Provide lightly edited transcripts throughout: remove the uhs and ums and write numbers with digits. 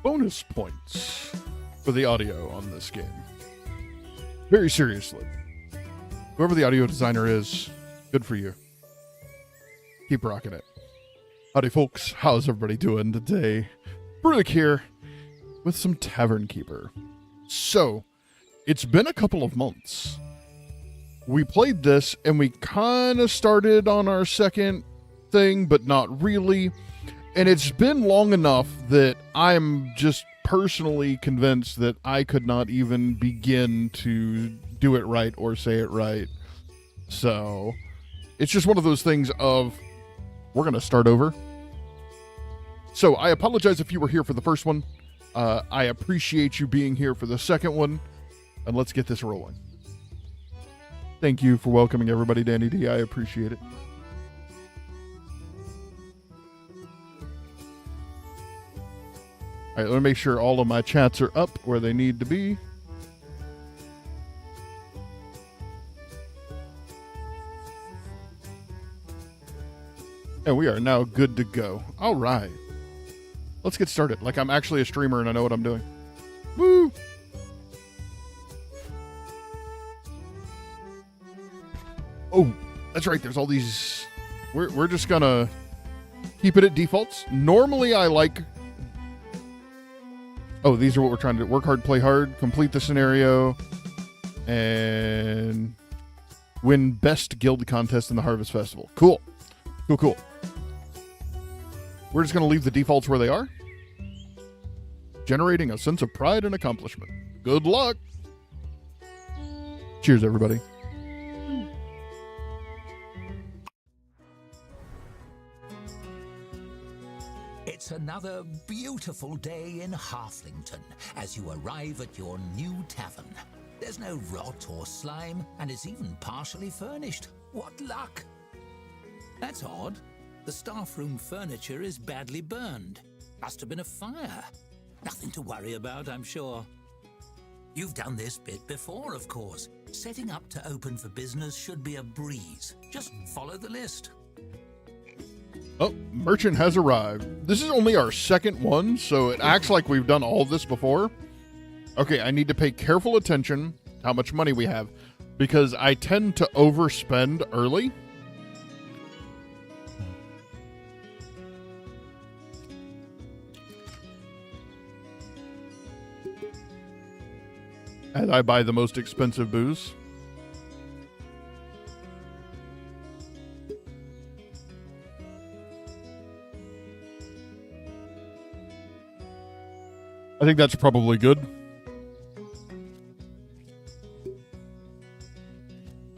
bonus points for the audio on this game. Very seriously. Whoever the audio designer is, good for you. Keep rocking it. Howdy folks, how's everybody doing today? Brulick here with some Tavern Keeper. So, it's been a couple of months. We played this and we kind of started on our second thing, but not really. And it's been long enough that I'm just personally convinced that I could not even begin to do it right or say it right. So, it's just one of those things of, we're going to start over. So, I apologize if you were here for the first one. I appreciate you being here for the second one. And let's get this rolling. Thank you for welcoming everybody, Danny D. I appreciate it. All right, let me make sure all of my chats are up where they need to be. And we are now good to go. All right. Let's get started. Like I'm actually a streamer and I know what I'm doing. Woo! Oh, that's right. There's all these. We're just gonna keep it at defaults. Normally, I like. Oh, these are what we're trying to do. Work hard, play hard, complete the scenario, and win best guild contest in the Harvest Festival. Cool. Cool, cool. We're just going to leave the defaults where they are. Generating a sense of pride and accomplishment. Good luck. Cheers, everybody. It's another beautiful day in Halflington as you arrive at your new tavern. There's no rot or slime, and it's even partially furnished. What luck! That's odd. The staff room furniture is badly burned. Must have been a fire. Nothing to worry about, I'm sure. You've done this bit before, of course. Setting up to open for business should be a breeze. Just follow the list. Oh, merchant has arrived. This is only our second one, so it acts like we've done all this before. Okay, I need to pay careful attention to how much money we have, because I tend to overspend early. As I buy the most expensive booze. I think that's probably good.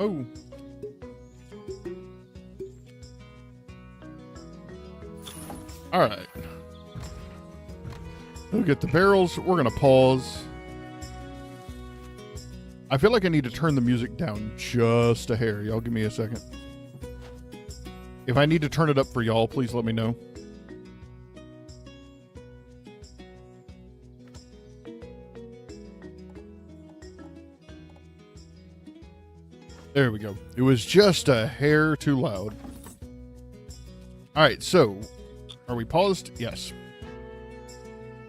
Oh. All right. We'll get the barrels. We're going to pause. I feel like I need to turn the music down just a hair. Y'all give me a second. If I need to turn it up for y'all, please let me know. There we go. It was just a hair too loud. All right, so are we paused? Yes.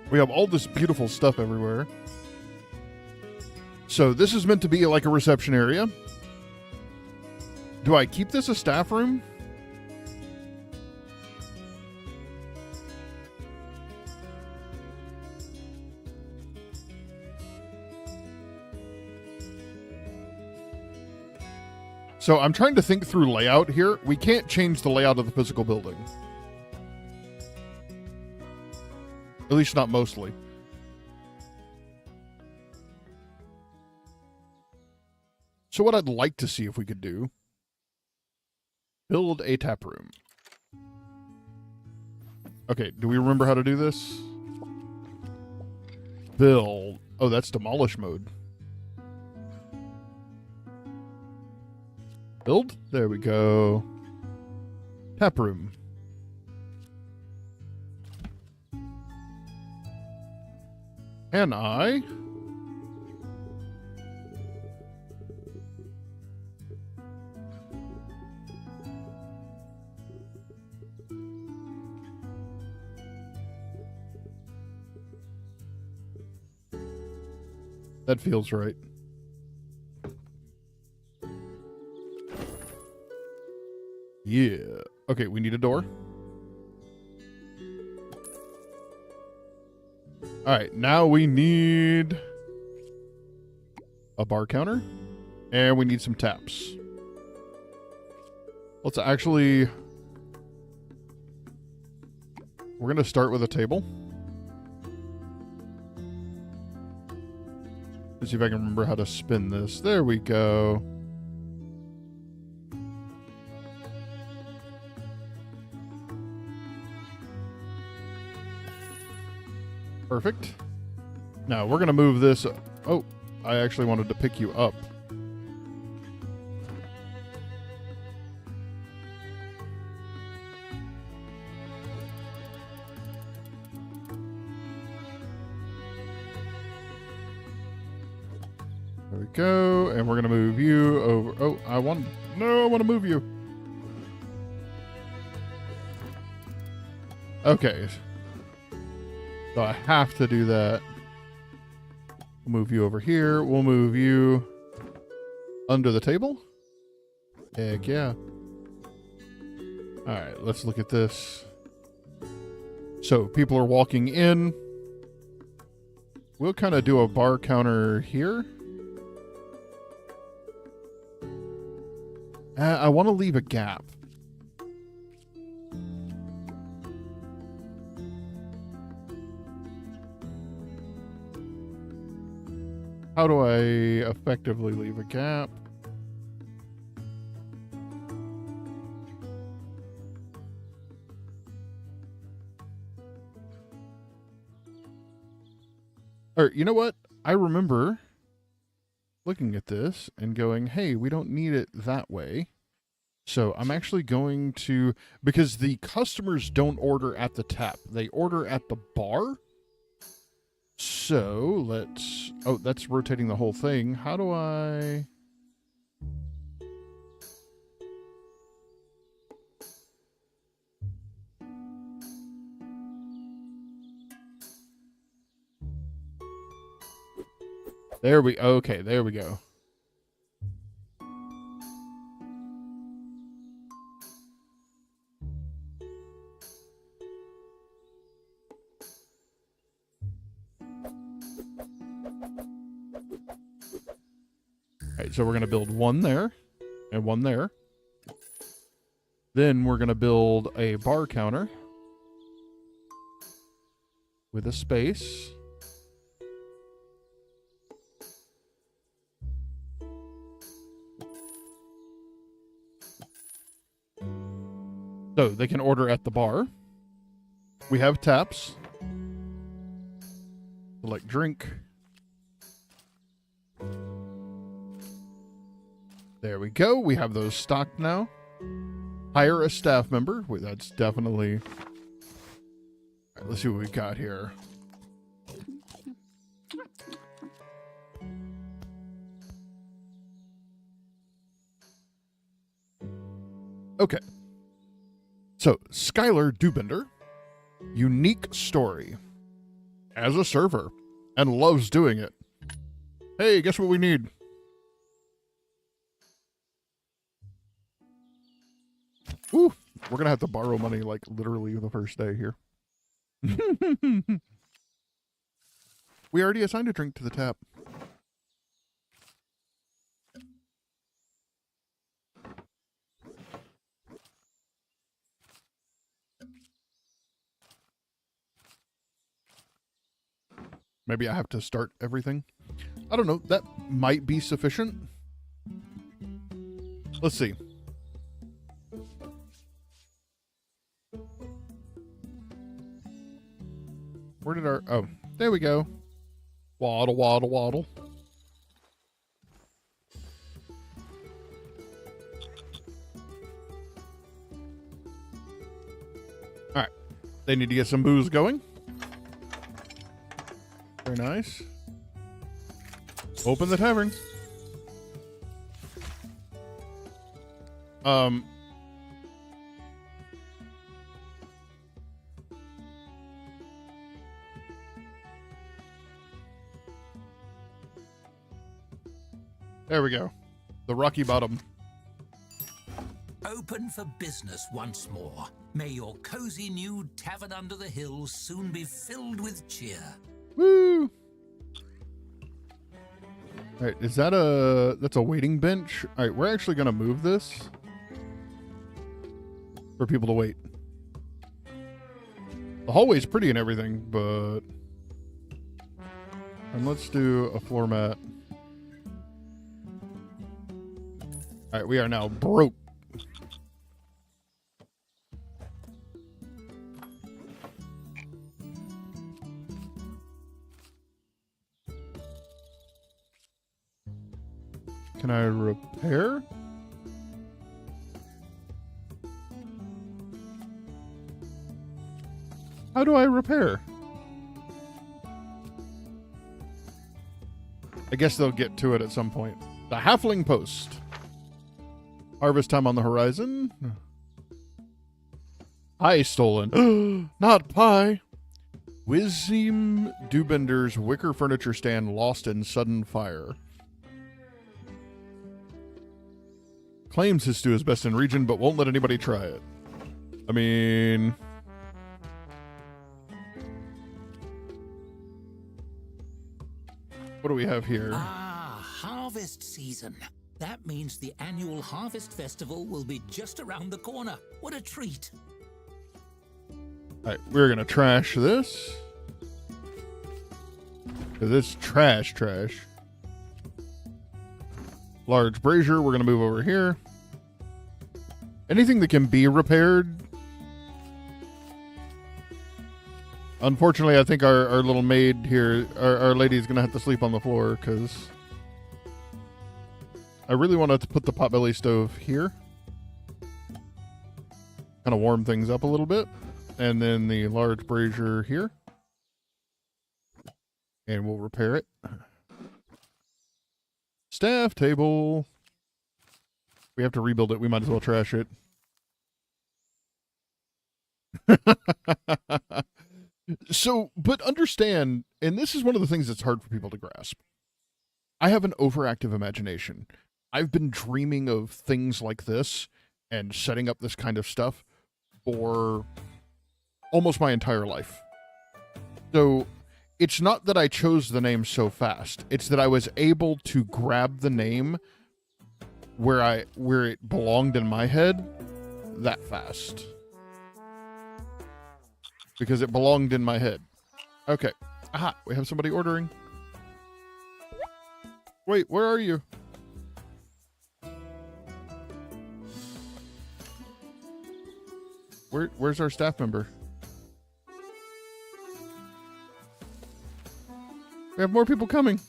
We have all this beautiful stuff everywhere. So this is meant to be like a reception area. Do I keep this a staff room? So I'm trying to think through layout here. We can't change the layout of the physical building. At least not mostly. So what I'd like to see if we could do, build a tap room. Okay, do we remember how to do this? Build. Oh, that's demolish mode. Build. There we go. Tap room. Can I? That feels right. Yeah. Okay, we need a door. Alright, now we need a bar counter. And we need some taps. Let's actually... We're going to start with a table. Let's see if I can remember how to spin this. There we go. Perfect. Now, we're going to move this... Oh, I actually wanted to pick you up. There we go. And we're going to move you over. Oh, I want to move you. Okay. So I have to do that. We'll move you over here. We'll move you under the table. Heck yeah. All right, let's look at this. So people are walking in. We'll kind of do a bar counter here. I want to leave a gap. How do I effectively leave a gap? Or, you know what? I remember looking at this and going, hey, we don't need it that way. So I'm actually going to, because the customers don't order at the tap, they order at the bar. So let's, oh, that's rotating the whole thing. How do I... There we, okay, there we go. All right, so we're going to build one there and one there. Then we're going to build a bar counter with a space. So they can order at the bar. We have taps. Select drink. There we go. We have those stocked now. Hire a staff member. Wait, that's definitely... All right, let's see what we've got here. Okay. So, Skylar Dubender, unique story as a server and loves doing it. Hey, guess what we need? Ooh, we're going to have to borrow money like literally the first day here. We already assigned a drink to the tap. Maybe I have to start everything. I don't know. That might be sufficient. Let's see. Where did our... Oh, there we go. Waddle, waddle, waddle. All right. They need to get some booze going. Very nice. Open the tavern. There we go. The rocky bottom. Open for business once more. May your cozy new tavern under the hills soon be filled with cheer. Woo! All right, is that that's a waiting bench? All right, we're actually going to move this for people to wait. The hallway's pretty and everything, but... And let's do a floor mat. All right, we are now broke. Can I repair? How do I repair? I guess they'll get to it at some point. The Halfling Post. Harvest time on the horizon. Pie stolen. Not pie. Wizim Dubender's wicker furniture stand lost in sudden fire. Claims his stew is best in region, but won't let anybody try it. I mean... What do we have here? Ah, harvest season. That means the annual Harvest Festival will be just around the corner. What a treat. Alright, we're gonna trash this. Because it's trash. Large brazier, we're gonna move over here. Anything that can be repaired. Unfortunately, I think our little maid here, our lady's gonna have to sleep on the floor because I really wanted to put the potbelly stove here. Kind of warm things up a little bit. And then the large brazier here. And we'll repair it. Staff table. We have to rebuild it. We might as well trash it. So, but understand, and this is one of the things that's hard for people to grasp. I have an overactive imagination. I've been dreaming of things like this and setting up this kind of stuff for almost my entire life. So, it's not that I chose the name so fast. It's that I was able to grab the name where it belonged in my head that fast. Because it belonged in my head. Okay. Aha, we have somebody ordering. Wait, where are you? Where's our staff member? We have more people coming.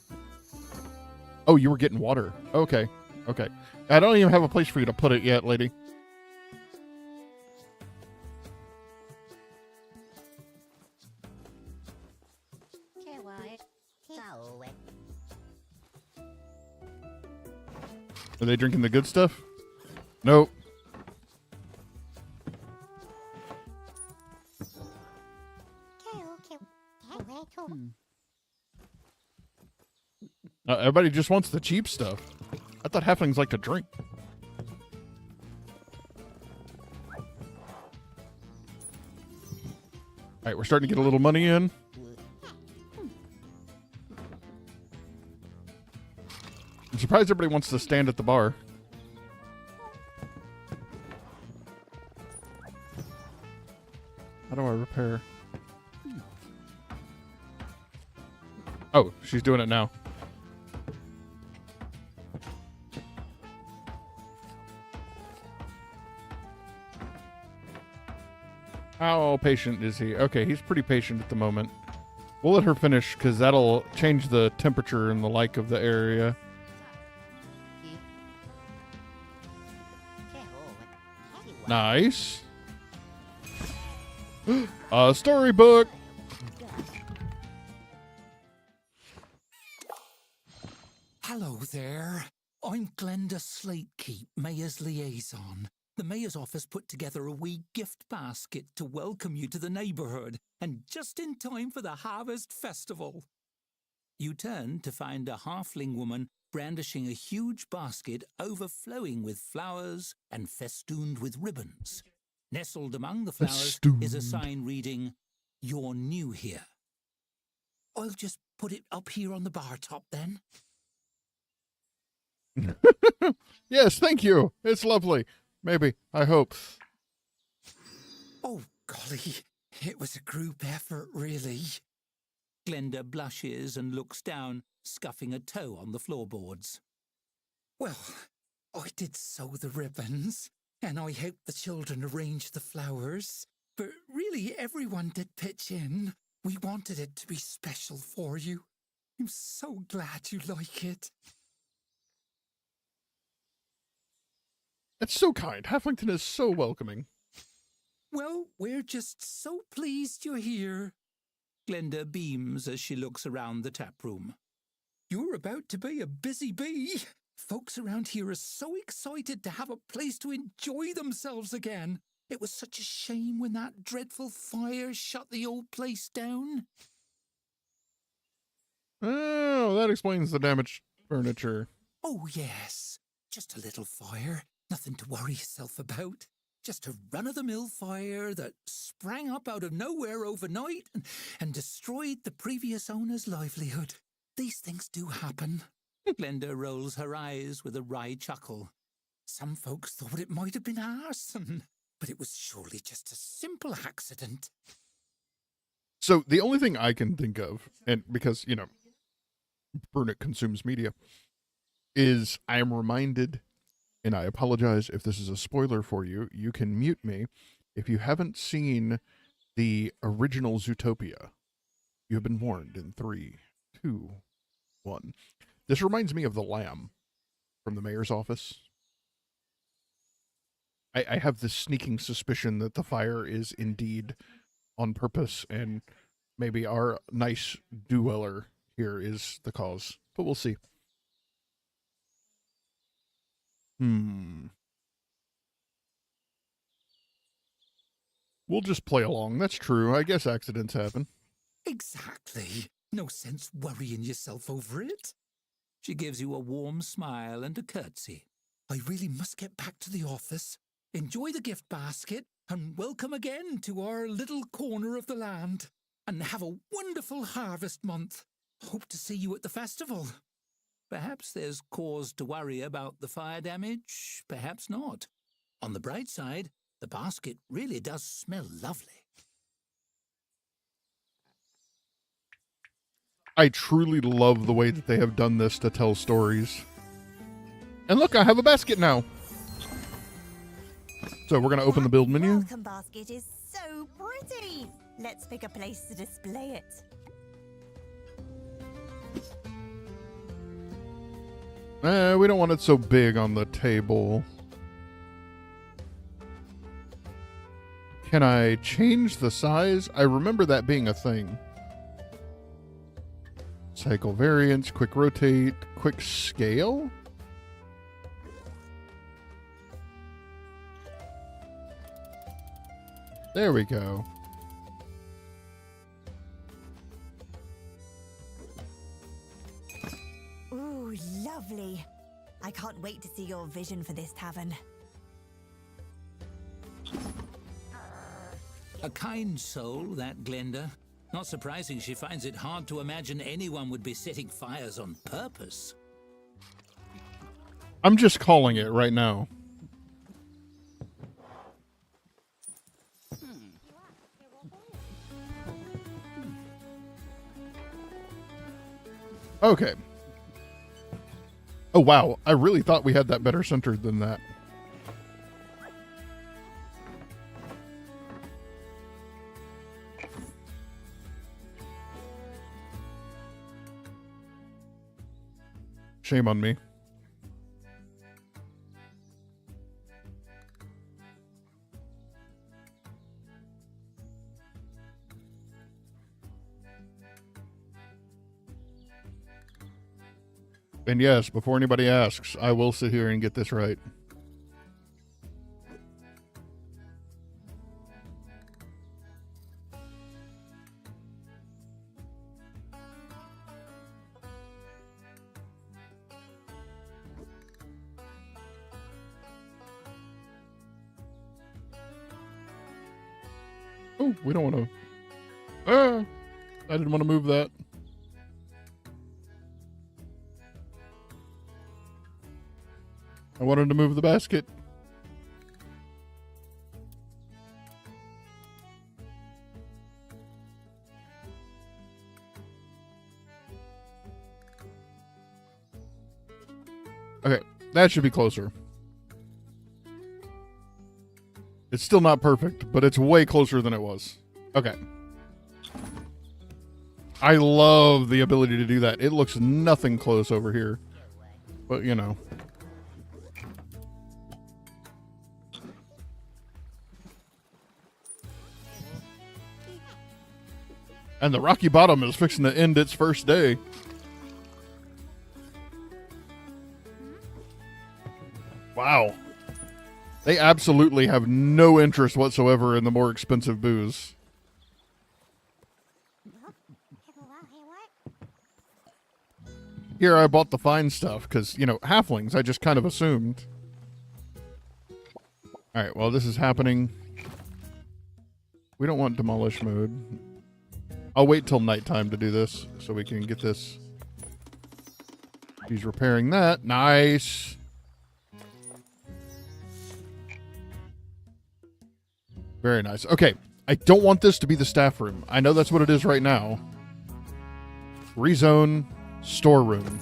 Oh, you were getting water. Okay. Okay. I don't even have a place for you to put it yet, lady. Are they drinking the good stuff? Nope. Everybody just wants the cheap stuff. I thought halflings like to drink. Alright, we're starting to get a little money in. I'm surprised everybody wants to stand at the bar. How do I repair? Oh, she's doing it now. How patient is he? Okay, he's pretty patient at the moment. We'll let her finish because that'll change the temperature and the like of the area. Nice. A storybook. Hello there. I'm Glenda Slatekeep, Mayor's liaison. The Mayor's office put together a wee gift basket to welcome you to the neighborhood, and just in time for the Harvest Festival. You turn to find a halfling woman brandishing a huge basket overflowing with flowers and festooned with ribbons. Nestled among the flowers is a sign reading, "You're new here." I'll just put it up here on the bar top then. Yes, thank you. It's lovely. Maybe. I hope. Oh, golly, it was a group effort, really. Glenda blushes and looks down, scuffing a toe on the floorboards. Well, I did sew the ribbons, and I helped the children arrange the flowers, but really everyone did pitch in. We wanted it to be special for you. I'm so glad you like it. That's so kind. Halflington is so welcoming. Well, we're just so pleased you're here. Glenda beams as she looks around the tap room. You're about to be a busy bee. Folks around here are so excited to have a place to enjoy themselves again. It was such a shame when that dreadful fire shut the old place down. Oh, that explains the damaged furniture. Oh, yes. Just a little fire. Nothing to worry yourself about. Just a run-of-the-mill fire that sprang up out of nowhere overnight and destroyed the previous owner's livelihood. These things do happen. Glenda rolls her eyes with a wry chuckle. Some folks thought it might have been arson, but it was surely just a simple accident. So the only thing I can think of, and because, Burnett consumes media, is I am reminded, and I apologize if this is a spoiler for you, you can mute me. If you haven't seen the original Zootopia, you have been warned in 3, 2, 1. This reminds me of the lamb from the mayor's office. I have this sneaking suspicion that the fire is indeed on purpose, and maybe our nice Dweller here is the cause, but we'll see. We'll just play along. That's true. I guess accidents happen. Exactly. No sense worrying yourself over it. She gives you a warm smile and a curtsy. I really must get back to the office. Enjoy the gift basket, and welcome again to our little corner of the land. And have a wonderful harvest month. Hope to see you at the festival. Perhaps there's cause to worry about the fire damage, perhaps not. On the bright side, the basket really does smell lovely. I truly love the way that they have done this to tell stories. And look, I have a basket now. So we're going to open the build menu. The welcome basket is so pretty. Let's pick a place to display it. We don't want it so big on the table. Can I change the size? I remember that being a thing. Cycle variance, quick rotate, quick scale? There we go. Ooh, lovely. I can't wait to see your vision for this tavern. A kind soul, that Glenda. Not surprising she finds it hard to imagine anyone would be setting fires on purpose. I'm just calling it right now. Okay. Oh, wow. I really thought we had that better centered than that. Shame on me. And yes, before anybody asks, I will sit here and get this right. Oh, we don't want to... I didn't want to move that. I wanted to move the basket. Okay, that should be closer. It's still not perfect, but it's way closer than it was. Okay. I love the ability to do that. It looks nothing close over here. But, you know. And the rocky bottom is fixing to end its first day. Wow. They absolutely have no interest whatsoever in the more expensive booze. Here I bought the fine stuff because, you know, halflings, I just kind of assumed. Alright, well, this is happening. We don't want demolish mode. I'll wait till nighttime to do this so we can get this. He's repairing that. Nice. Very nice. Okay, I don't want this to be the staff room. I know that's what it is right now. Rezone storeroom.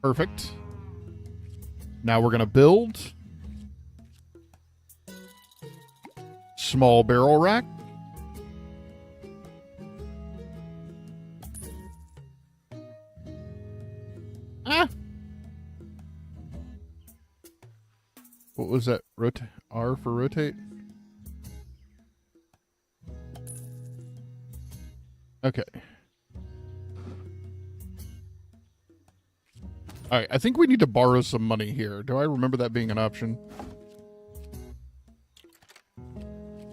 Perfect. Now we're going to build small barrel rack. What was that? R for rotate? Okay. Alright, I think we need to borrow some money here. Do I remember that being an option?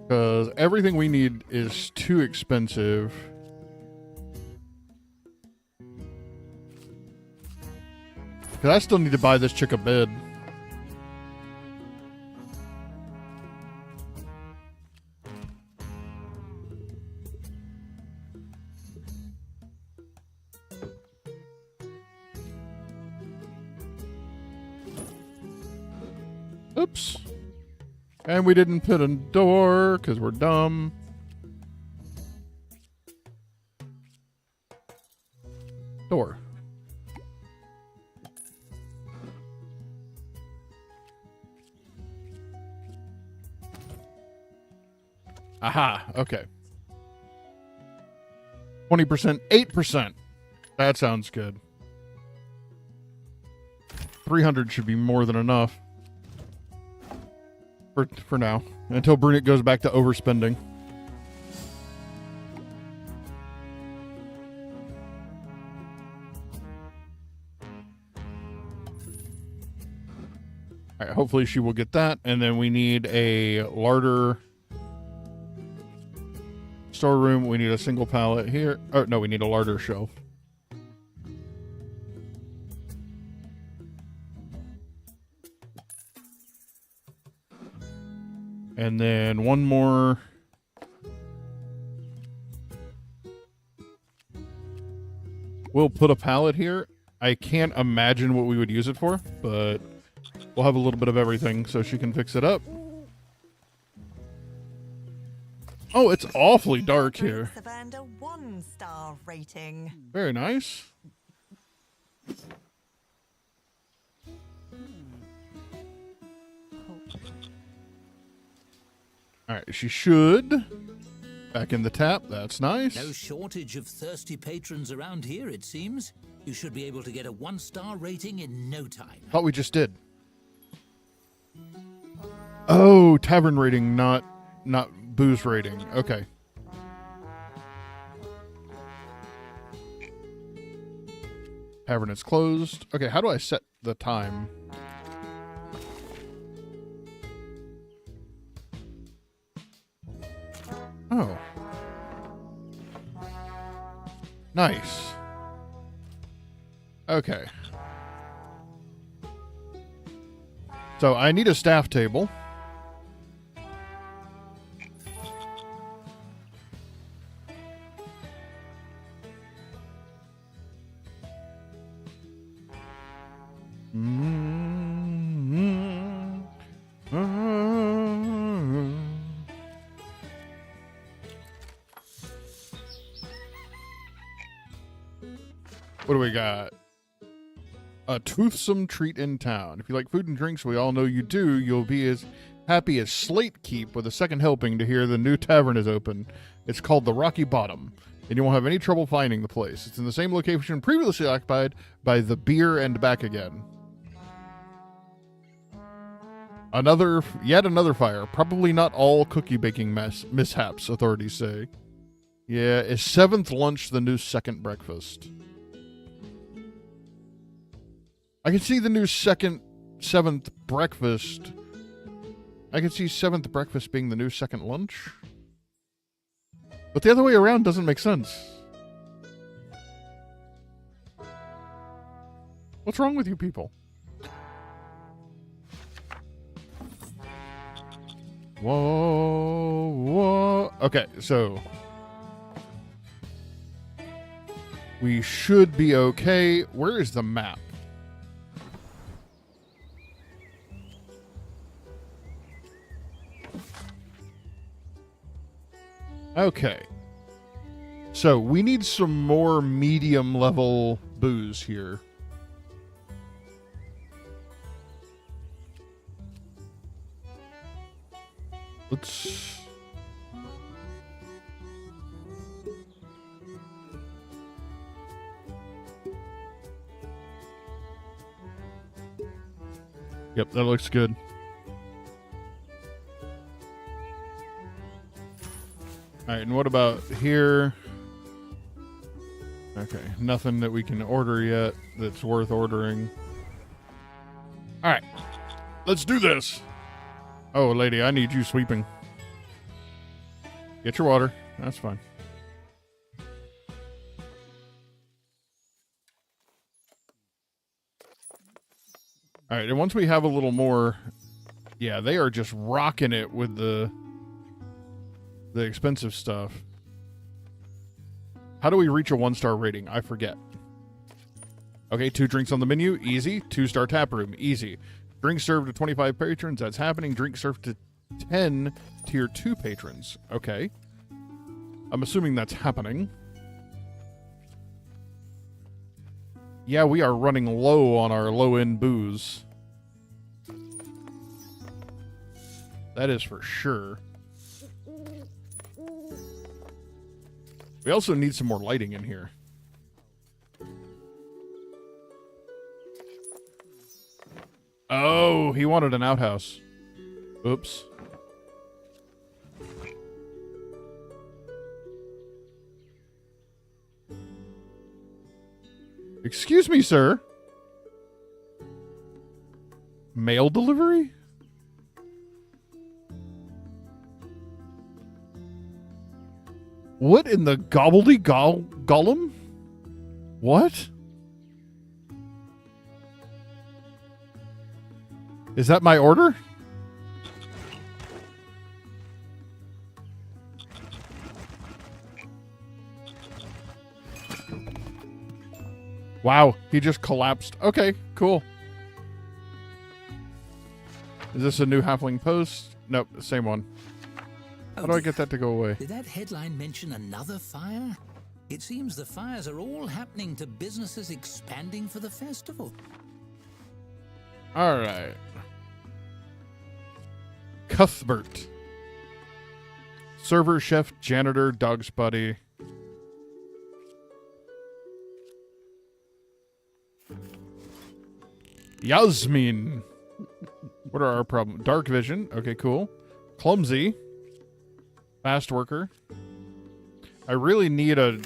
Because everything we need is too expensive. Because I still need to buy this chick a bed. Oops. And we didn't put a door because we're dumb. Door. Aha. Okay. 20%, 8%. That sounds good. 300 should be more than enough. For now, until Brunette goes back to overspending. All right, hopefully she will get that, and then we need a larder storeroom. We need a single pallet here. Oh no, we need a larder shelf. And then one more. We'll put a pallet here. I can't imagine what we would use it for, but we'll have a little bit of everything so she can fix it up. Oh, it's awfully dark here. Have earned a 1-star rating. Very nice. All right, she should. Back in the tap. That's nice. No shortage of thirsty patrons around here, it seems. You should be able to get a 1-star rating in no time. Thought we just did. Oh, tavern rating, not booze rating. Okay. Tavern is closed. Okay, how do I set the time? Oh. Nice. Okay. So I need a staff table. What do we got? A toothsome treat in town. If you like food and drinks, we all know you do. You'll be as happy as Slate Keep with a second helping to hear the new tavern is open. It's called the Rocky Bottom, and you won't have any trouble finding the place. It's in the same location previously occupied by the Beer and Back Again. Yet another fire. Probably not all cookie baking mishaps, authorities say. Yeah, is 7th lunch the new second breakfast? I can see the new 7th breakfast. I can see 7th breakfast being the new second lunch. But the other way around doesn't make sense. What's wrong with you people? Whoa, whoa. Okay, so we should be okay. Where is the map? Okay. So we need some more medium level booze here. Let's... Yep, that looks good. All right, and what about here? Okay, nothing that we can order yet that's worth ordering. All right, let's do this. Oh, lady, I need you sweeping. Get your water. That's fine. All right, and once we have a little more... Yeah, they are just rocking it with the expensive stuff. How do we reach a 1-star rating? I forget. Okay, 2 drinks on the menu. Easy. 2-star tap room. Easy. Drinks served to 25 patrons. That's happening. Drinks served to 10 tier 2 patrons. Okay. I'm assuming that's happening. Yeah, we are running low on our low-end booze. That is for sure. We also need some more lighting in here. Oh, he wanted an outhouse. Oops. Excuse me, sir. Mail delivery? What in the gollum? What? Is that my order? Wow, he just collapsed. Okay, cool. Is this a new halfling post? Nope, same one. How do I get that to go away? Did that headline mention another fire? It seems the fires are all happening to businesses expanding for the festival. All right. Cuthbert. Server, chef, janitor, dog's buddy. Yasmin. What are our problems? Dark vision. Okay, cool. Clumsy. Fast worker. I really need a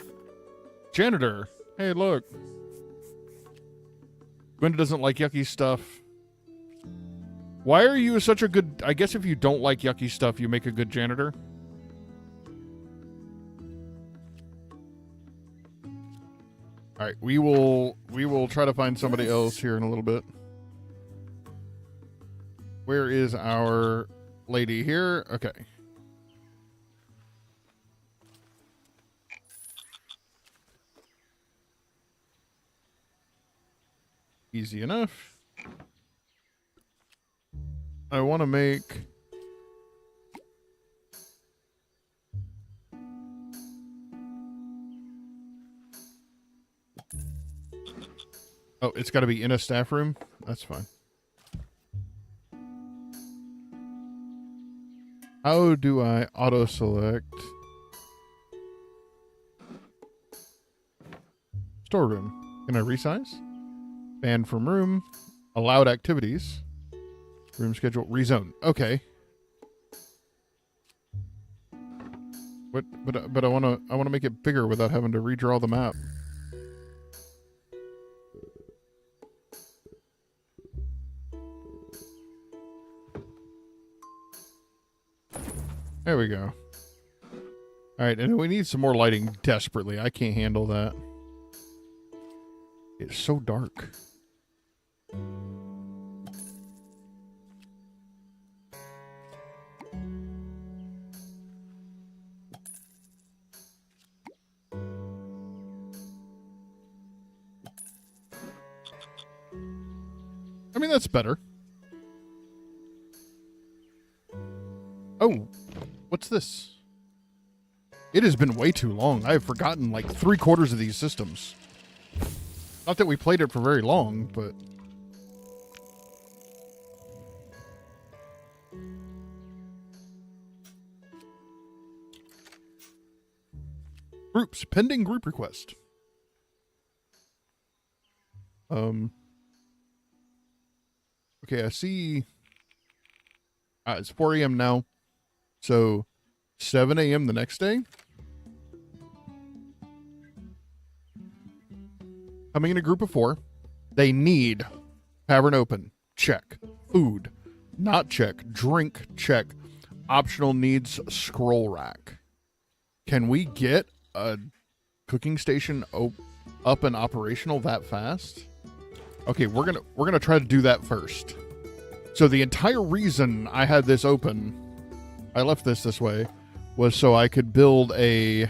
janitor. Hey, look. Gwenda doesn't like yucky stuff. Why are you such a good... I guess if you don't like yucky stuff, you make a good janitor. All right, we will try to find somebody else here in a little bit. Where is our lady here? Okay. Easy enough. I want to make... Oh, it's got to be in a staff room? That's fine. How do I auto-select? Storeroom. Can I resize? Banned from room. Allowed activities. Room schedule. Rezone. Okay. But I wanna make it bigger without having to redraw the map. There we go. Alright, and we need some more lighting desperately. I can't handle that. It's so dark. I mean, that's better. Oh, what's this? It has been way too long. I have forgotten like 3/4 of these systems. Not that we played it for very long, but... Groups. Pending group request. Okay, I see... it's 4 a.m. now. So, 7 a.m. the next day? Coming in a group of 4. They need Tavern open. Check. Food. Not check. Drink. Check. Optional needs scroll rack. Can we get a cooking station up and operational that fast? Okay, we're gonna try to do that first. So the entire reason I had this open, I left this way, was so I could build a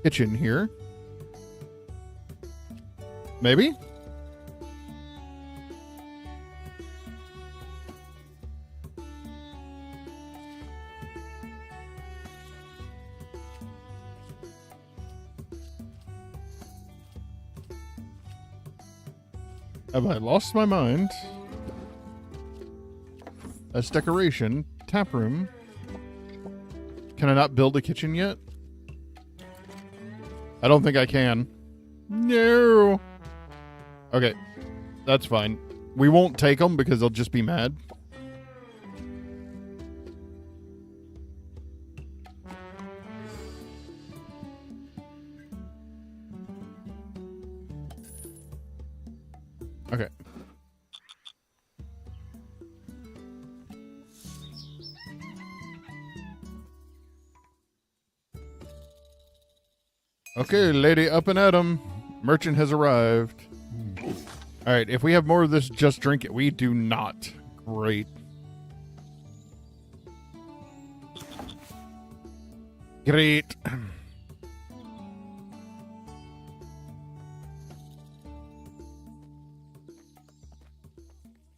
kitchen here. Maybe? Have I lost my mind? As decoration, tap room. Can I not build a kitchen yet? I don't think I can. No. Okay, that's fine. We won't take them because they'll just be mad. Okay. Okay, lady up and at 'em. Merchant has arrived. All right, if we have more of this, just drink it. We do not. Great. Great.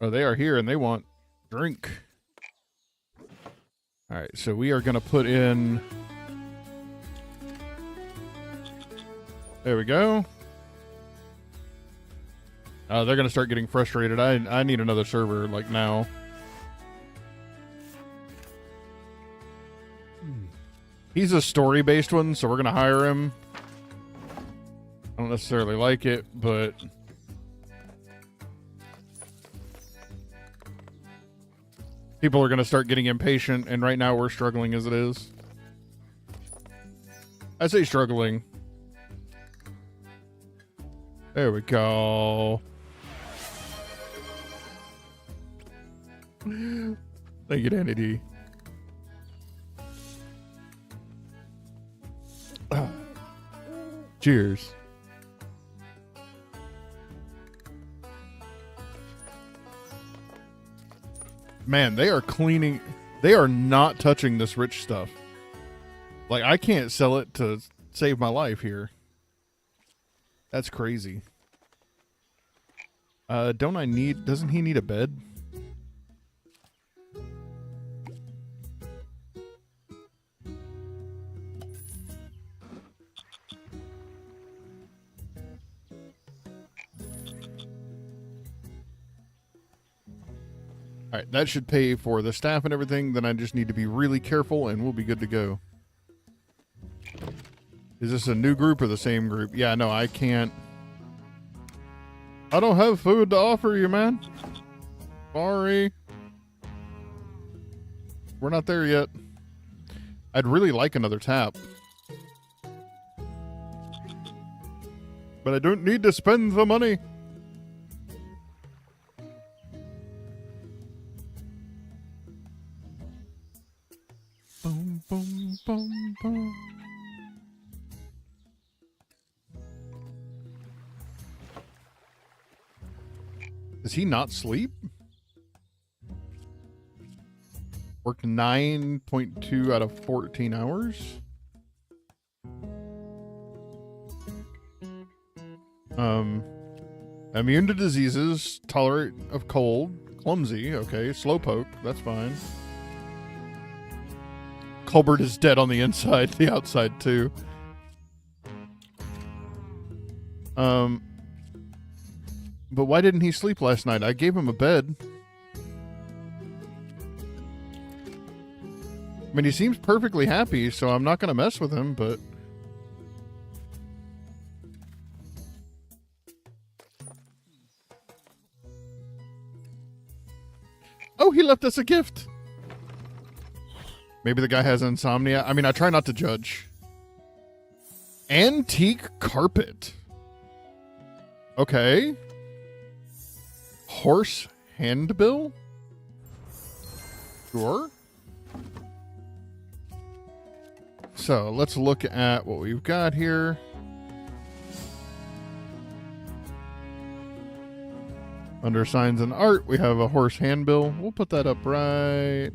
Oh, they are here and they want drink. All right, so we are going to put in... There we go. They're going to start getting frustrated. I need another server, like, now. He's a story-based one, so we're going to hire him. I don't necessarily like it, but... people are going to start getting impatient, and right now we're struggling as it is. I say struggling. There we go. Thank you, Danny D. Cheers. Man, they are cleaning. They are not touching this rich stuff. Like, I can't sell it to save my life here. That's crazy. Doesn't he need a bed? All right, that should pay for the staff and everything. Then I just need to be really careful and we'll be good to go. Is this a new group or the same group? Yeah, no, I can't. I don't have food to offer you, man. Sorry. We're not there yet. I'd really like another tap. But I don't need to spend the money. Boom, boom, boom, boom. Does he not sleep? Worked 9.2 out of 14 hours. Immune to diseases, tolerant of cold, clumsy, okay, slowpoke, that's fine. Colbert is dead on the inside, the outside too. But why didn't he sleep last night? I gave him a bed. I mean, he seems perfectly happy, so I'm not going to mess with him, but... Oh, he left us a gift! Maybe the guy has insomnia. I mean, I try not to judge. Antique carpet. Okay. Horse handbill? Sure. So let's look at what we've got here. Under signs and art, we have a horse handbill. We'll put that up right.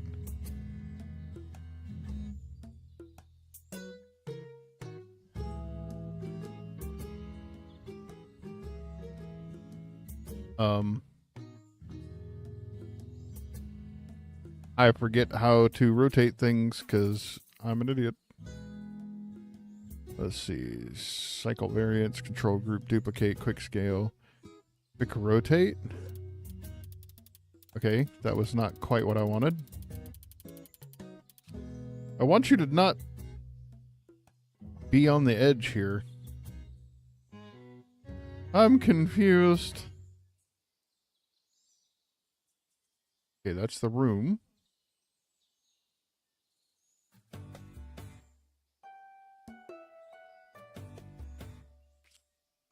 I forget how to rotate things because I'm an idiot. Let's see. Cycle variance, control group, duplicate, quick scale, quick rotate. Okay, that was not quite what I wanted. I want you to not be on the edge here. I'm confused. Okay, that's the room.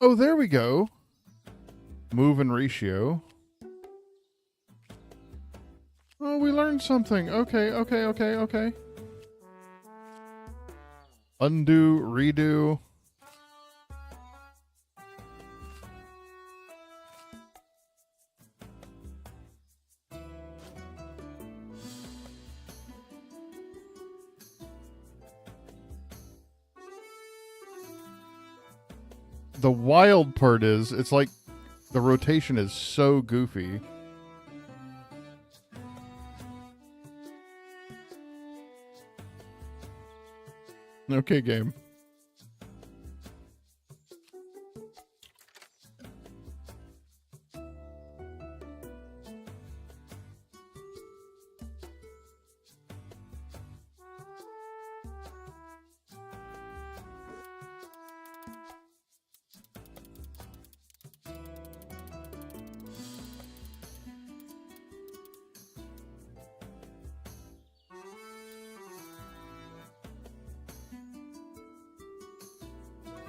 Oh, there we go. Move and ratio. Oh, we learned something. Okay. Undo, redo. The wild part is, it's like the rotation is so goofy. Okay, game.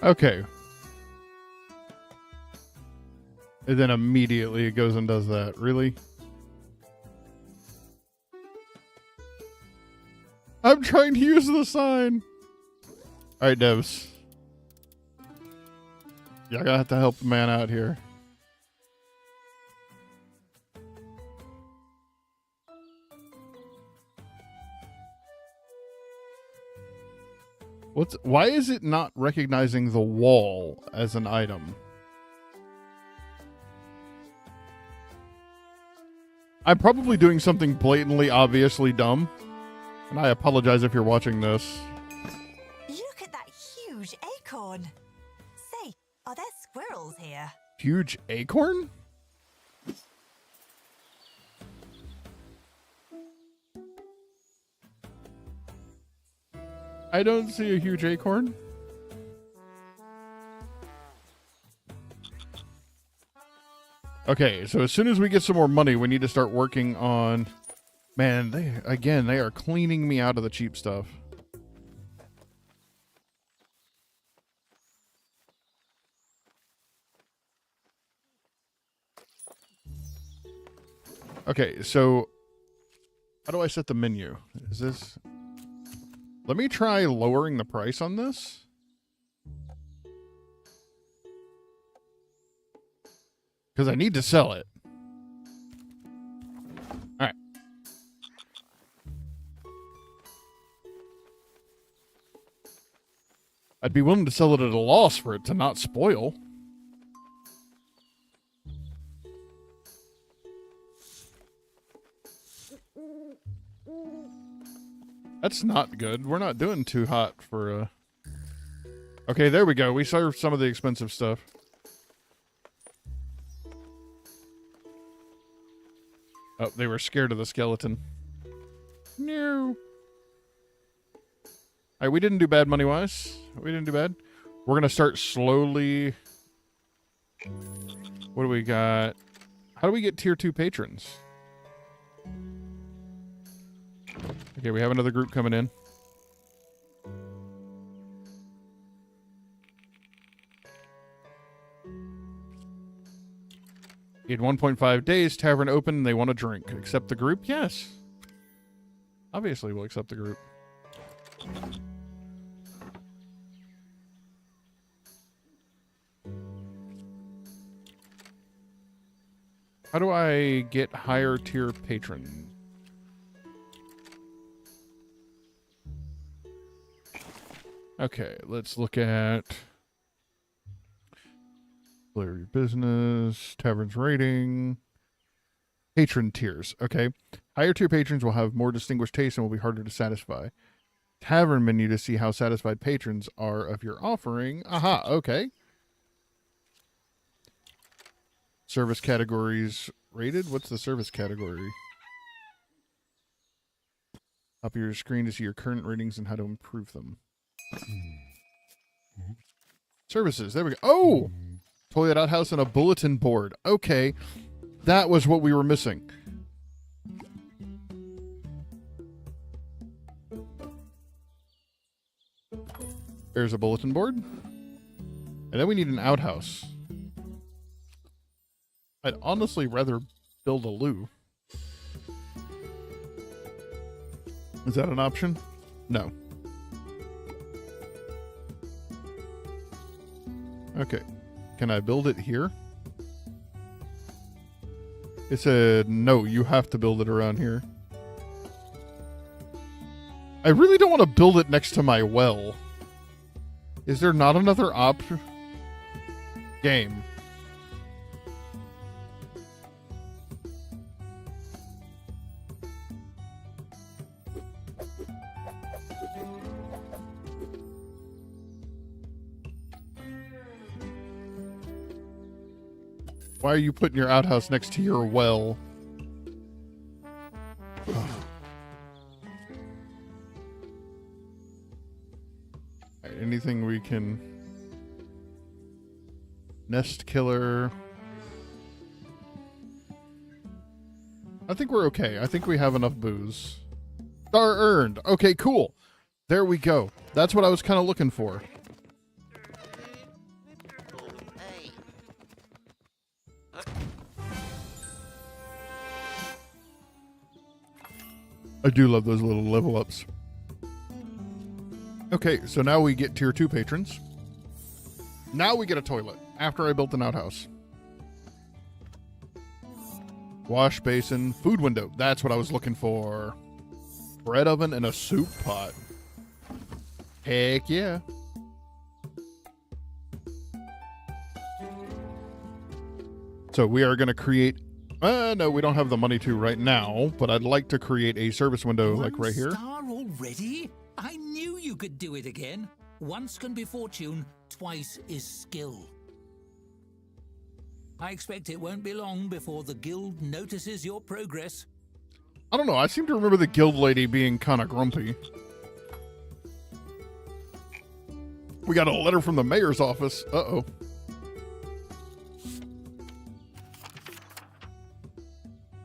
Okay. And then immediately it goes and does that. Really? I'm trying to use the sign. Alright, devs. Y'all gotta have to help the man out here. Why is it not recognizing the wall as an item? I'm probably doing something blatantly, obviously dumb. And I apologize if you're watching this. Look at that huge acorn. Say, are there squirrels here? Huge acorn? I don't see a huge acorn. Okay, so as soon as we get some more money, we need to start working on... Man, they are cleaning me out of the cheap stuff. Okay, so how do I set the menu? Is this... Let me try lowering the price on this. Because I need to sell it. Alright. I'd be willing to sell it at a loss for it to not spoil. That's not good. We're not doing too hot for Okay, there we go. We served some of the expensive stuff. Oh, they were scared of the skeleton. No. Alright, we didn't do bad money-wise. We didn't do bad. We're going to start slowly... What do we got? How do we get tier 2 patrons? Okay, we have another group coming in. In 1.5 days, Tavern open, and they want a drink. Accept the group? Yes. Obviously, we'll accept the group. How do I get higher tier patron? Okay, let's look at Player Your Business, Tavern's rating, patron tiers. Okay, higher tier patrons will have more distinguished taste and will be harder to satisfy. Tavern menu to see how satisfied patrons are of your offering. Aha, okay. Service categories rated. What's the service category? Top of your screen to see your current ratings and how to improve them. Services. There we go. Oh! Toilet outhouse and a bulletin board. Okay. That was what we were missing. There's a bulletin board. And then we need an outhouse. I'd honestly rather build a loo. Is that an option? No. Okay. Can I build it here? It said, no, you have to build it around here. I really don't want to build it next to my well. Is there not another option? Game. Why are you putting your outhouse next to your well? Right, anything we can... Nest killer. I think we're okay. I think we have enough booze. Star earned. Okay, cool. There we go. That's what I was kind of looking for. I do love those little level ups. Okay, so now we get tier 2 patrons. Now we get a toilet after I built an outhouse. Wash basin, food window. That's what I was looking for. Bread oven and a soup pot. Heck yeah. So we are going to create... no, we don't have the money to right now, but I'd like to create a service window like right here. 1 star already? I knew you could do it again. Once can be fortune, twice is skill. I expect it won't be long before the guild notices your progress. I don't know. I seem to remember the guild lady being kind of grumpy. We got a letter from the mayor's office. Uh-oh.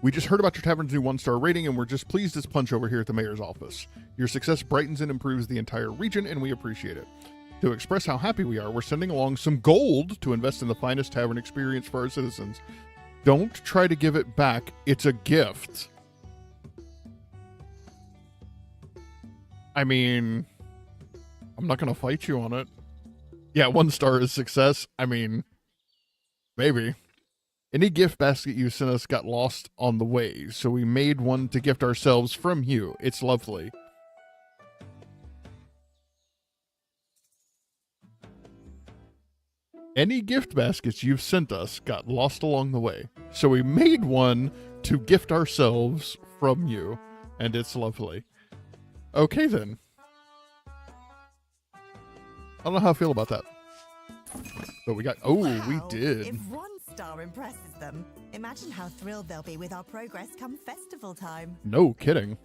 We just heard about your tavern's new 1-star rating, and we're just pleased as punch over here at the mayor's office. Your success brightens and improves the entire region, and we appreciate it. To express how happy we are, we're sending along some gold to invest in the finest tavern experience for our citizens. Don't try to give it back. It's a gift. I mean, I'm not going to fight you on it. Yeah, 1 star is success. I mean, maybe. Any gift basket you sent us got lost on the way, so we made one to gift ourselves from you. It's lovely. Any gift baskets you've sent us got lost along the way, so we made one to gift ourselves from you, and it's lovely. Okay, then. I don't know how I feel about that. But we got... Oh, Wow. we did. If 1 star impresses them, imagine how thrilled they'll be with our progress come festival time. No kidding.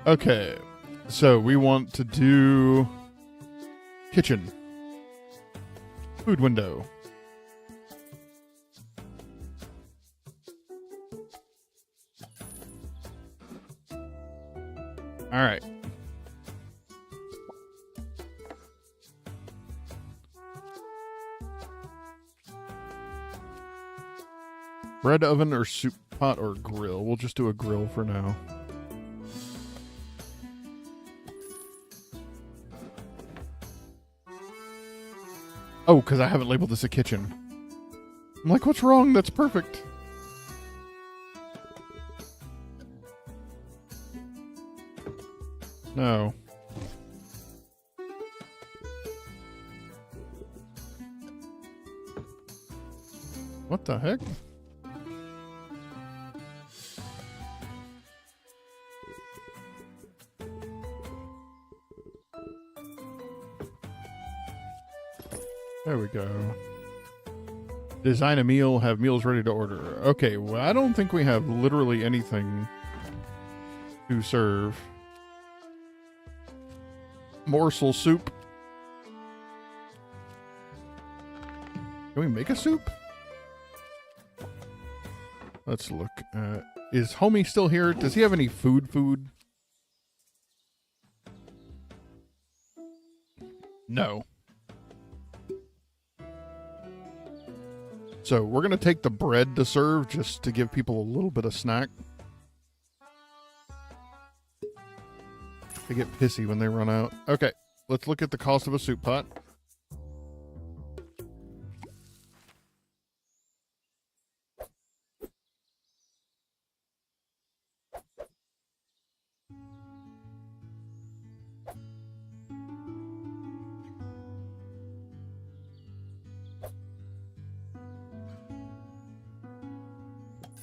Okay, so we want to do kitchen, food window. All right. Bread oven or soup pot or grill? We'll just do a grill for now. Oh, because I haven't labeled this a kitchen. I'm like, what's wrong? That's perfect. No. What the heck? There we go. Design a meal, have meals ready to order. Okay, well, I don't think we have literally anything to serve. Morsel soup. Can we make a soup? Let's look. Is Homie still here? Does he have any food? No. So we're going to take the bread to serve just to give people a little bit of snack. They get pissy when they run out. Okay, let's look at the cost of a soup pot.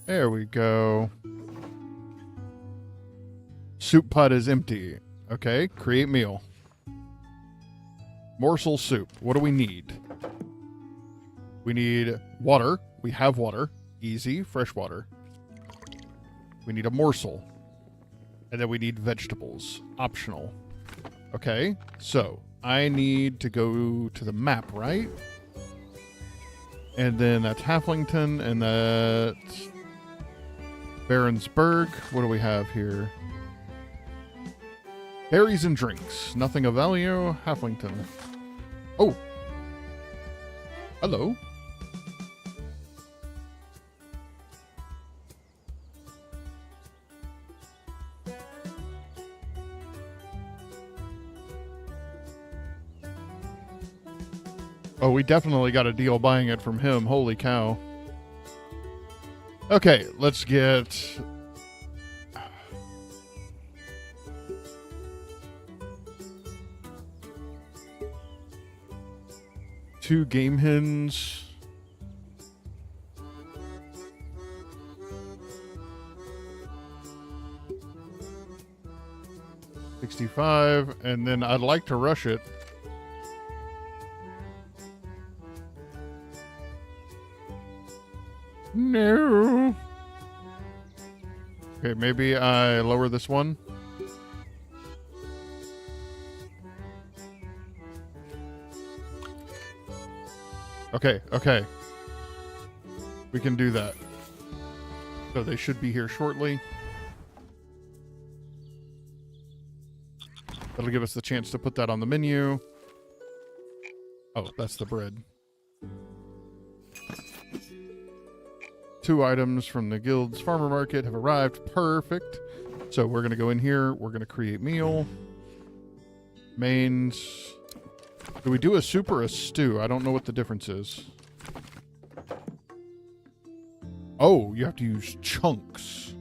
There we go. Soup pot is empty. Okay, create meal. Morsel soup. What do we need? We need water. We have water. Easy, fresh water. We need a morsel. And then we need vegetables. Optional. Okay, so I need to go to the map, right? And then that's Halflington, and that's Baronsburg. What do we have here? Berries and drinks. Nothing of value. Halflington. Oh. Hello. Oh, we definitely got a deal buying it from him. Holy cow. Okay, let's get... two game hens. $65, and then I'd like to rush it. No. Okay, maybe I lower this one. Okay, okay. We can do that. So they should be here shortly. That'll give us the chance to put that on the menu. Oh, that's the bread. 2 items from the guild's farmer market have arrived. Perfect. So we're going to go in here. We're going to create meal. Mains. Do we do a soup or a stew? I don't know what the difference is. Oh, you have to use chunks.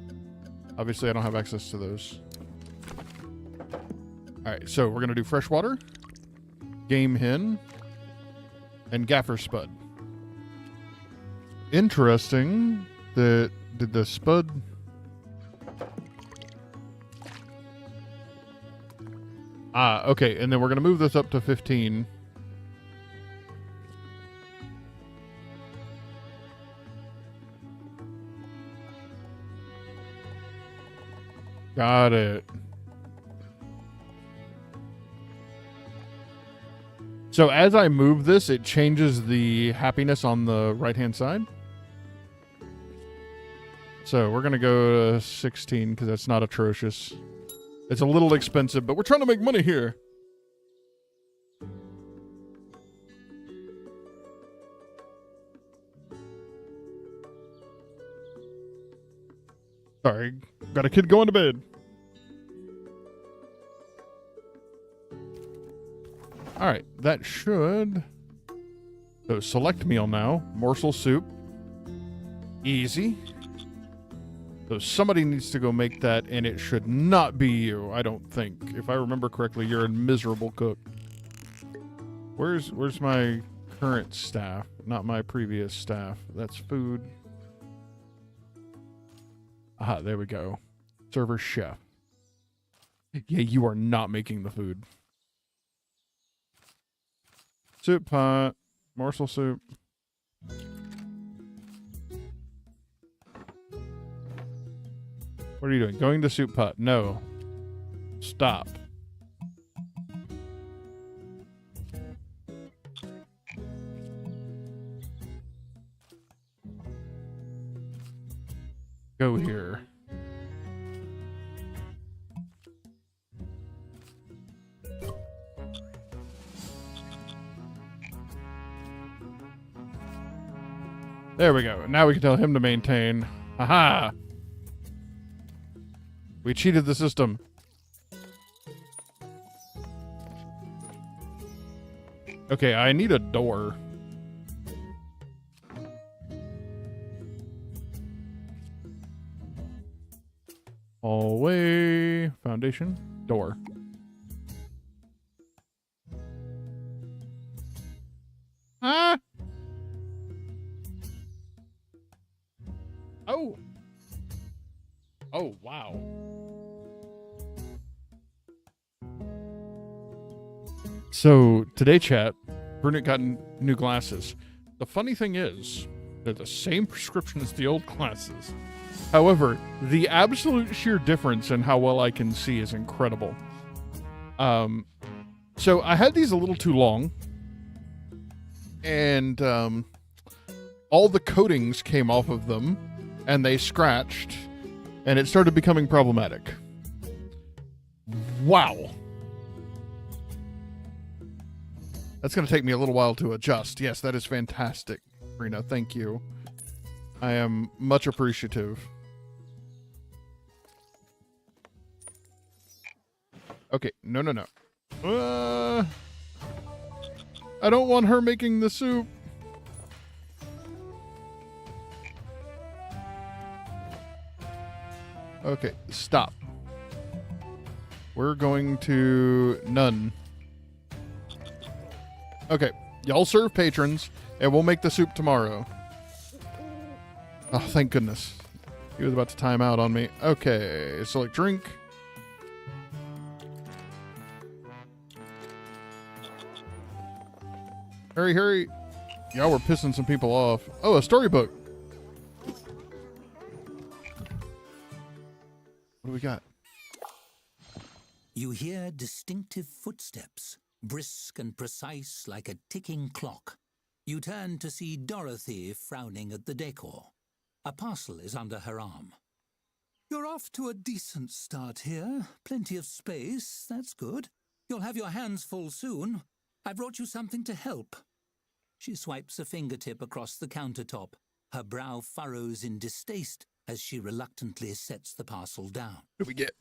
Obviously, I don't have access to those. All right, so we're going to do freshwater, game hen, and gaffer spud. Interesting that did the spud... Ah, okay, and then we're going to move this up to 15. Got it. So as I move this, it changes the happiness on the right-hand side. So we're going to go to 16 because that's not atrocious. It's a little expensive, but we're trying to make money here. Sorry, got a kid going to bed. All right, that should... So select meal now. Morsel soup. Easy. So somebody needs to go make that, and it should not be you, I don't think. If I remember correctly, you're a miserable cook. Where's my current staff? Not my previous staff. That's food. Aha, there we go. Server chef. Yeah, you are not making the food. Soup pot. Morsel soup. What are you doing? Going to soup pot. No. Stop. Go here. There we go. Now we can tell him to maintain. Haha! We cheated the system. Okay, I need a door. Hallway, foundation, door. Ah! Oh! Oh, wow. So, today, chat, Brunette got new glasses. The funny thing is, they're the same prescription as the old glasses. However, the absolute sheer difference in how well I can see is incredible. So I had these a little too long, and all the coatings came off of them, and they scratched, and it started becoming problematic. Wow. That's going to take me a little while to adjust. Yes, that is fantastic, Rena. Thank you. I am much appreciative. Okay, no. I don't want her making the soup. Okay, stop. We're going to none. Okay, y'all serve patrons, and we'll make the soup tomorrow. Oh, thank goodness. He was about to time out on me. Okay, select drink. Hurry, hurry. Y'all were pissing some people off. Oh, a storybook. we got? You hear distinctive footsteps, brisk and precise like a ticking clock. You turn to see Dorothy frowning at the decor. A parcel is under her arm. You're off to a decent start here. Plenty of space, that's good. You'll have your hands full soon. I brought you something to help. She swipes a fingertip across the countertop. Her brow furrows in distaste as she reluctantly sets the parcel down. What do we get?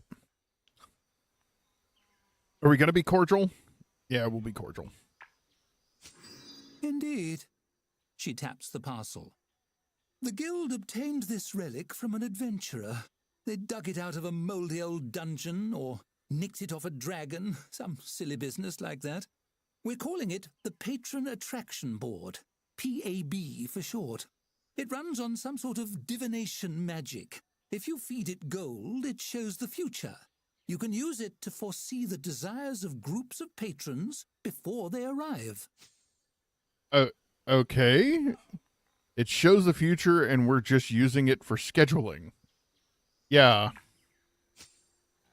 Are we going to be cordial? Yeah, we'll be cordial. Indeed. She taps the parcel. The guild obtained this relic from an adventurer. They dug it out of a mouldy old dungeon or nicked it off a dragon, some silly business like that. We're calling it the Patron Attraction Board, PAB for short. It runs on some sort of divination magic. If you feed it gold, it shows the future. You can use it to foresee the desires of groups of patrons before they arrive. Okay. It shows the future and we're just using it for scheduling. Yeah.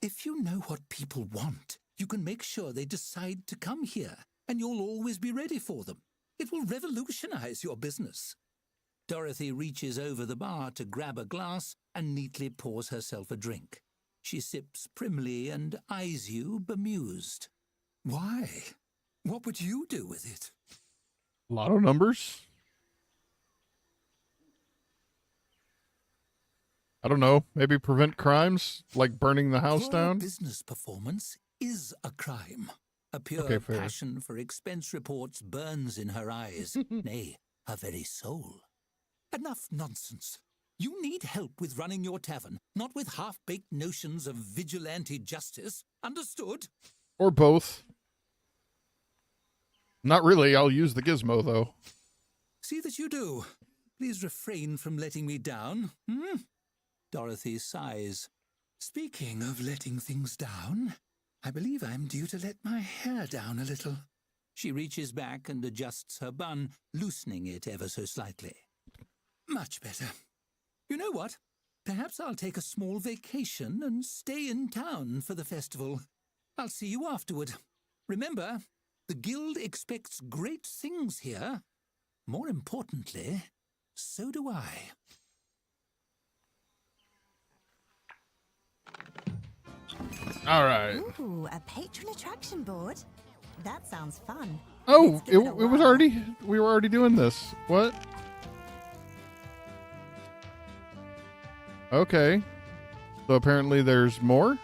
If you know what people want, you can make sure they decide to come here, and you'll always be ready for them. It will revolutionize your business. Dorothy reaches over the bar to grab a glass and neatly pours herself a drink. She sips primly and eyes you bemused. Why? What would you do with it? Lotto numbers? I don't know. Maybe prevent crimes, like burning the house Your down? business performance is a crime. A pure Okay, fair. passion for expense reports burns in her eyes, nay, her very soul. Enough nonsense. You need help with running your tavern, not with half-baked notions of vigilante justice. Understood? Or both. Not really. I'll use the gizmo, though. See that you do. Please refrain from letting me down. Dorothy sighs. Speaking of letting things down, I believe I'm due to let my hair down a little. She reaches back and adjusts her bun, loosening it ever so slightly. Much better. You know what? Perhaps I'll take a small vacation and stay in town for the festival. I'll see you afterward. Remember, the guild expects great things here. More importantly, so do I. All right. Ooh, a patron attraction board. That sounds fun. Oh, Let's it give it a was whirl. already... We were already doing this. What? Okay. So apparently there's more?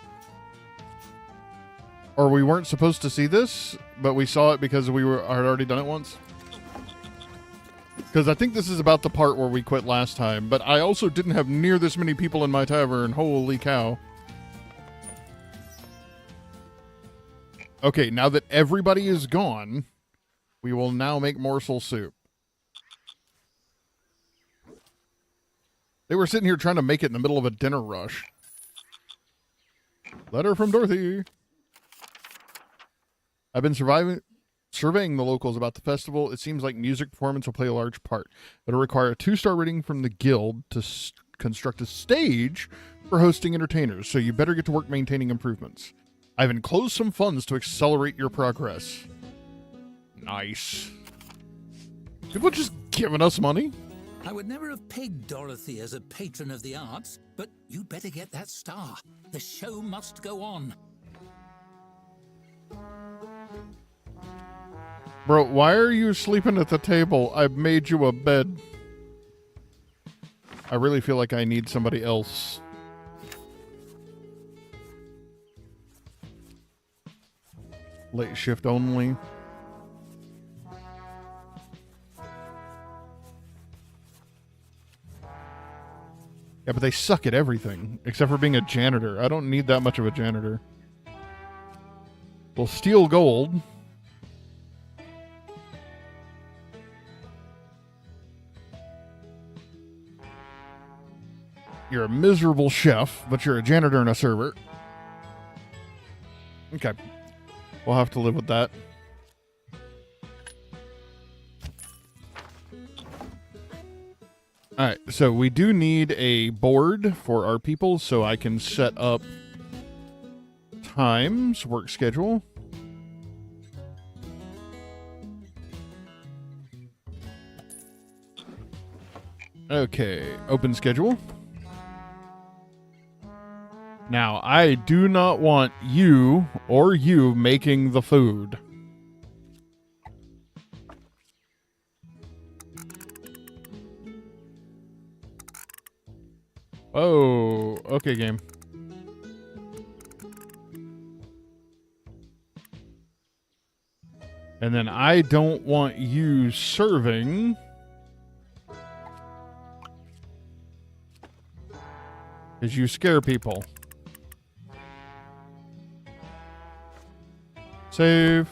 Or we weren't supposed to see this, but we saw it because we had already done it once? Because I think this is about the part where we quit last time, but I also didn't have near this many people in my tavern. Holy cow. Okay, now that everybody is gone, we will now make morsel soup. They were sitting here trying to make it in the middle of a dinner rush. Letter from Dorothy. I've been surveying the locals about the festival. It seems like music performance will play a large part. It'll require a 2-star rating from the guild to construct a stage for hosting entertainers, so you better get to work maintaining improvements. I've enclosed some funds to accelerate your progress. Nice. People just giving us money? I would never have pegged Dorothy as a patron of the arts, but you'd better get that star. The show must go on. Bro, why are you sleeping at the table? I've made you a bed. I really feel like I need somebody else. Late shift only. Yeah, but they suck at everything, except for being a janitor. I don't need that much of a janitor. Well, steal gold. You're a miserable chef, but you're a janitor and a server. Okay. We'll have to live with that. Alright, so we do need a board for our people so I can set up times, work schedule. Okay, open schedule. Now, I do not want you or you making the food. Oh, okay, game. And then I don't want you serving. Because you scare people. Save.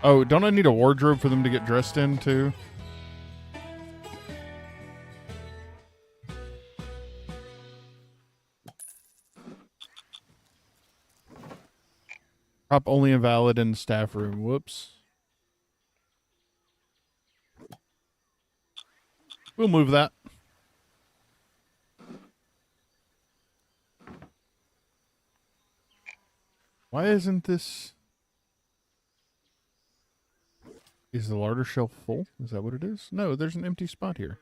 Oh, don't I need a wardrobe for them to get dressed in, too? Prop only invalid in staff room. Whoops. We'll move that. Why isn't this... Is the larder shelf full? Is that what it is? No, there's an empty spot here.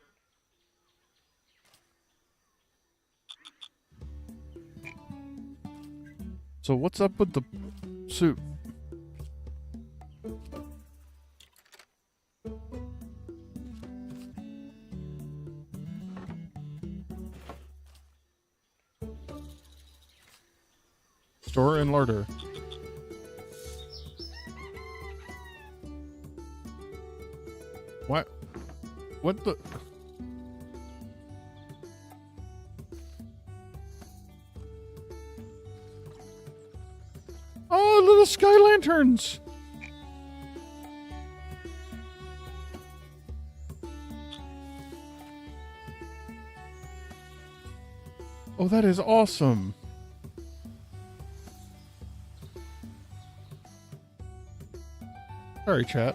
So what's up with the soup? Store and larder. What? What the... Oh, little sky lanterns! Oh, that is awesome. Sorry, chat.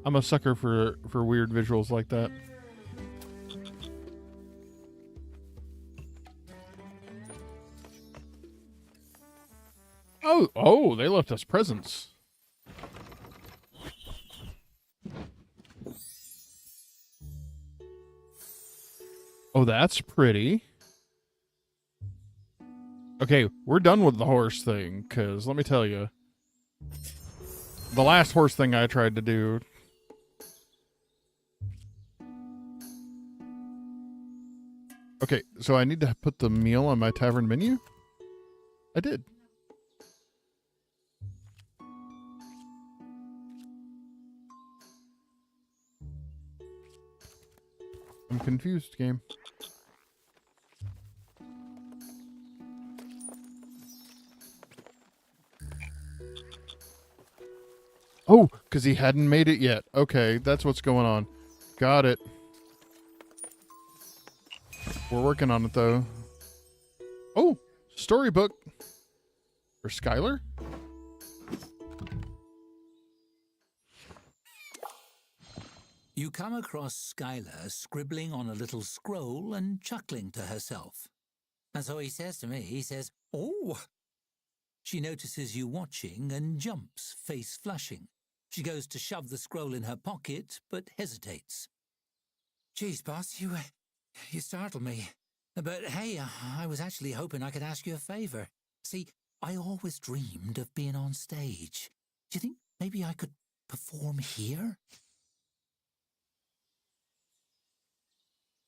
I'm a sucker for weird visuals like that. Oh, they left us presents. Oh, that's pretty. Okay, we're done with the horse thing, because let me tell you, the last horse thing I tried to do. Okay, so I need to put the meal on my tavern menu? I did. I'm confused, game. Oh, because he hadn't made it yet. Okay, that's what's going on. Got it. We're working on it, though. Oh, storybook. For Skylar? You come across Skylar scribbling on a little scroll and chuckling to herself. And so he says to me, he says, "Oh!" She notices you watching and jumps, face flushing. She goes to shove the scroll in her pocket, but hesitates. "Geez, boss, you startled me. But hey, I was actually hoping I could ask you a favor. See, I always dreamed of being on stage. Do you think maybe I could perform here?"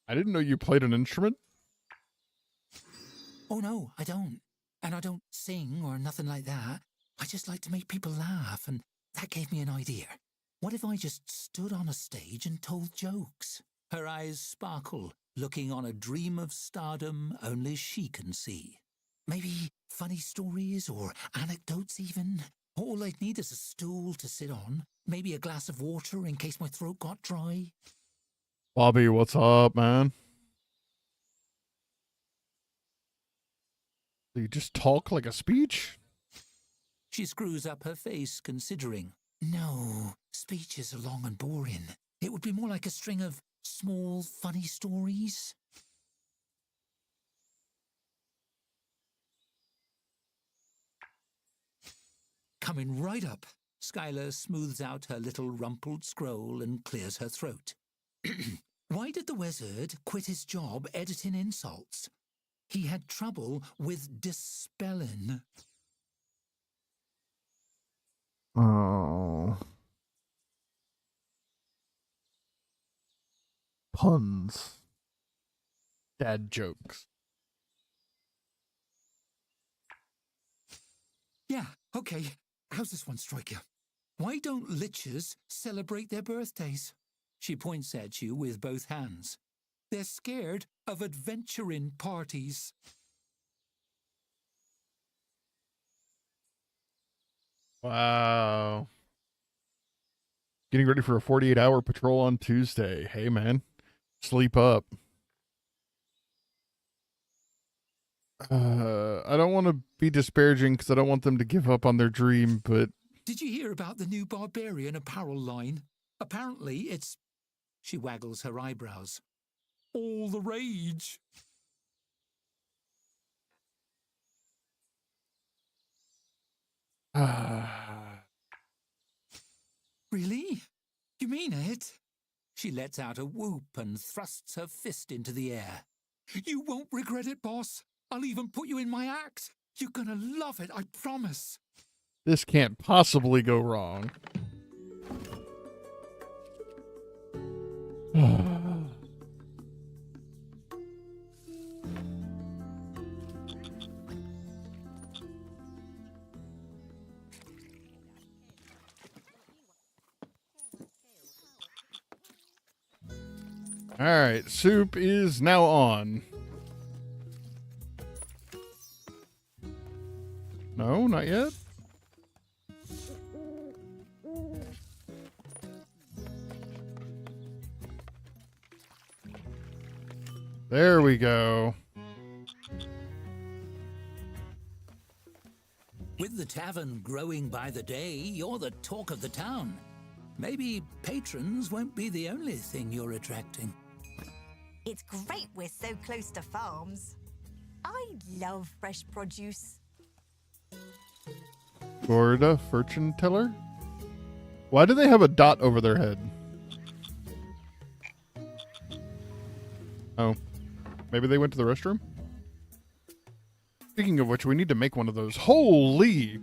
I didn't know you played an instrument. "Oh, no, I don't. And I don't sing or nothing like that. I just like to make people laugh, and that gave me an idea. What if I just stood on a stage and told jokes?" Her eyes sparkle, looking on a dream of stardom only she can see. Maybe funny stories or anecdotes even. All I'd need is a stool to sit on, maybe a glass of water in case my throat got dry. Bobby, what's up, man? Do you just talk like a speech? She screws up her face, considering. No, speeches are long and boring. It would be more like a string of small, funny stories. Coming right up, Skylar smooths out her little rumpled scroll and clears her throat. Why did the wizard quit his job editing insults? He had trouble with dispelling. Oh. Puns. Dad jokes. Yeah, okay. How's this one strike you? Why don't lichens celebrate their birthdays? She points at you with both hands. They're scared of adventuring parties. Wow. Getting ready for a 48-hour patrol on Tuesday. Hey, man. Sleep up. I don't want to be disparaging because I don't want them to give up on their dream, but... Did you hear about the new barbarian apparel line? Apparently it's... She waggles her eyebrows. All the rage. Really? You mean it? She lets out a whoop and thrusts her fist into the air. You won't regret it, boss. I'll even put you in my act. You're gonna love it, I promise. This can't possibly go wrong. All right, soup is now on. No, not yet. There we go. With the tavern growing by the day, you're the talk of the town. Maybe patrons won't be the only thing you're attracting. It's great we're so close to farms. I love fresh produce. Florida fortune teller? Why do they have a dot over their head? Oh. Maybe they went to the restroom? Speaking of which, we need to make one of those. Holy!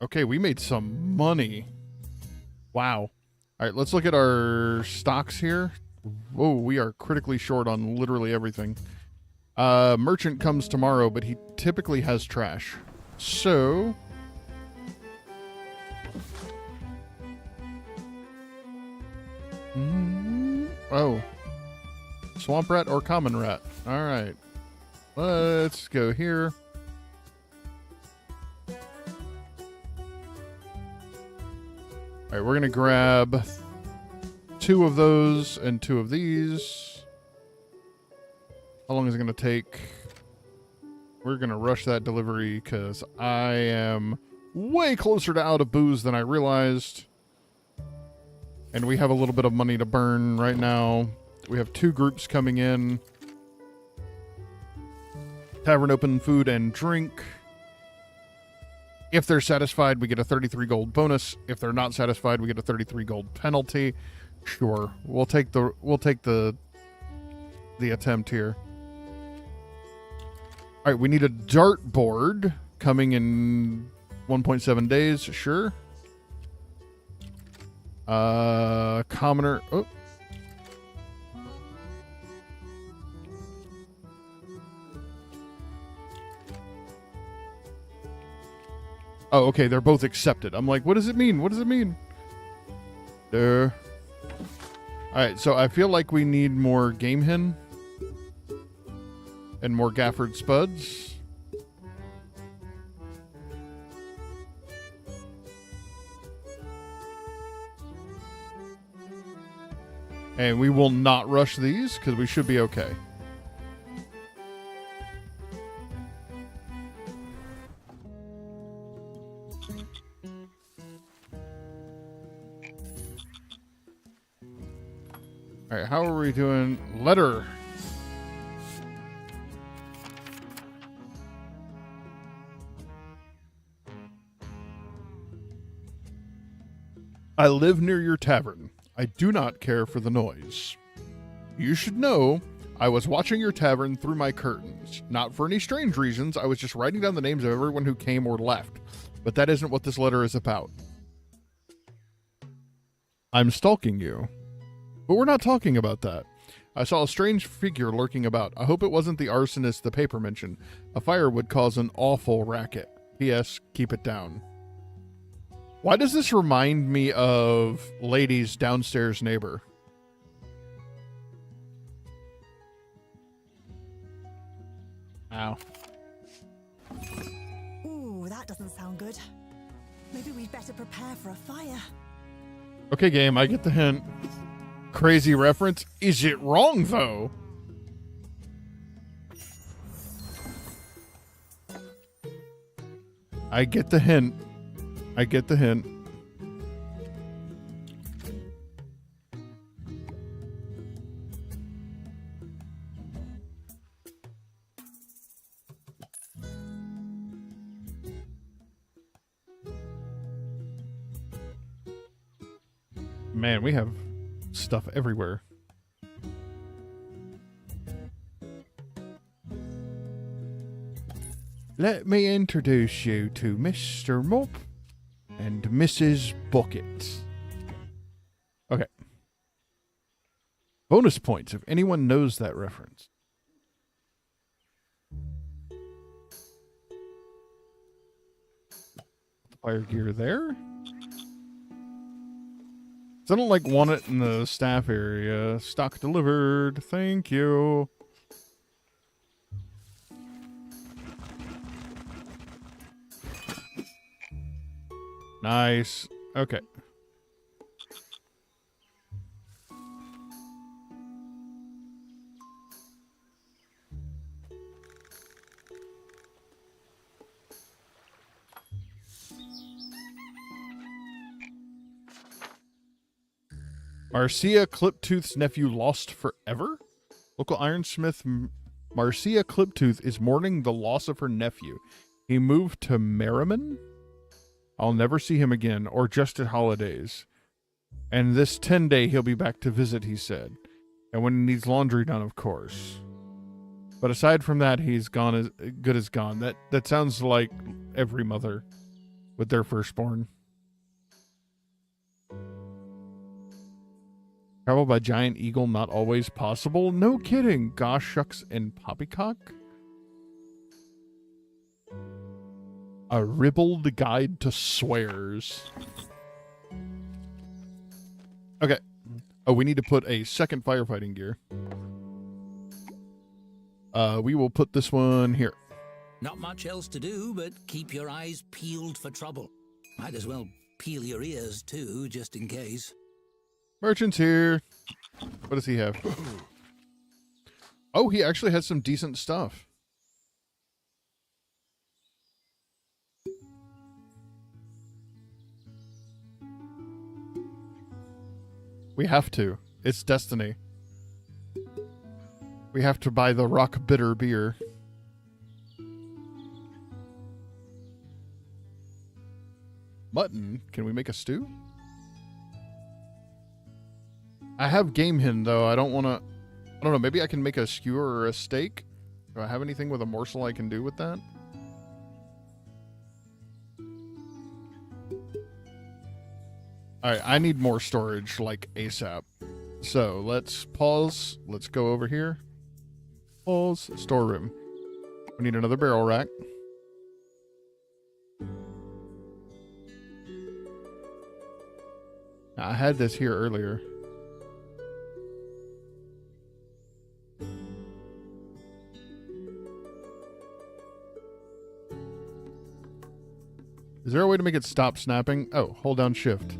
Okay, we made some money. Wow. All right, let's look at our stocks here. Whoa, we are critically short on literally everything. Merchant comes tomorrow, but he typically has trash. So... Oh. Swamp rat or common rat? All right. Let's go here. All right, we're going to grab 2 of those and 2 of these. How long is it going to take? We're going to rush that delivery because I am way closer to out of booze than I realized. And we have a little bit of money to burn right now. We have 2 groups coming in. Tavern open food and drink. If they're satisfied, we get a 33 gold bonus. If they're not satisfied, we get a 33 gold penalty. Sure, we'll take the attempt here. All right, we need a dartboard coming in 1.7 days. Sure. Commoner. Oh. Oh, okay, they're both accepted. I'm like, what does it mean? What does it mean? There. Alright, so I feel like we need more game hen. And more Gafford Spuds. And we will not rush these, because we should be okay. All right, how are we doing? Letter. I live near your tavern. I do not care for the noise. You should know I was watching your tavern through my curtains. Not for any strange reasons. I was just writing down the names of everyone who came or left. But that isn't what this letter is about. I'm stalking you. But we're not talking about that. I saw a strange figure lurking about. I hope it wasn't the arsonist the paper mentioned. A fire would cause an awful racket. P.S. Keep it down. Why does this remind me of Lady's downstairs neighbor? Ow. Ooh, that doesn't sound good. Maybe we'd better prepare for a fire. Okay, game, I get the hint. Crazy reference. Is it wrong, though? I get the hint. I get the hint. Man, we have stuff everywhere. Let me introduce you to Mr. Mop and Mrs. Bucket. Okay. Bonus points if anyone knows that reference. Fire gear there. I don't want it in the staff area. Stock delivered. Thank you. Nice. Okay. Marcia Cliptooth's nephew lost forever? Local ironsmith Marcia Cliptooth is mourning the loss of her nephew. He moved to Merriman? I'll never see him again, or just at holidays. And this 10-day he'll be back to visit, he said. And when he needs laundry done, of course. But aside from that, he's gone as good as gone. That sounds like every mother with their firstborn. Travel by giant eagle not always possible? No kidding. Gosh, shucks, and poppycock? A ribald guide to swears. Okay. Oh, we need to put a second firefighting gear. We will put this one here. Not much else to do, but keep your eyes peeled for trouble. Might as well peel your ears, too, just in case. Merchant's here. What does he have? Oh, he actually has some decent stuff. We have to. It's destiny. We have to buy the rock bitter beer. Mutton? Can we make a stew? I have game hen, though. I don't want to... I don't know. Maybe I can make a skewer or a steak? Do I have anything with a morsel I can do with that? Alright, I need more storage, like, ASAP. So, let's pause. Let's go over here. Pause. Storeroom. We need another barrel rack. I had this here earlier. Is there a way to make it stop snapping? Oh, hold down shift.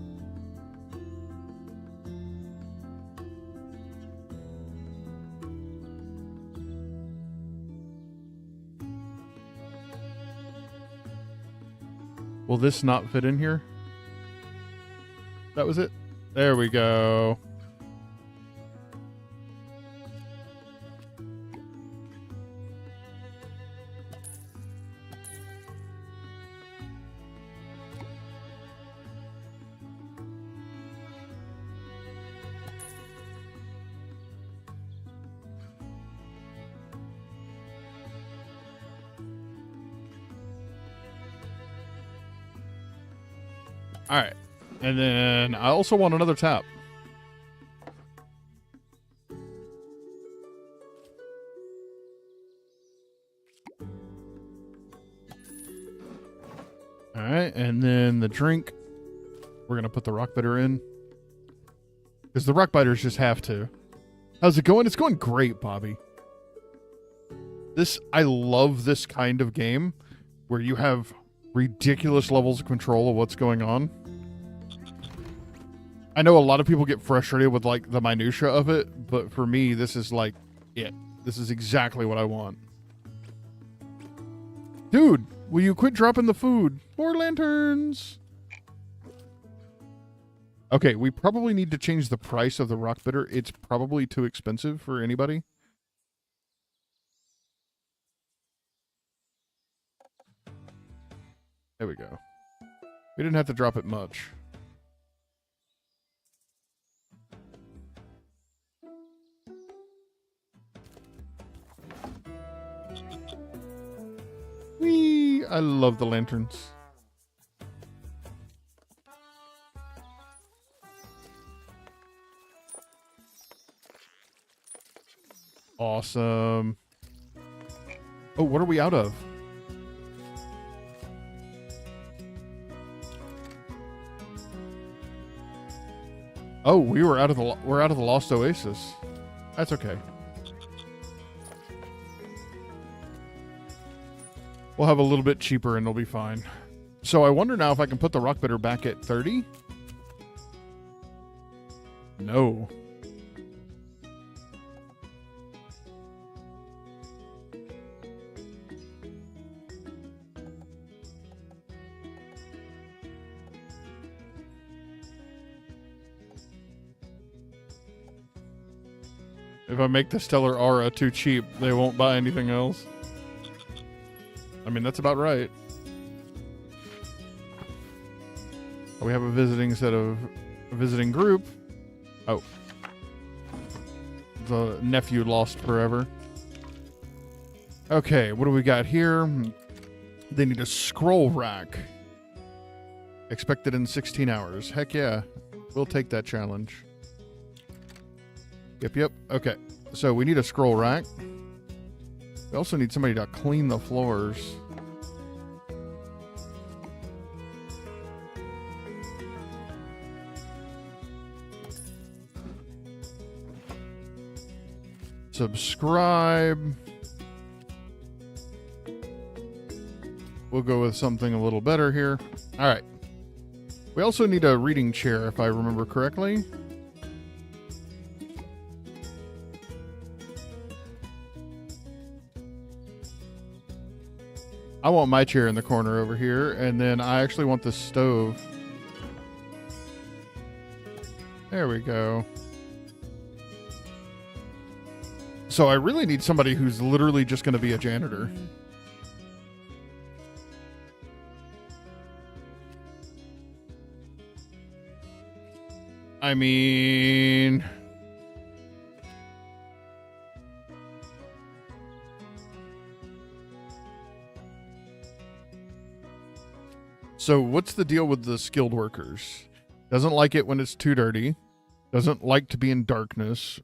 Will this not fit in here? That was it. There we go. All right. And then I also want another tap. All right. And then the drink, we're going to put the rock biter in. Because the rock biters just have to. How's it going? It's going great, Bobby. I love this kind of game where you have ridiculous levels of control of what's going on. I know a lot of people get frustrated with like the minutia of it, but for me, this is like it. This is exactly what I want. Dude, will you quit dropping the food? More lanterns. Okay, we probably need to change the price of the rock bitter. It's probably too expensive for anybody. There we go. We didn't have to drop it much. Whee! I love the lanterns. Awesome. Oh, what are we out of? Oh, we're out of the Lost Oasis. That's okay. We'll have a little bit cheaper and it'll be fine. So I wonder now if I can put the rock bitter back at 30? No. If I make the Stellar Aura too cheap, they won't buy anything else. I mean, that's about right. We have a visiting set of a visiting group. Oh. The nephew lost forever. Okay, what do we got here? They need a scroll rack. Expected in 16 hours. Heck yeah. We'll take that challenge. Yep. Okay. So we need a scroll rack. We also need somebody to clean the floors. Subscribe. We'll go with something a little better here. All right. We also need a reading chair, if I remember correctly. I want my chair in the corner over here, and then I actually want the stove. There we go. So I really need somebody who's literally just going to be a janitor. I mean... So what's the deal with the skilled workers? Doesn't like it when it's too dirty. Doesn't like to be in darkness.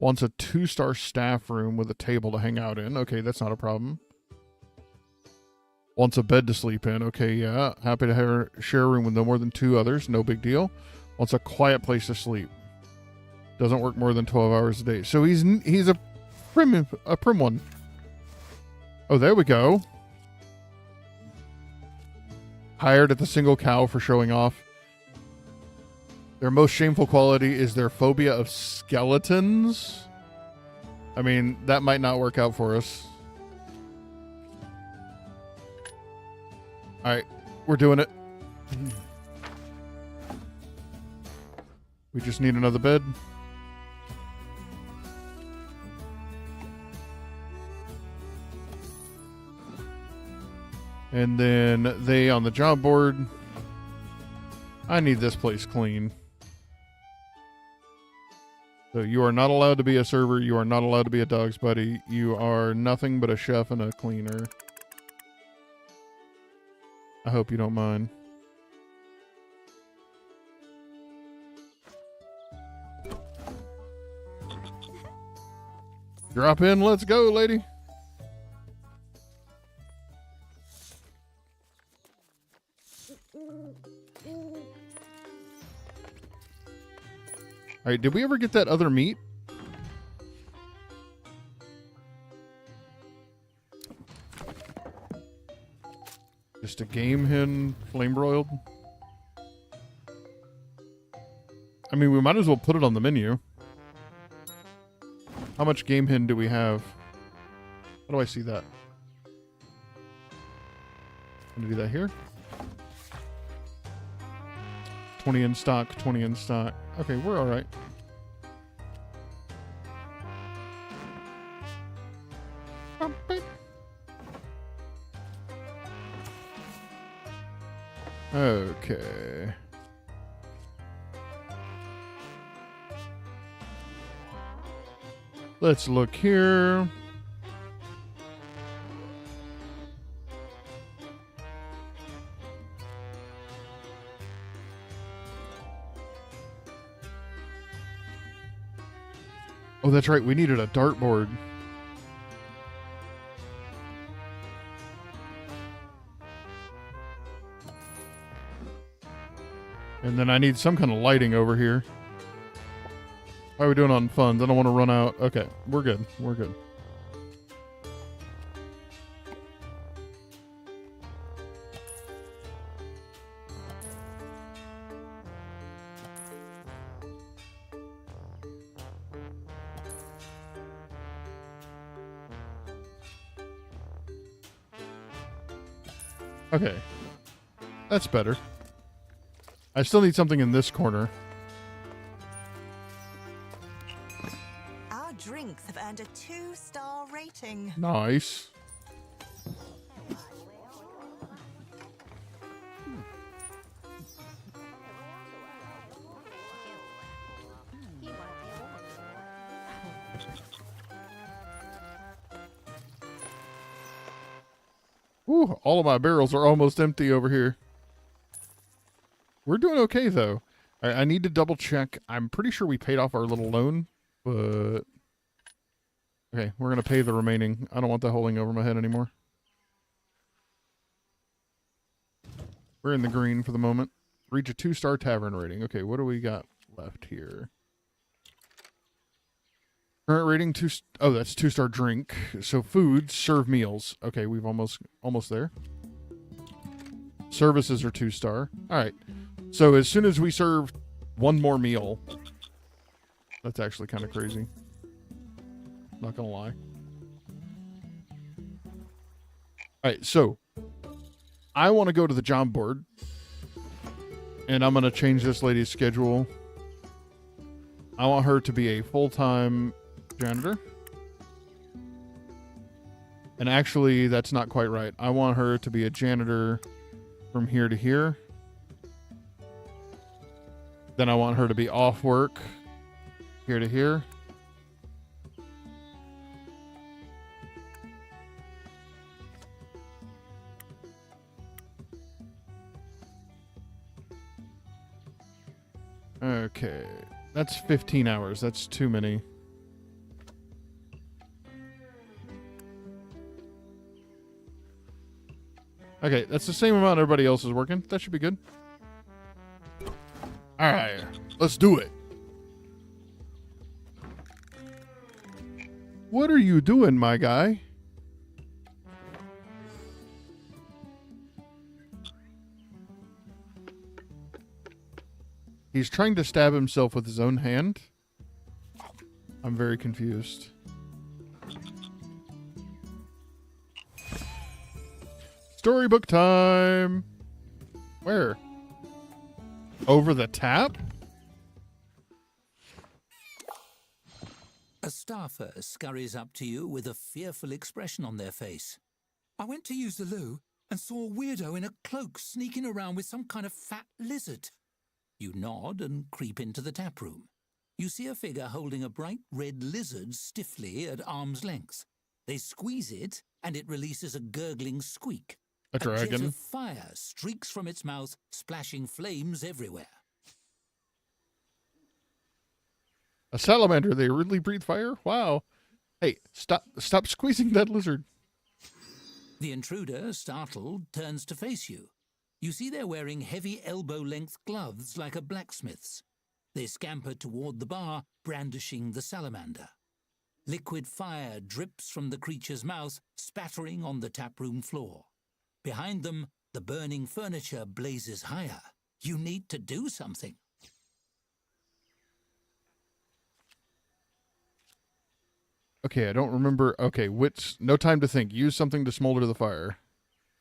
Wants a 2-star staff room with a table to hang out in. Okay, that's not a problem. Wants a bed to sleep in. Okay, yeah. Happy to share a room with no more than 2 others. No big deal. Wants a quiet place to sleep. Doesn't work more than 12 hours a day. So he's a prim one. Oh, there we go. Hired at the Single Cow for showing off. Their most shameful quality is their phobia of skeletons. I mean, that might not work out for us. All right, we're doing it. We just need another bed. And then they on the job board. I need this place clean. So you are not allowed to be a server. You are not allowed to be a dog's buddy. You are nothing but a chef and a cleaner. I hope you don't mind. Drop in, let's go, lady. All right, did we ever get that other meat? Just a game hen flame broiled. I mean, we might as well put it on the menu. How much game hen do we have? How do I see that? I'm gonna do that here. 20 in stock, 20 in stock. Okay, we're all right. Okay. Let's look here. Oh, that's right. We needed a dartboard. And then I need some kind of lighting over here. How are we doing on funds? I don't want to run out. Okay, we're good. We're good. Okay. That's better. I still need something in this corner. Our drinks have earned a 2-star rating. Nice. Ooh, all of my barrels are almost empty over here. We're doing okay, though. I need to double check. I'm pretty sure we paid off our little loan, but... Okay, we're going to pay the remaining. I don't want that holding over my head anymore. We're in the green for the moment. Reach a 2-star tavern rating. Okay, what do we got left here? Current rating, oh, that's 2-star drink. So food, serve meals. Okay, we've almost there. Services are 2-star. All right. So as soon as we serve one more meal, that's actually kind of crazy. Not gonna lie. All right, so I want to go to the job board, and I'm gonna change this lady's schedule. I want her to be a full-time janitor. And actually, that's not quite right. I want her to be a janitor from here to here. Then I want her to be off work here to here. Okay. That's 15 hours. That's too many. Okay, that's the same amount everybody else is working. That should be good. All right, let's do it. What are you doing, my guy? He's trying to stab himself with his own hand. I'm very confused. Storybook time. Where? Over the tap? A staffer scurries up to you with a fearful expression on their face. I went to use the loo and saw a weirdo in a cloak sneaking around with some kind of fat lizard. You nod and creep into the tap room. You see a figure holding a bright red lizard stiffly at arm's length. They squeeze it and it releases a gurgling squeak. A dragon. A jet of fire streaks from its mouth, splashing flames everywhere. A salamander, they really breathe fire? Wow. Hey, stop squeezing that lizard. The intruder, startled, turns to face you. You see they're wearing heavy elbow-length gloves like a blacksmith's. They scamper toward the bar, brandishing the salamander. Liquid fire drips from the creature's mouth, spattering on the taproom floor. Behind them, the burning furniture blazes higher. You need to do something. Okay, I don't remember. Okay, no time to think. Use something to smolder the fire.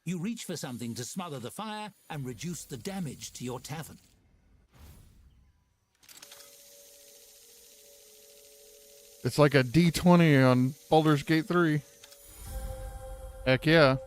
You reach for something to smother the fire and reduce the damage to your tavern. It's like a D20 on Baldur's Gate 3. Heck yeah.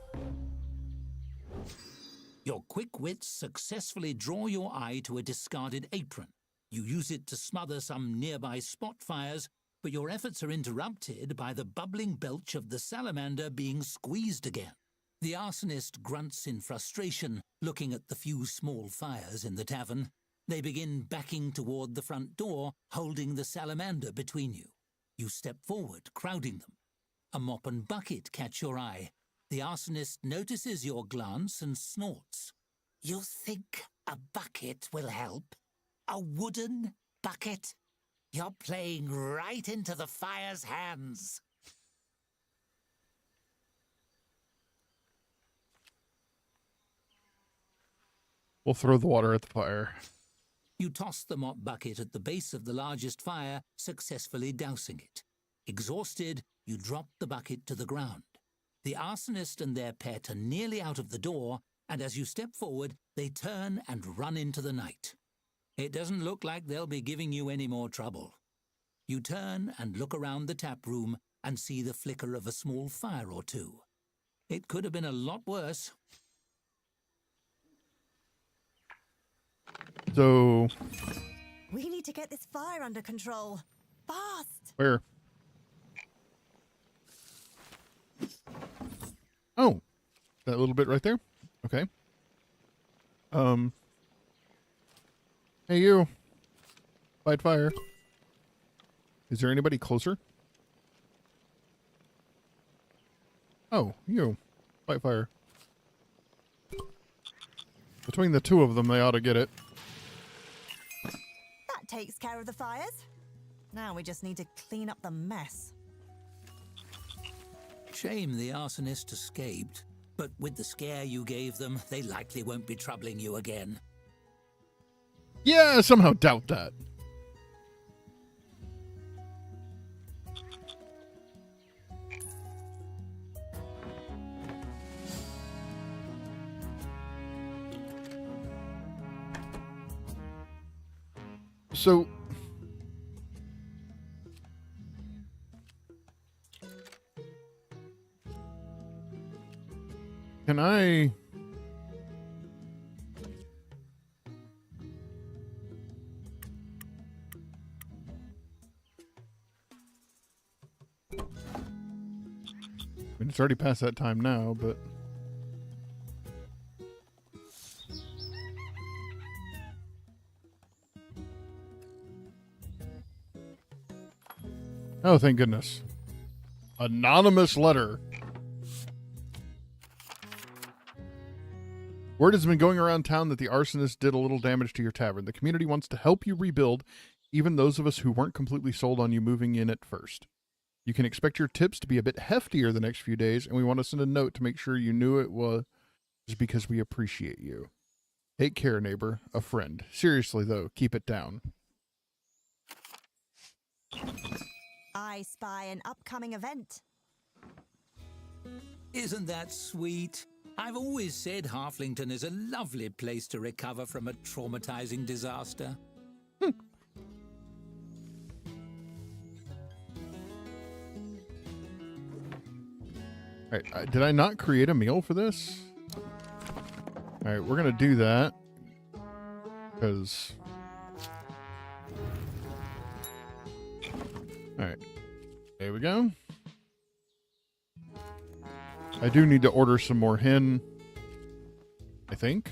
Your quick wits successfully draw your eye to a discarded apron. You use it to smother some nearby spot fires, but your efforts are interrupted by the bubbling belch of the salamander being squeezed again. The arsonist grunts in frustration, looking at the few small fires in the tavern. They begin backing toward the front door, holding the salamander between you. You step forward, crowding them. A mop and bucket catch your eye. The arsonist notices your glance and snorts. You think a bucket will help? A wooden bucket? You're playing right into the fire's hands. We'll throw the water at the fire. You toss the mop bucket at the base of the largest fire, successfully dousing it. Exhausted, you drop the bucket to the ground. The arsonist and their pet are nearly out of the door, and as you step forward, they turn and run into the night. It doesn't look like they'll be giving you any more trouble. You turn and look around the tap room and see the flicker of a small fire or two. It could have been a lot worse. So... We need to get this fire under control. Fast! Where? Oh, that little bit right there? Okay. Hey you. Fight fire. Is there anybody closer? Oh, you. Fight fire. Between the two of them, they ought to get it. That takes care of the fires. Now we just need to clean up the mess. Shame the arsonist escaped, but with the scare you gave them, they likely won't be troubling you again. Yeah, I somehow doubt that. So... Can I... I mean, it's already past that time now, but... Oh, thank goodness. Anonymous letter. Word has been going around town that the arsonist did a little damage to your tavern. The community wants to help you rebuild, even those of us who weren't completely sold on you moving in at first. You can expect your tips to be a bit heftier the next few days, and we want to send a note to make sure you knew it was because we appreciate you. Take care, neighbor. A friend. Seriously, though, keep it down. I spy an upcoming event. Isn't that sweet? I've always said Halflington is a lovely place to recover from a traumatizing disaster. All right, did I not create a meal for this? All right, we're going to do that. Because... All right, there we go. I do need to order some more hen, I think.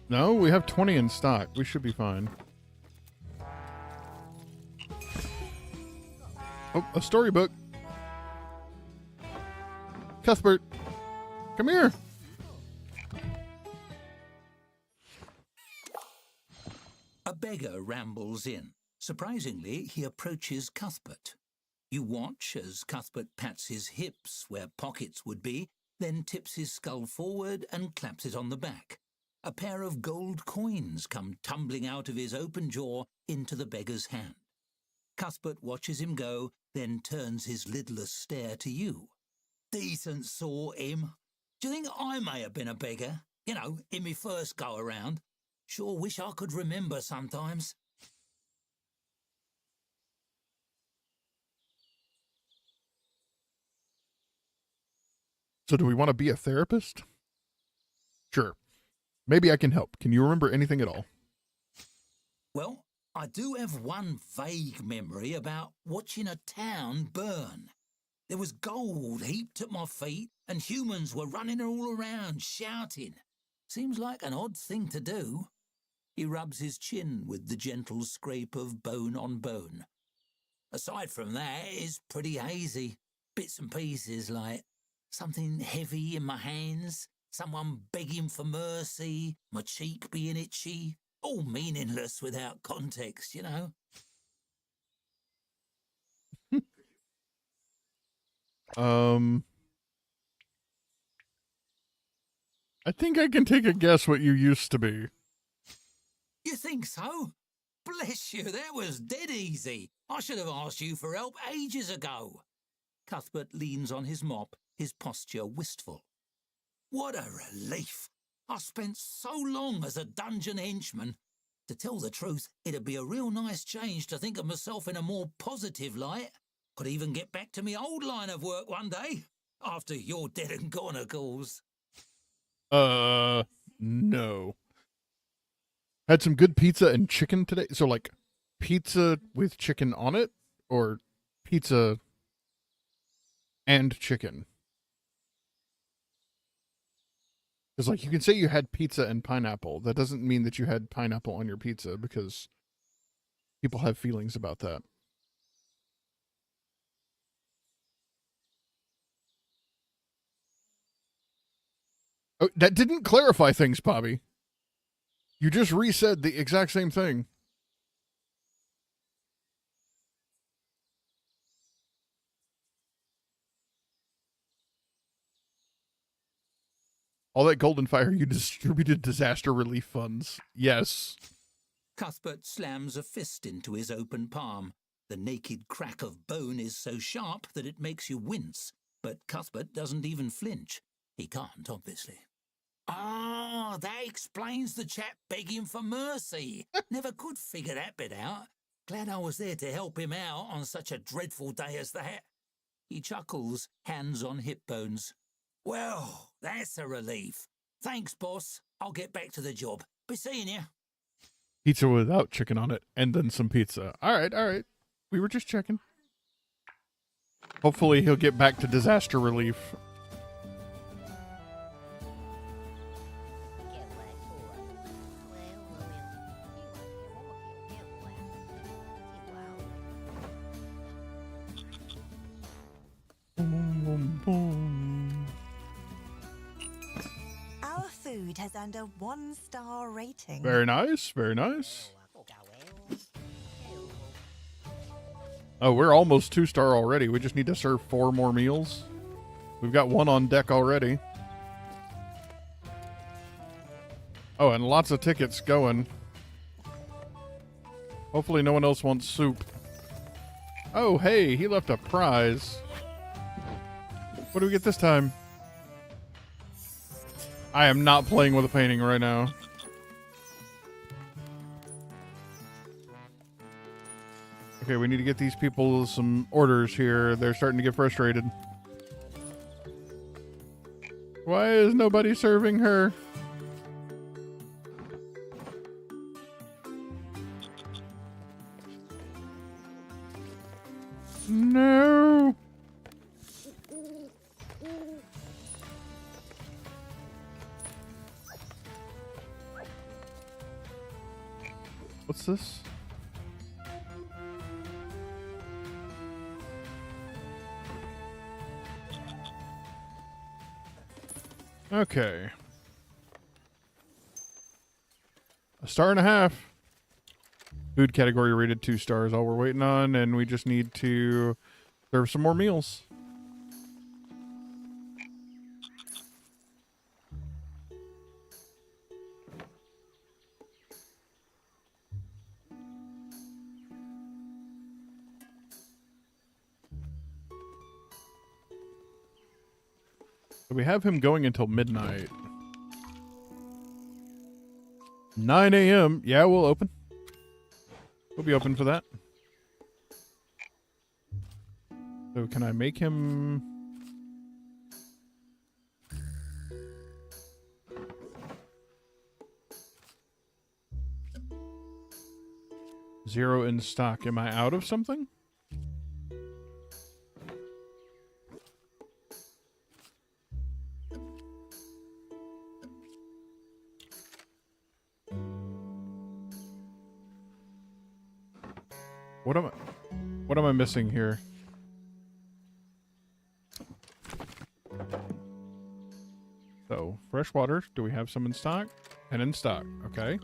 No, we have 20 in stock. We should be fine. Oh, a storybook. Cuthbert, come here. A beggar rambles in. Surprisingly, he approaches Cuthbert. You watch as Cuthbert pats his hips where pockets would be, then tips his skull forward and claps it on the back. A pair of gold coins come tumbling out of his open jaw into the beggar's hand. Cuthbert watches him go, then turns his lidless stare to you. Decent sort, him. Do you think I may have been a beggar? You know, in me first go around. Sure wish I could remember sometimes. So do we want to be a therapist? Sure. Maybe I can help. Can you remember anything at all? Well, I do have one vague memory about watching a town burn. There was gold heaped at my feet, and humans were running all around, shouting. Seems like an odd thing to do. He rubs his chin with the gentle scrape of bone on bone. Aside from that, it's pretty hazy. Bits and pieces like something heavy in my hands, someone begging for mercy, my cheek being itchy. All meaningless without context, you know. I think I can take a guess what you used to be. You think so? Bless you, that was dead easy. I should have asked you for help ages ago. Cuthbert leans on his mop, his posture wistful. What a relief. I spent so long as a dungeon henchman. To tell the truth, it'd be a real nice change to think of myself in a more positive light. Could even get back to me old line of work one day, after you're dead and gone, of course. No. Had some good pizza and chicken today. So, like, pizza with chicken on it, or pizza and chicken? Because, like, you can say you had pizza and pineapple. That doesn't mean that you had pineapple on your pizza, because people have feelings about that. Oh, that didn't clarify things, Bobby. You just resaid the exact same thing. All that golden fire, you distributed disaster relief funds. Yes. Cuthbert slams a fist into his open palm. The naked crack of bone is so sharp that it makes you wince, but Cuthbert doesn't even flinch. He can't, obviously. Ah, that explains the chap begging for mercy. Never could figure that bit out. Glad I was there to help him out on such a dreadful day as that. He chuckles, hands on hip bones. Well, that's a relief. Thanks, boss. I'll get back to the job. Be seeing you. Pizza without chicken on it, and then some pizza. All right. We were just checking. Hopefully he'll get back to disaster relief. Our food has earned a 1-star rating. Very nice, very nice. Oh, we're almost 2-star already. We just need to serve 4 more meals. We've got 1 on deck already. Oh, and lots of tickets going. Hopefully no one else wants soup. Oh, hey, he left a prize. What do we get this time? I am not playing with a painting right now. Okay, we need to get these people some orders here. They're starting to get frustrated. Why is nobody serving her? No. What's this? Okay. 1.5 stars. Food category rated 2 stars. All we're waiting on, and we just need to serve some more meals. So we have him going until midnight. 9 a.m. Yeah, we'll open. We'll be open for that. So can I make him... Zero in stock. Am I out of something? What am I missing here? So, fresh water. Do we have some in stock? 10 in stock. Okay.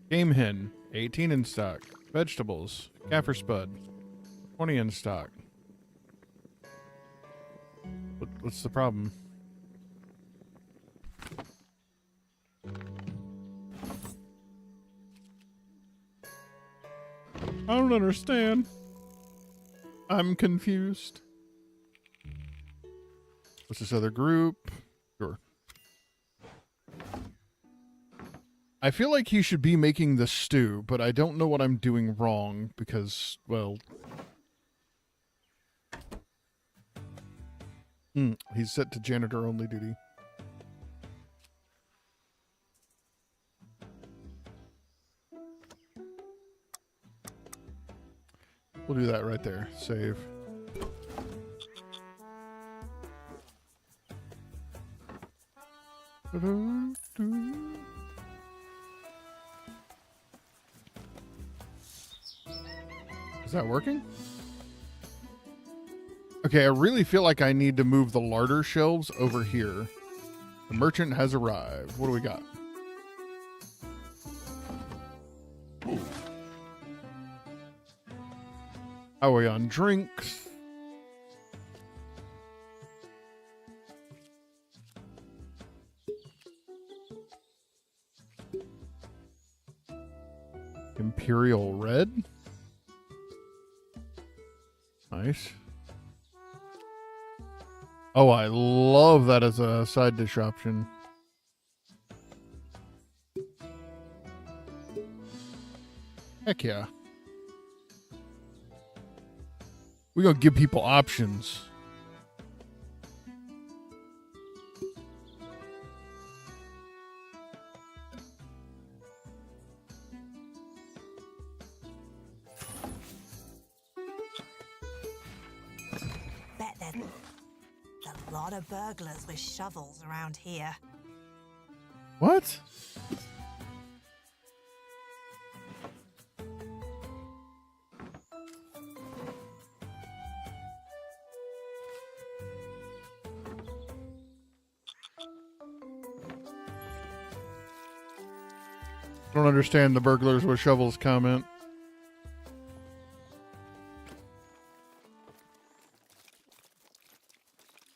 Game hen. 18 in stock. Vegetables. Gaffer spud. 20 in stock. What's the problem? I don't understand. I'm confused. What's this other group? Sure. I feel like he should be making the stew, but I don't know what I'm doing wrong because, well... he's set to janitor only duty. We'll do that right there. Save. Is that working? Okay, I really feel like I need to move the larder shelves over here. The merchant has arrived. What do we got? How are we on drinks? Imperial Red. Nice. Oh, I love that as a side dish option. Heck yeah. We're gonna give people options. Bet there's a lot of burglars with shovels around here. What? I don't understand the burglars with shovels comment.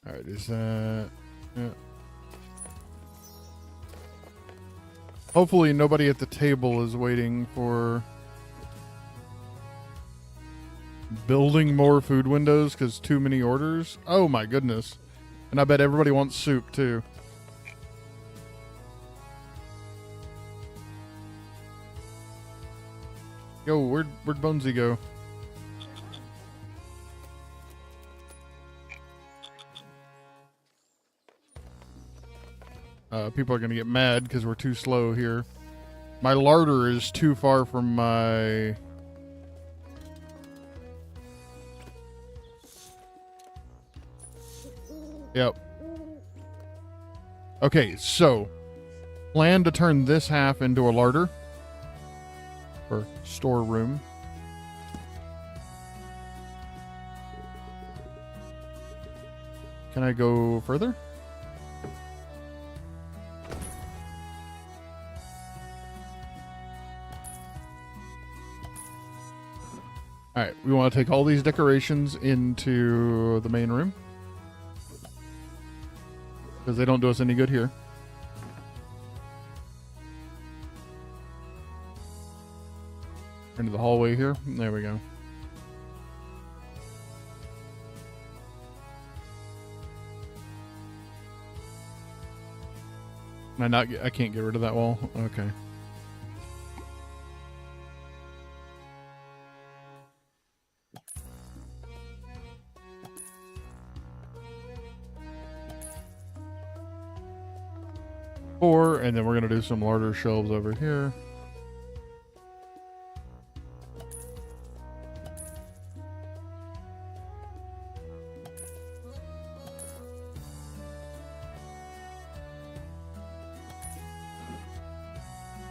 Alright, is that... Yeah. Hopefully nobody at the table is waiting for... building more food windows because too many orders. Oh my goodness. And I bet everybody wants soup too. Yo, where'd Bonesy go? People are gonna get mad because we're too slow here. My larder is too far from my... Yep. Okay, so plan to turn this half into a larder or storeroom. Can I go further? All right, we want to take all these decorations into the main room because they don't do us any good here. Into the hallway here. There we go. I can't get rid of that wall. Okay. Four, and then we're gonna do some larger shelves over here.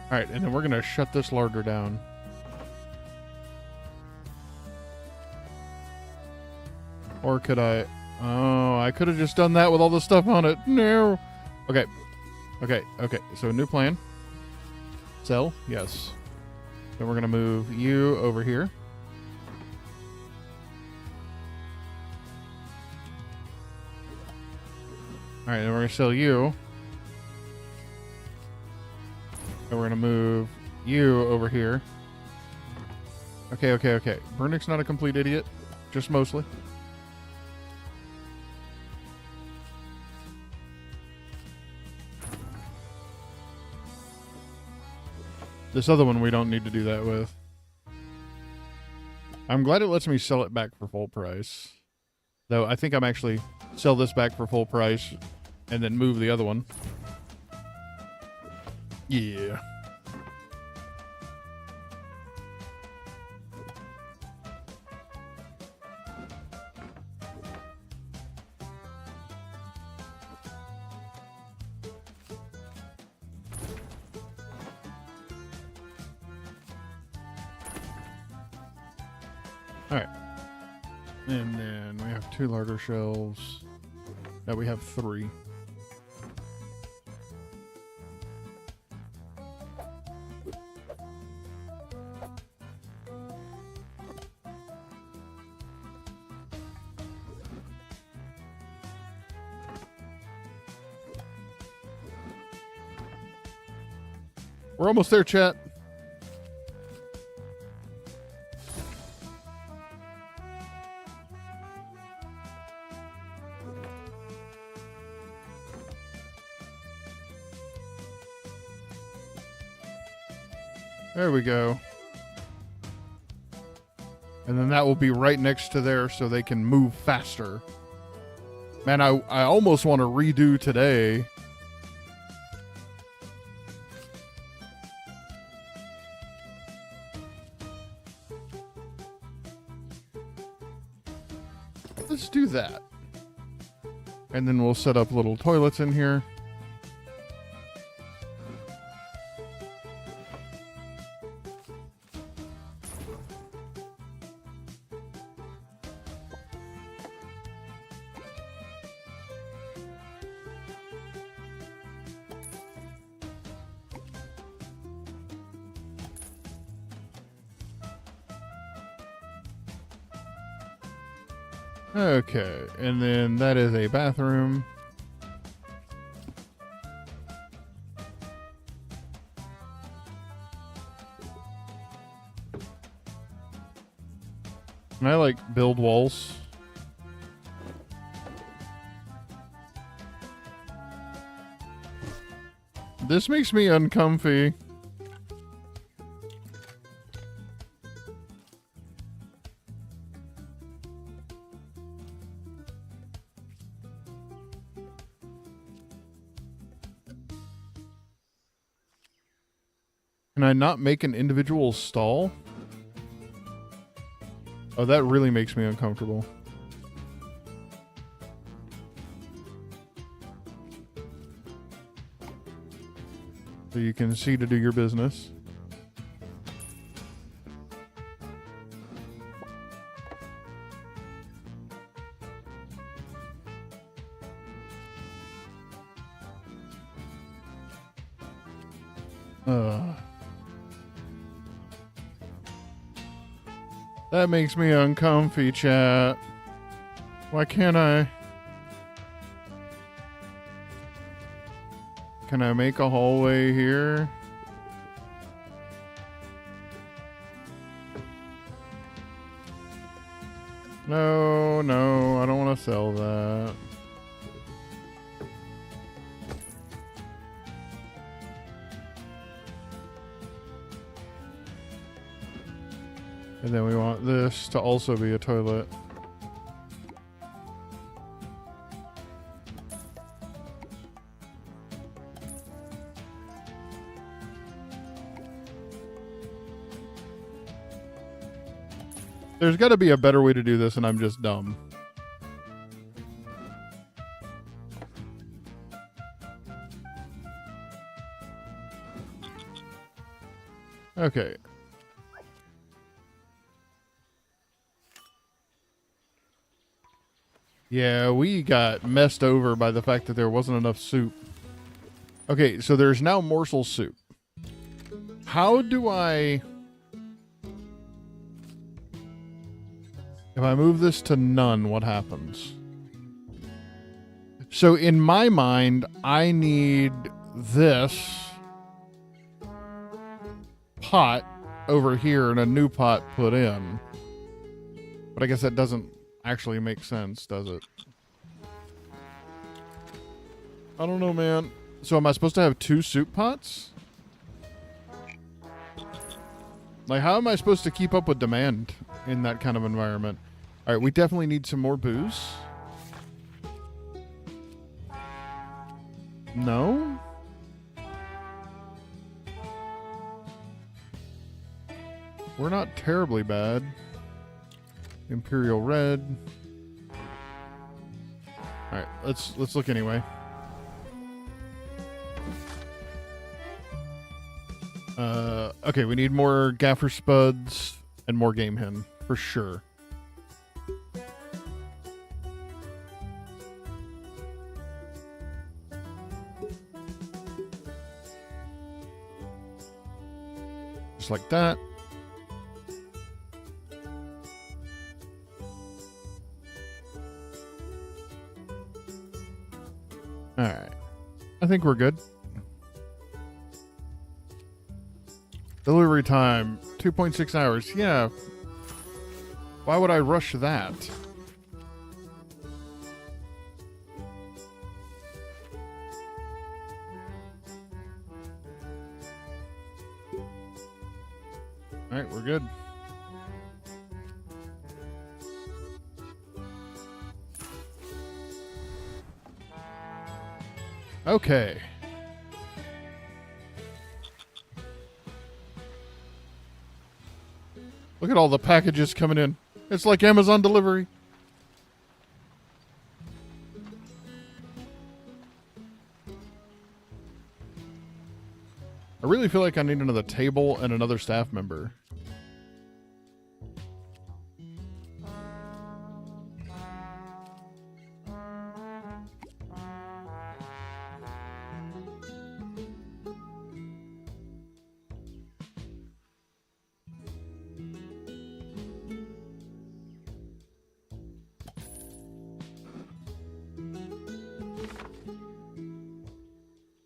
All right, and then we're gonna shut this larder down. Or could I? Oh, I could have just done that with all the stuff on it. No. Okay. Okay. Okay. So new plan. Sell. Yes. Then we're gonna move you over here. All right, then we're gonna sell you. And we're gonna move you over here. Okay, okay, okay. Bernick's not a complete idiot, just mostly. This other one we don't need to do that with. I'm glad it lets me sell it back for full price. Though I think I'm actually sell this back for full price and then move the other one. Yeah. All right. And then we have 2 larger shelves. Now we have 3. We're almost there, chat. There we go. And then that will be right next to there so they can move faster. Man, I almost want to redo today. Let's do that. And then we'll set up little toilets in here. Okay, and then that is a bathroom. Can I, like, build walls? This makes me uncomfy. Can I not make an individual stall? Oh, that really makes me uncomfortable. So you can see to do your business. That makes me uncomfy, chat. Why can't I? Can I make a hallway here? No, no, I don't want to sell that. And then we want this to also be a toilet. There's got to be a better way to do this, and I'm just dumb. Okay. Yeah, we got messed over by the fact that there wasn't enough soup. Okay, so there's now morsel soup. How do I... If I move this to none, what happens? So in my mind, I need this pot over here and a new pot put in. But I guess that doesn't actually make sense, does it? I don't know, man. So am I supposed to have 2 soup pots? Like, how am I supposed to keep up with demand in that kind of environment? All right, we definitely need some more booze. No? We're not terribly bad. Imperial Red. All right, let's look anyway. Okay, we need more Gaffer Spuds and more Game Hen for sure. Just like that. All right. I think we're good. Delivery time, 2.6 hours. Yeah. Why would I rush that? All right, we're good. Okay. Look at all the packages coming in. It's like Amazon delivery. I really feel like I need another table and another staff member.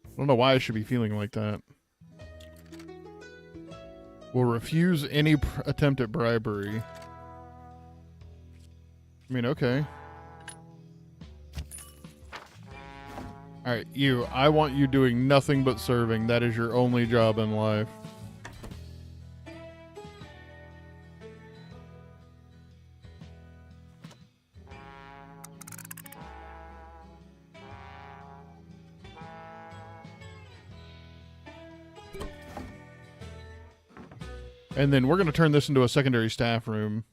I don't know why I should be feeling like that. Will refuse any attempt at bribery. I mean, okay. Alright, you. I want you doing nothing but serving. That is your only job in life. And then we're going to turn this into a secondary staff room.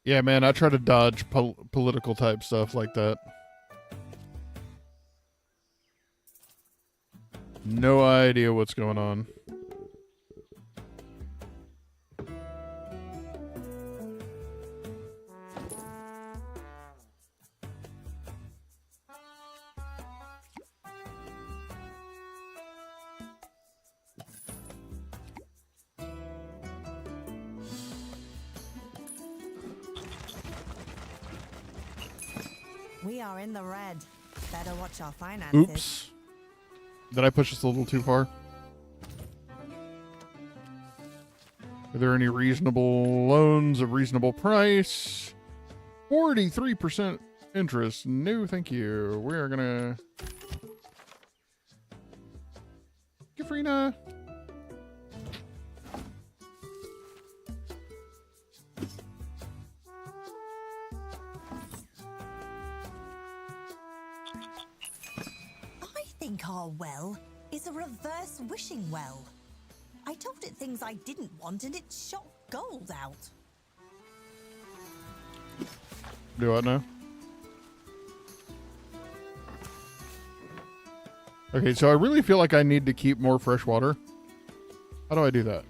Yeah, man, I try to dodge political type stuff like that. No idea what's going on. We are in the red. Better watch our finances. Oops. Did I push this a little too far? Are there any reasonable loans of reasonable price? 43% interest. No, thank you. We're gonna... Gifrina. I think our well is a reverse wishing well. I told it things I didn't want and it shot gold out. Do what now? Okay, so I really feel like I need to keep more fresh water. How do I do that?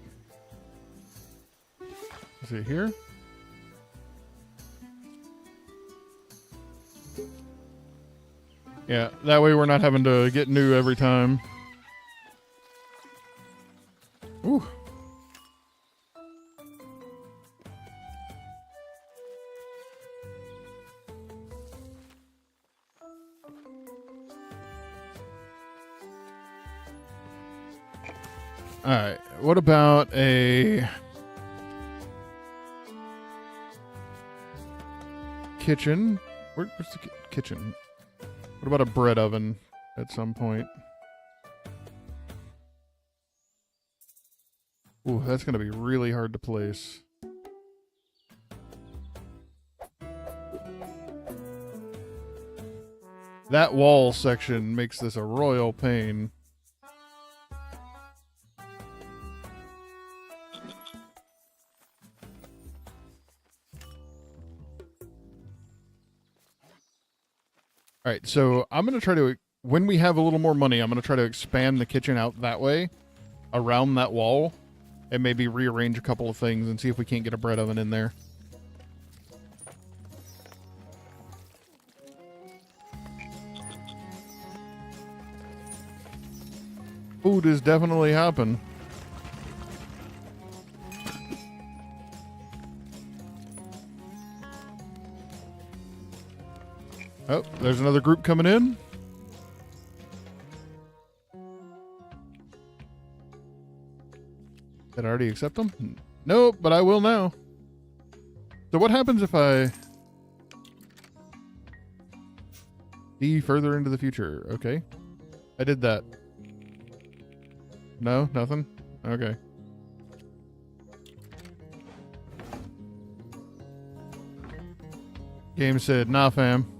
Is it here? Yeah, that way we're not having to get new every time. Ooh. All right. What about a kitchen? Where's the kitchen? What about a bread oven at some point? Ooh, that's going to be really hard to place. That wall section makes this a royal pain. All right, so I'm going to try to, when we have a little more money, I'm going to try to expand the kitchen out that way, around that wall, and maybe rearrange a couple of things and see if we can't get a bread oven in there. Food is definitely happening. Oh, there's another group coming in. Did I already accept them? Nope, but I will now. So what happens if I see further into the future? Okay. I did that. No, nothing? Okay. Game said, nah, fam.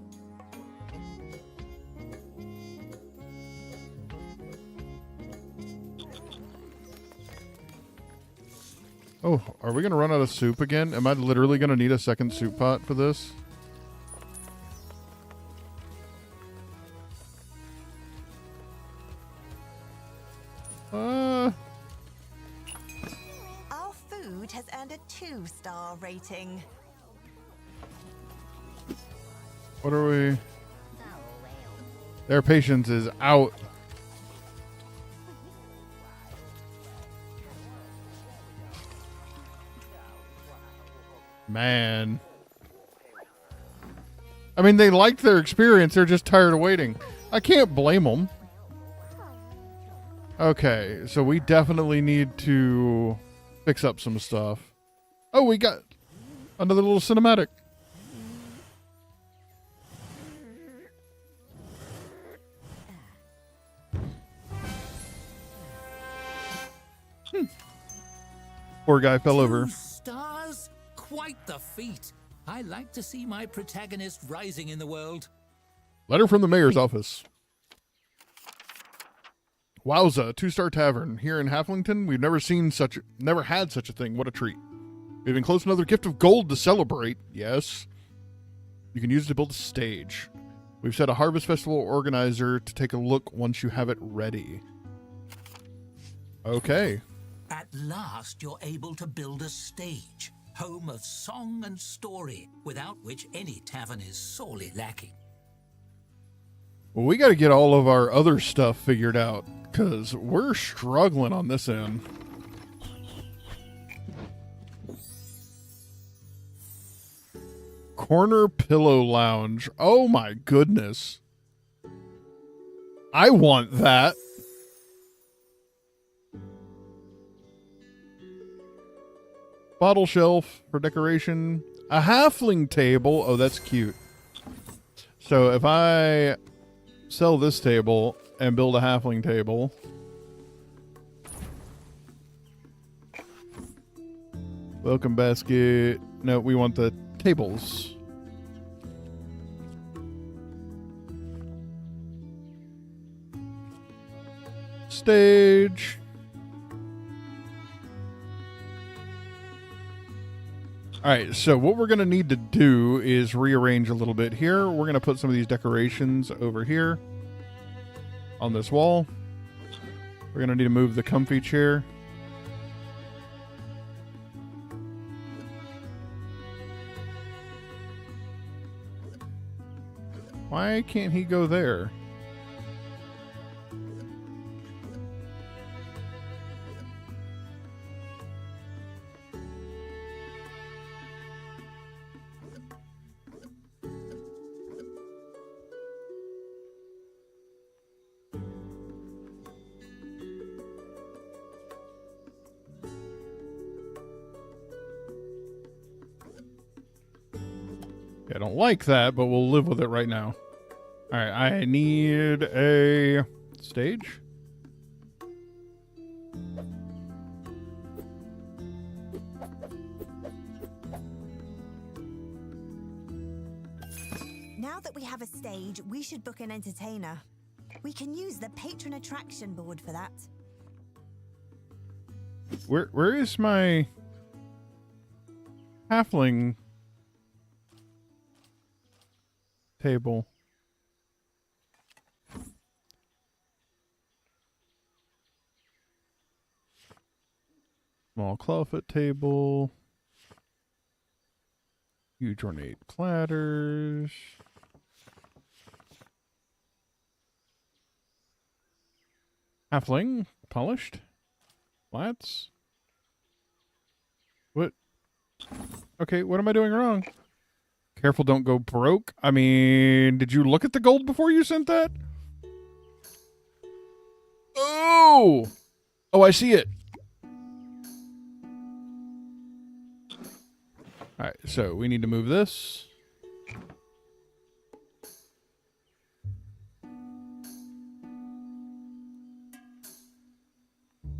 Oh, are we going to run out of soup again? Am I literally going to need a second soup pot for this? Our food has earned a 2-star rating. What are we? Their patience is out. Man. I mean, they liked their experience. They're just tired of waiting. I can't blame them. Okay, so we definitely need to fix up some stuff. Oh, we got another little cinematic. Poor guy fell over. 2 stars? Quite the feat. I like to see my protagonist rising in the world. Letter from the mayor's office. Wowza, 2-star tavern here in Halflington. We've never had such a thing. What a treat. We've enclosed another gift of gold to celebrate. Yes. You can use it to build a stage. We've set a harvest festival organizer to take a look once you have it ready. Okay. At last, you're able to build a stage, home of song and story, without which any tavern is sorely lacking. Well, we got to get all of our other stuff figured out, because we're struggling on this end. Corner pillow lounge. Oh my goodness. I want that. Bottle shelf for decoration. A halfling table. Oh, that's cute. So if I sell this table and build a halfling table. Welcome basket. No, we want the tables. Stage. All right, so what we're going to need to do is rearrange a little bit here. We're going to put some of these decorations over here on this wall. We're going to need to move the comfy chair. Why can't he go there? I don't like that, but we'll live with it right now. All right, I need a stage. Now that we have a stage, we should book an entertainer. We can use the patron attraction board for that. Where is my halfling table? Small clawfoot table. Huge ornate platters. Halfling, polished. Flats. What? Okay, what am I doing wrong? Careful, don't go broke. I mean, did you look at the gold before you sent that? Oh! Oh, I see it. All right, so we need to move this.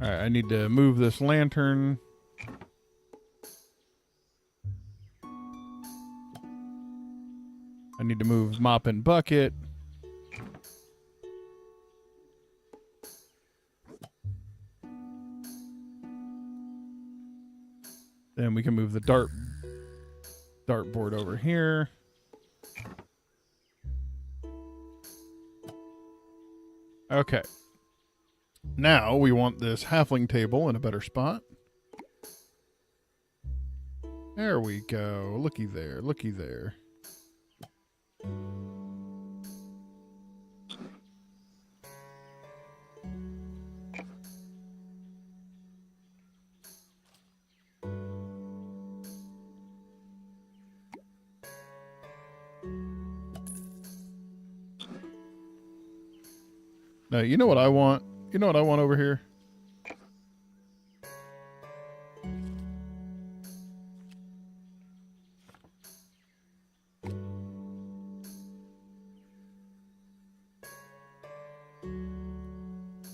All right, I need to move this lantern. I need to move mop and bucket. Then we can move the dartboard over here. Okay. Now we want this halfling table in a better spot. There we go. Looky there. Looky there. Now, you know what I want? You know what I want over here?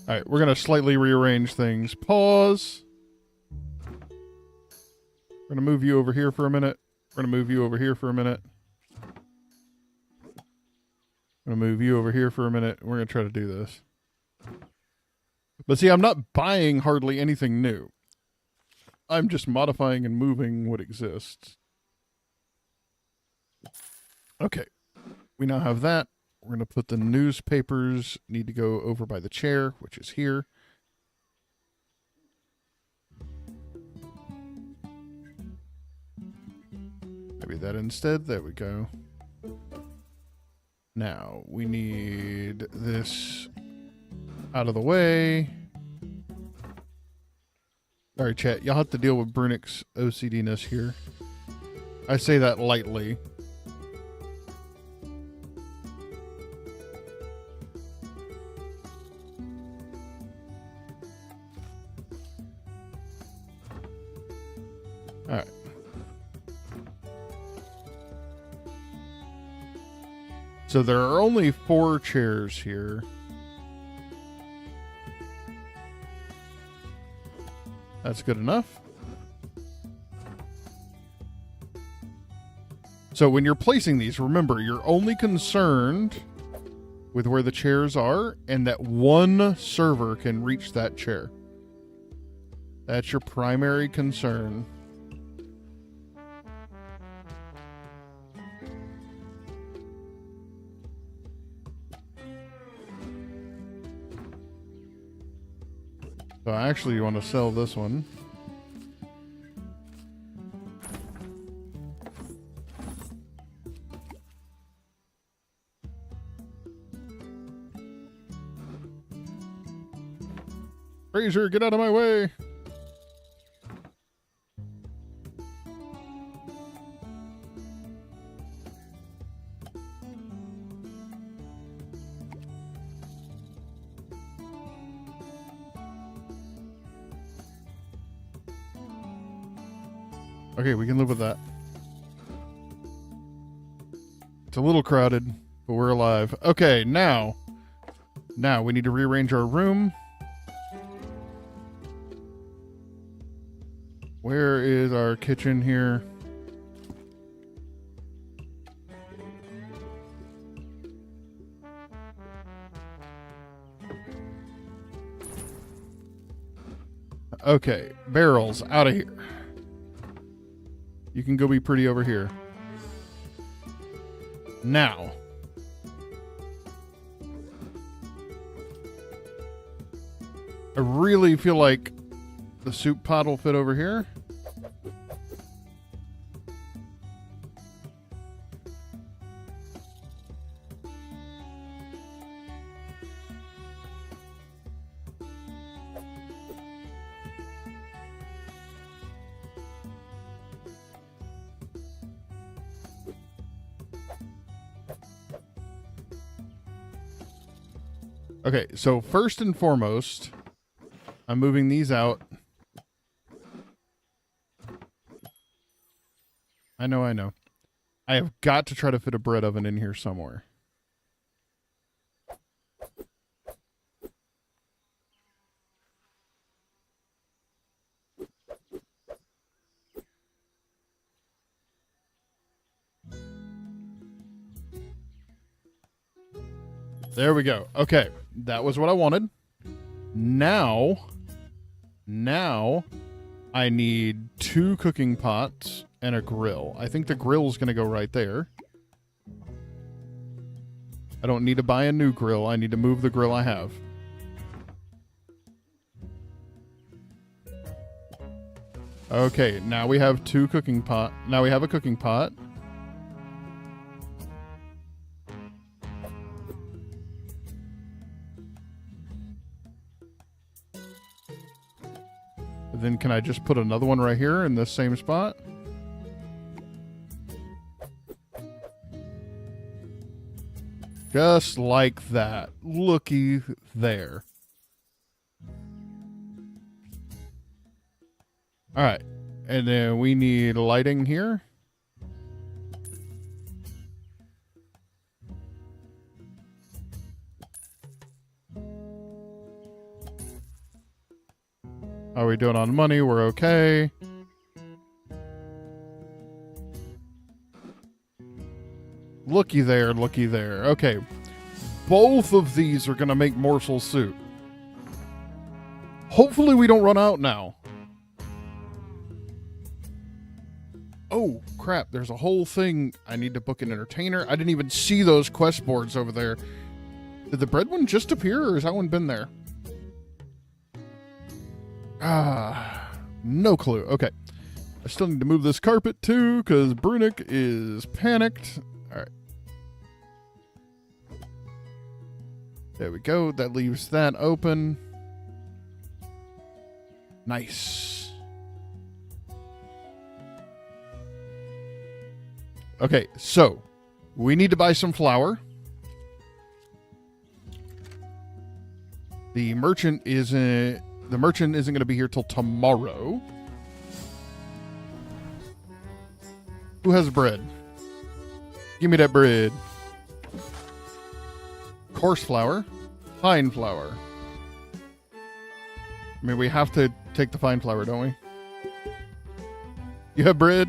All right, we're going to slightly rearrange things. Pause. We're going to move you over here for a minute. We're going to move you over here for a minute. I'm going to move you over here for a minute. We're going to try to do this. But see, I'm not buying hardly anything new. I'm just modifying and moving what exists. Okay. We now have that. We're going to put the newspapers, need to go over by the chair, which is here. Maybe that instead. There we go. Now, we need this out of the way. Sorry, chat. Y'all have to deal with Brunick's OCD-ness here. I say that lightly. All right. So there are only 4 chairs here. That's good enough. So when you're placing these, remember, you're only concerned with where the chairs are and that one server can reach that chair. That's your primary concern. So actually you want to sell this one. Fraser, get out of my way. Okay, we can live with that. It's a little crowded, but we're alive. Okay, now we need to rearrange our room. Where is our kitchen here? Okay, barrels, out of here. You can go be pretty over here. Now. I really feel like the soup pot will fit over here. Okay, so first and foremost, I'm moving these out. I know. I have got to try to fit a bread oven in here somewhere. There we go. Okay, that was what I wanted. Now I need 2 cooking pots and a grill. I think the grill is going to go right there. I don't need to buy a new grill. I need to move the grill I have. Okay, now we have 2 cooking pot. Now we have a cooking pot. Then can I just put another one right here in this same spot? Just like that. Looky there. All right. And then we need lighting here. How are we doing on money? We're okay. Looky there, looky there. Okay. Both of these are going to make morsel soup. Hopefully we don't run out now. Oh, crap. There's a whole thing. I need to book an entertainer. I didn't even see those quest boards over there. Did the bread one just appear, or has that one been there? No clue. Okay. I still need to move this carpet too, because Brunick is panicked. Alright. There we go. That leaves that open. Nice. Okay, so we need to buy some flour. The merchant isn't going to be here till tomorrow. Who has bread? Give me that bread. Coarse flour. Fine flour. I mean, we have to take the fine flour, don't we? You have bread?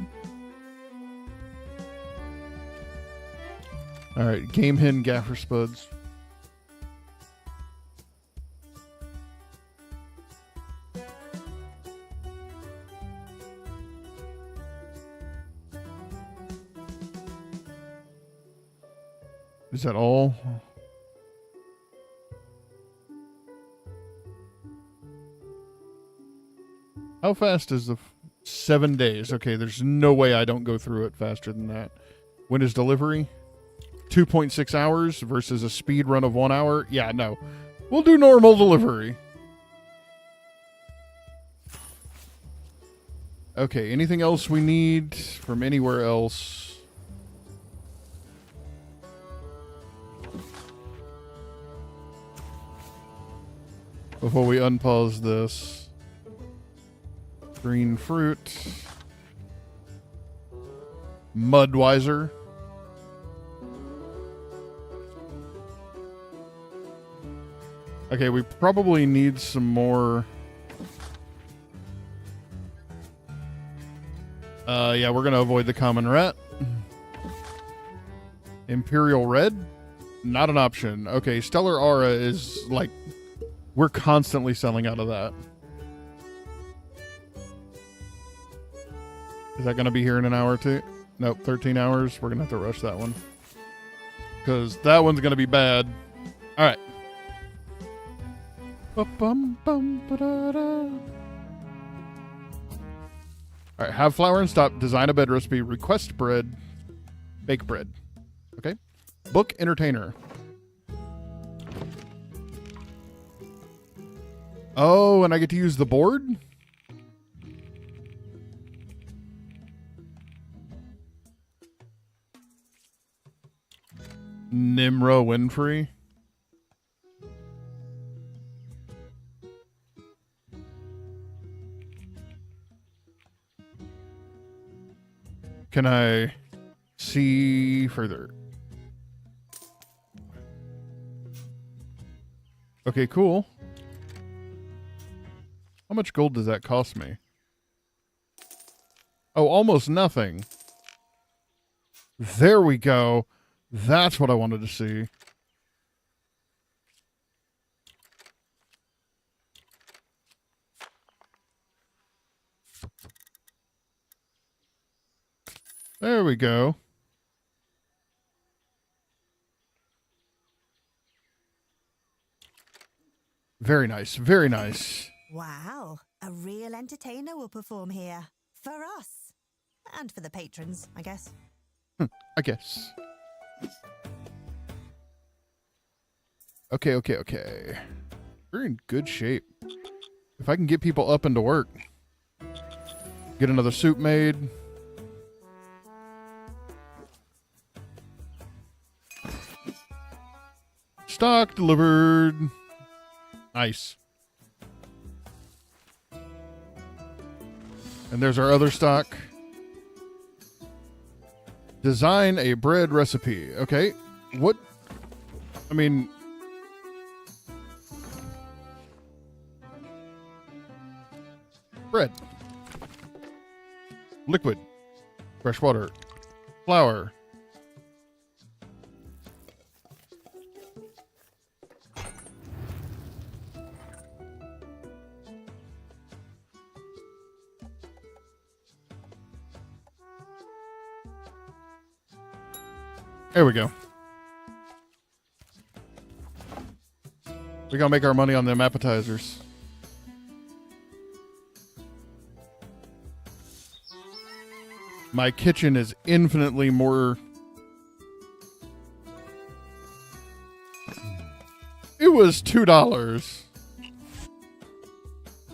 Alright, game hen gaffer spuds. Is that all? How fast is the 7 days? Okay, there's no way I don't go through it faster than that. When is delivery? 2.6 hours versus a speed run of 1 hour? Yeah, no. We'll do normal delivery. Okay, anything else we need from anywhere else? Before we unpause this. Green fruit. Mudwiser. Okay, we probably need some more. Yeah, we're gonna avoid the common rat. Imperial red? Not an option. Okay, stellar aura is like, we're constantly selling out of that. Is that gonna be here in an hour or two? Nope, 13 hours. We're gonna have to rush that one. Because that one's gonna be bad. Alright. Alright, have flour and stop. Design a bed recipe. Request bread. Bake bread. Okay. Book entertainer. Oh, and I get to use the board? Nimra Winfrey. Can I see further? Okay, cool. How much gold does that cost me? Oh, almost nothing. There we go. That's what I wanted to see. There we go. Very nice. Very nice. Wow, a real entertainer will perform here. For us. And for the patrons, I guess. I guess. Okay. We're in good shape. If I can get people up and to work. Get another soup made. Stock delivered. Nice. And there's our other stock. Design a bread recipe. Okay. What? I mean... bread. Liquid. Fresh water. Flour. There we go. We gotta make our money on them appetizers. My kitchen is infinitely more... It was $2.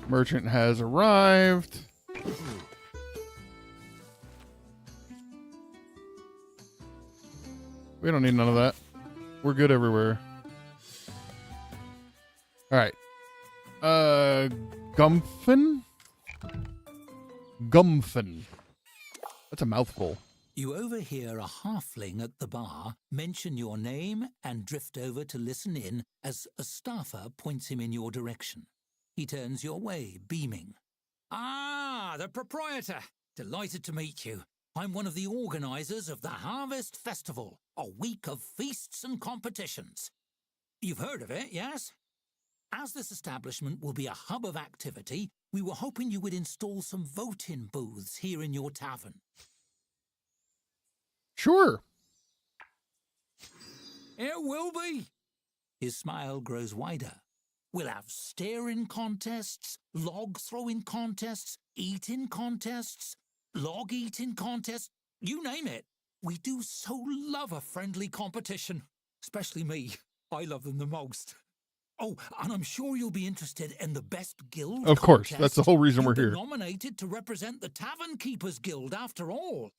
Merchant has arrived. We don't need none of that. We're good everywhere. Alright. Gumphin? Gumphin. That's a mouthful. You overhear a halfling at the bar mention your name and drift over to listen in as a staffer points him in your direction. He turns your way, beaming. Ah, the proprietor. Delighted to meet you. I'm one of the organizers of the Harvest Festival, a week of feasts and competitions. You've heard of it, yes? As this establishment will be a hub of activity, we were hoping you would install some voting booths here in your tavern. Sure. It will be. His smile grows wider. We'll have staring contests, log throwing contests, eating contests, log eating contests, you name it. We do so love a friendly competition. Especially me. I love them the most. Oh, and I'm sure you'll be interested in the best guild Of course. contest. That's the whole reason we're You've been here. Nominated to represent the Tavern Keepers Guild after all.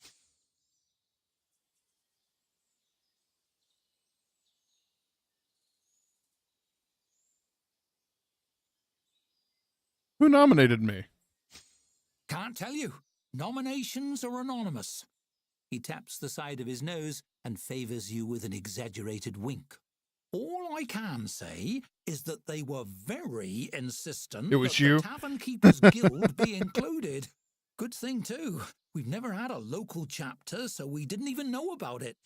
Who nominated me? Can't tell you. Nominations are anonymous. He taps the side of his nose and favors you with an exaggerated wink. All I can say is that they were very insistent It was that you? the Tavern Keepers Guild be included. Good thing, too. We've never had a local chapter, so we didn't even know about it.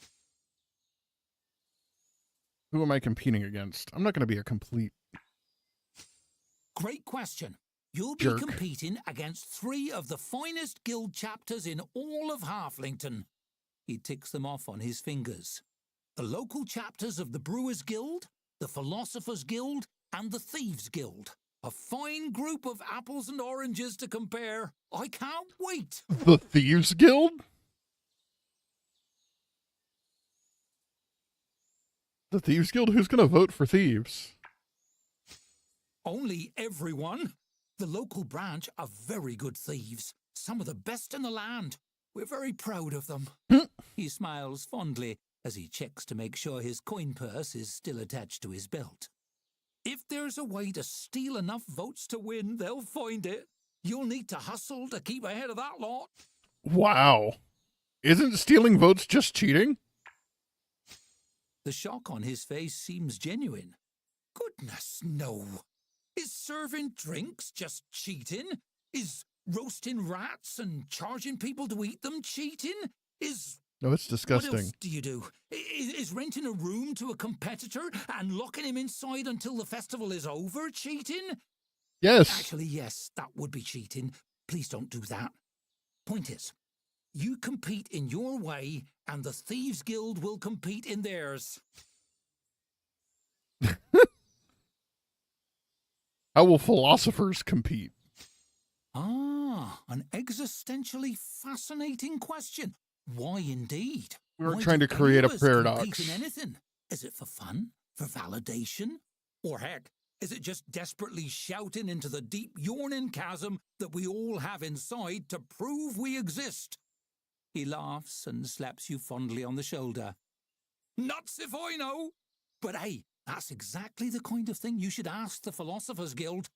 Who am I competing against? I'm not going to be a complete Great question. You'll be jerk. competing against 3 of the finest guild chapters in all of Halflington. He ticks them off on his fingers. The local chapters of the Brewers Guild, the Philosophers Guild, and the Thieves Guild. A fine group of apples and oranges to compare. I can't wait. The Thieves Guild? The Thieves Guild? Who's going to vote for thieves? Only everyone. The local branch are very good thieves. Some of the best in the land. We're very proud of them. He smiles fondly as he checks to make sure his coin purse is still attached to his belt. If there's a way to steal enough votes to win, they'll find it. You'll need to hustle to keep ahead of that lot. Wow. Isn't stealing votes just cheating? The shock on his face seems genuine. Goodness, no. Is serving drinks just cheating? Is roasting rats and charging people to eat them cheating? Is... No, it's What disgusting. else do you do? Is renting a room to a competitor and locking him inside until the festival is over cheating? Yes. Actually, yes, that would be cheating. Please don't do that. Point is, you compete in your way and the Thieves Guild will compete in theirs. How will philosophers compete? Ah, an existentially fascinating question. Why indeed? We were Why trying do to create a any of us paradox. compete in anything? Is it for fun? For validation? Or heck, is it just desperately shouting into the deep yawning chasm that we all have inside to prove we exist? He laughs and slaps you fondly on the shoulder. Nuts if I know! But hey, that's exactly the kind of thing you should ask the Philosophers Guild.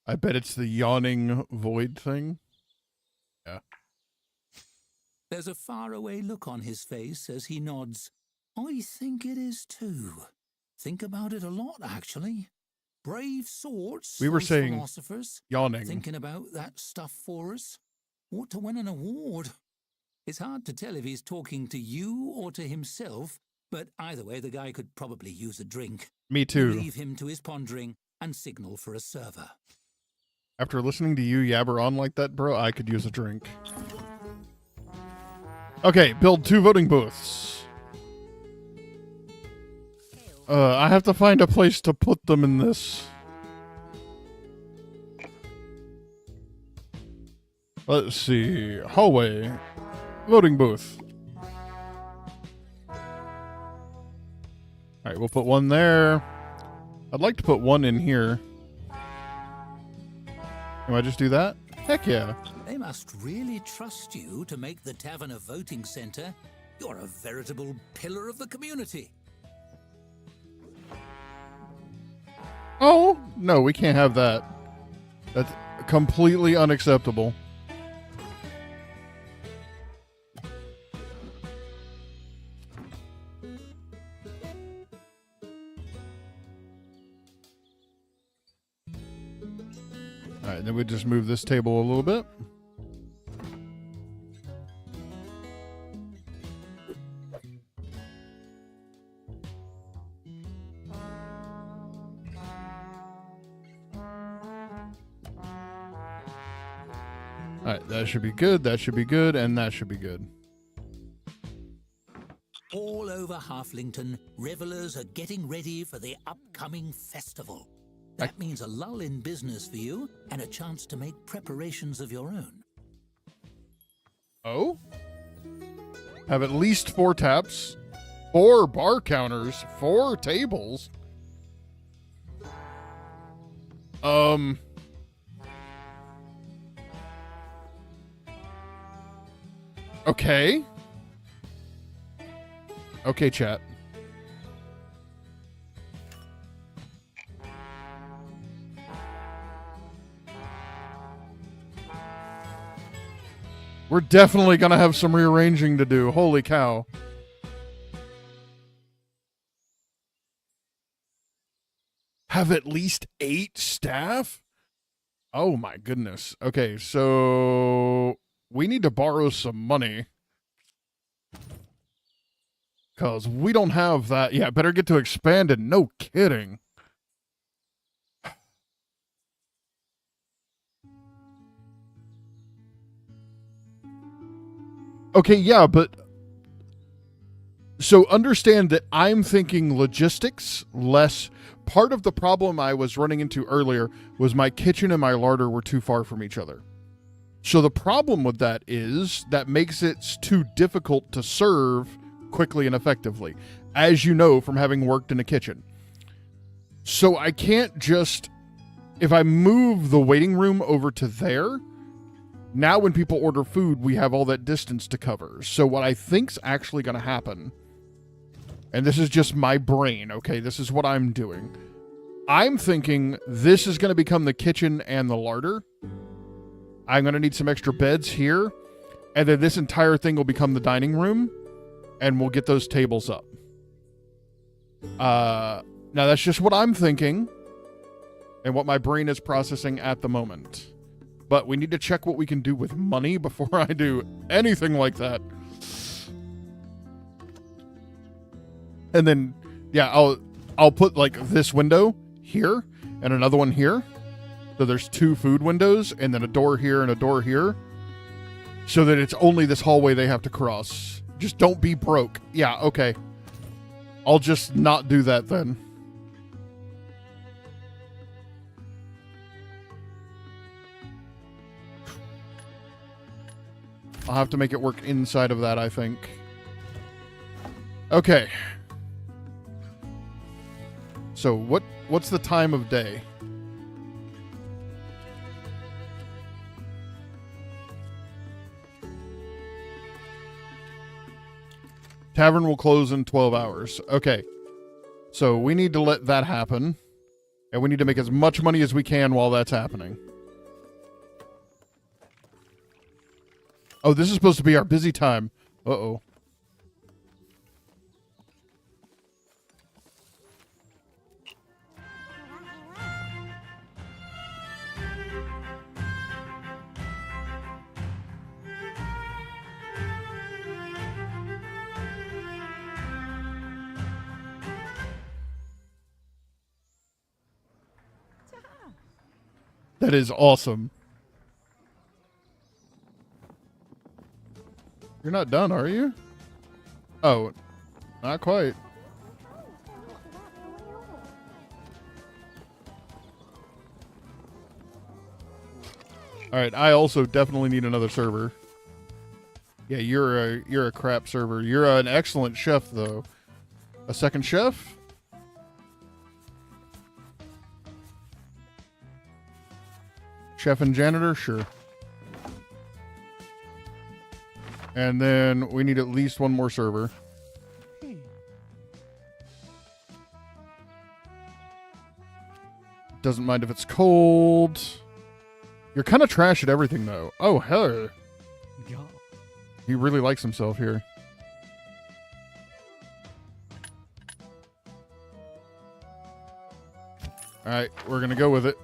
I bet it's the yawning void thing. Yeah. There's a faraway look on his face as he nods. I think it is too. Think about it a lot, actually. Brave sorts, We were those saying philosophers, Yawning. thinking about that stuff for us. Ought to win an award. It's hard to tell if he's talking to you or to himself, but either way, the guy could probably use a drink. Me You too. leave him to his pondering and signal for a server. After listening to you yabber on like that, bro, I could use a drink. Okay, build 2 voting booths. I have to find a place to put them in this. Let's see. Hallway. Voting booth. Alright, we'll put one there. I'd like to put one in here. Can I just do that? Heck yeah. They must really trust you to make the tavern a voting centre. You're a veritable pillar of the community. Oh, no, we can't have that. That's completely unacceptable. All right, then we just move this table a little bit. All right, that should be good, that should be good, and that should be good. All over Halflington, revelers are getting ready for the upcoming festival. That means a lull in business for you and a chance to make preparations of your own. Oh? Have at least 4 taps, 4 bar counters, 4 tables. Okay. Okay, chat. We're definitely gonna have some rearranging to do. Holy cow. Have at least 8 staff? Oh my goodness. Okay, so we need to borrow some money. Because we don't have that. Yeah, better get to expanded. No kidding. Okay, yeah, but... So understand that I'm thinking logistics, less... Part of the problem I was running into earlier was my kitchen and my larder were too far from each other. So the problem with that is that makes it too difficult to serve quickly and effectively, as you know from having worked in a kitchen. So I can't just... If I move the waiting room over to there, now when people order food, we have all that distance to cover. So what I think's actually going to happen, and this is just my brain, okay, this is what I'm doing. I'm thinking this is going to become the kitchen and the larder. I'm going to need some extra beds here, and then this entire thing will become the dining room, and we'll get those tables up. Now, that's just what I'm thinking and what my brain is processing at the moment. But we need to check what we can do with money before I do anything like that. And then, yeah, I'll put, like, this window here and another one here. So there's 2 food windows and then a door here and a door here. So that it's only this hallway they have to cross. Just don't be broke. Yeah, okay. I'll just not do that then. I'll have to make it work inside of that, I think. Okay. So what's the time of day? Tavern will close in 12 hours. Okay. So we need to let that happen. And we need to make as much money as we can while that's happening. Oh, this is supposed to be our busy time. Uh-oh. That is awesome. You're not done, are you? Oh, not quite. All right, I also definitely need another server. Yeah, you're a crap server. You're an excellent chef, though. A second chef? Chef and janitor? Sure. And then we need at least one more server. Doesn't mind if it's cold. You're kind of trash at everything, though. Oh, hell. He really likes himself here. All right, we're going to go with it.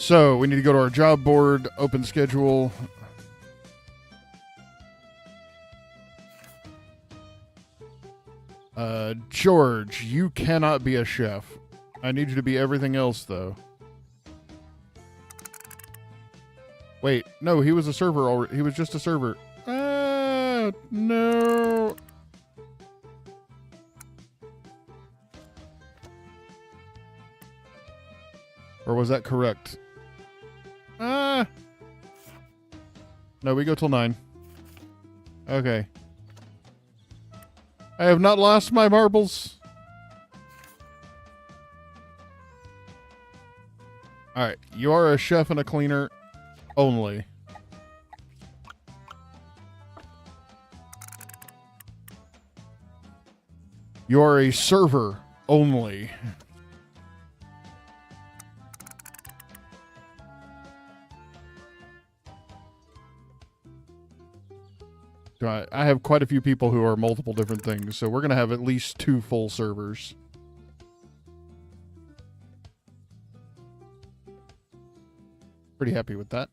So we need to go to our job board, open schedule. George, you cannot be a chef. I need you to be everything else, though. Wait, no, he was a server already. He was just a server. No. Or was that correct? No, we go till 9. Okay. I have not lost my marbles. Alright, you are a chef and a cleaner only. You are a server only. I have quite a few people who are multiple different things, so we're going to have at least 2 full servers. Pretty happy with that.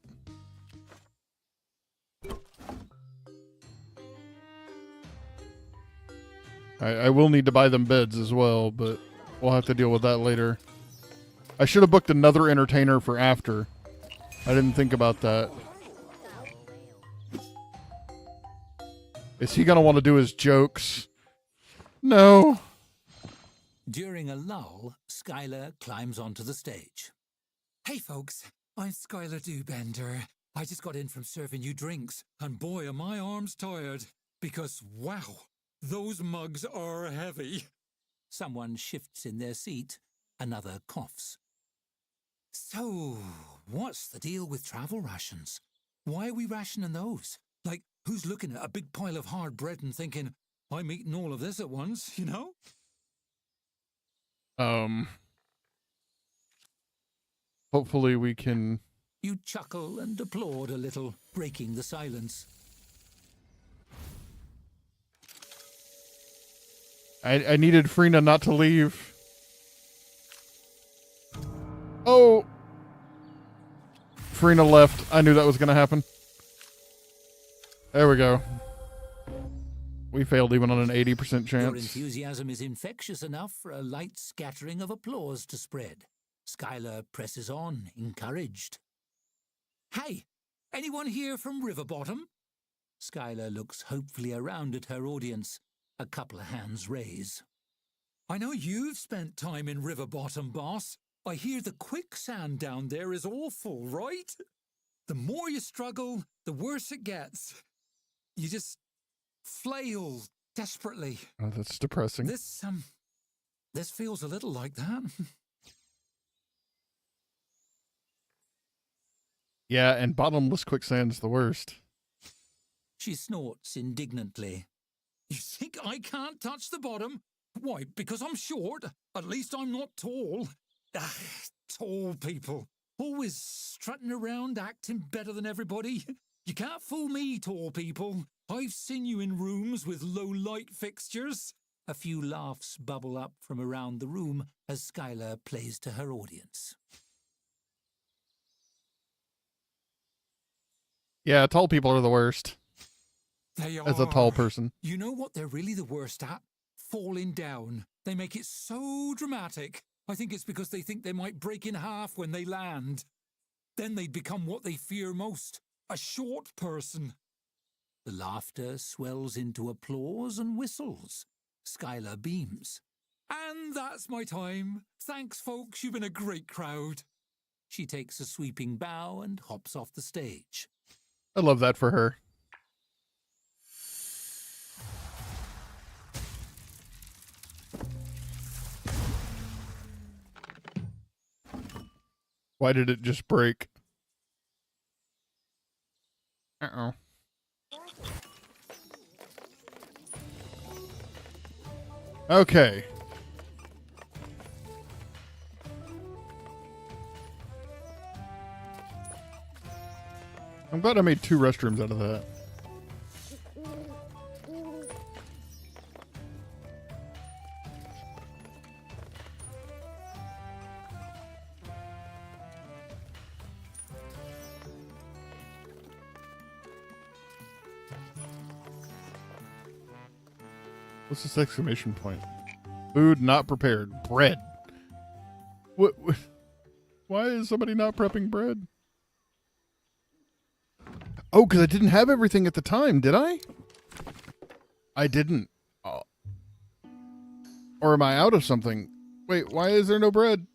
I will need to buy them beds as well, but we'll have to deal with that later. I should have booked another entertainer for after. I didn't think about that. Is he going to want to do his jokes? No. During a lull, Skylar climbs onto the stage. Hey folks, I'm Skylar Dewbender. I just got in from serving you drinks, and boy are my arms tired, because wow, those mugs are heavy. Someone shifts in their seat, another coughs. So, what's the deal with travel rations? Why are we rationing those? Like, who's looking at a big pile of hard bread and thinking, I'm eating all of this at once, you know? Hopefully we can... You chuckle and applaud a little, breaking the silence. I needed Frina not to leave. Oh! Frina left. I knew that was going to happen. There we go. We failed even on an 80% chance. Your enthusiasm is infectious enough for a light scattering of applause to spread. Skylar presses on, encouraged. Hey, anyone here from Riverbottom? Skylar looks hopefully around at her audience. A couple of hands raise. I know you've spent time in Riverbottom, boss. I hear the quicksand down there is awful, right? The more you struggle, the worse it gets. You just flail desperately. Oh, that's depressing. This feels a little like that. Yeah, and bottomless quicksand's the worst. She snorts indignantly. You think I can't touch the bottom? Why, because I'm short. At least I'm not tall. Tall people. Always strutting around, acting better than everybody. You can't fool me, tall people. I've seen you in rooms with low light fixtures. A few laughs bubble up from around the room as Skylar plays to her audience. Yeah, tall people are the worst. They are. As a tall person. You know what they're really the worst at? Falling down. They make it so dramatic. I think it's because they think they might break in half when they land. Then they'd become what they fear most, a short person. The laughter swells into applause and whistles. Skylar beams. And that's my time. Thanks, folks. You've been a great crowd. She takes a sweeping bow and hops off the stage. I love that for her. Why did it just break? Uh-oh. Okay. I'm glad I made 2 restrooms out of that. What's this exclamation point? Food not prepared. Bread. What? Why is somebody not prepping bread? Oh, because I didn't have everything at the time, did I? I didn't. Oh. Or am I out of something? Wait, why is there no bread?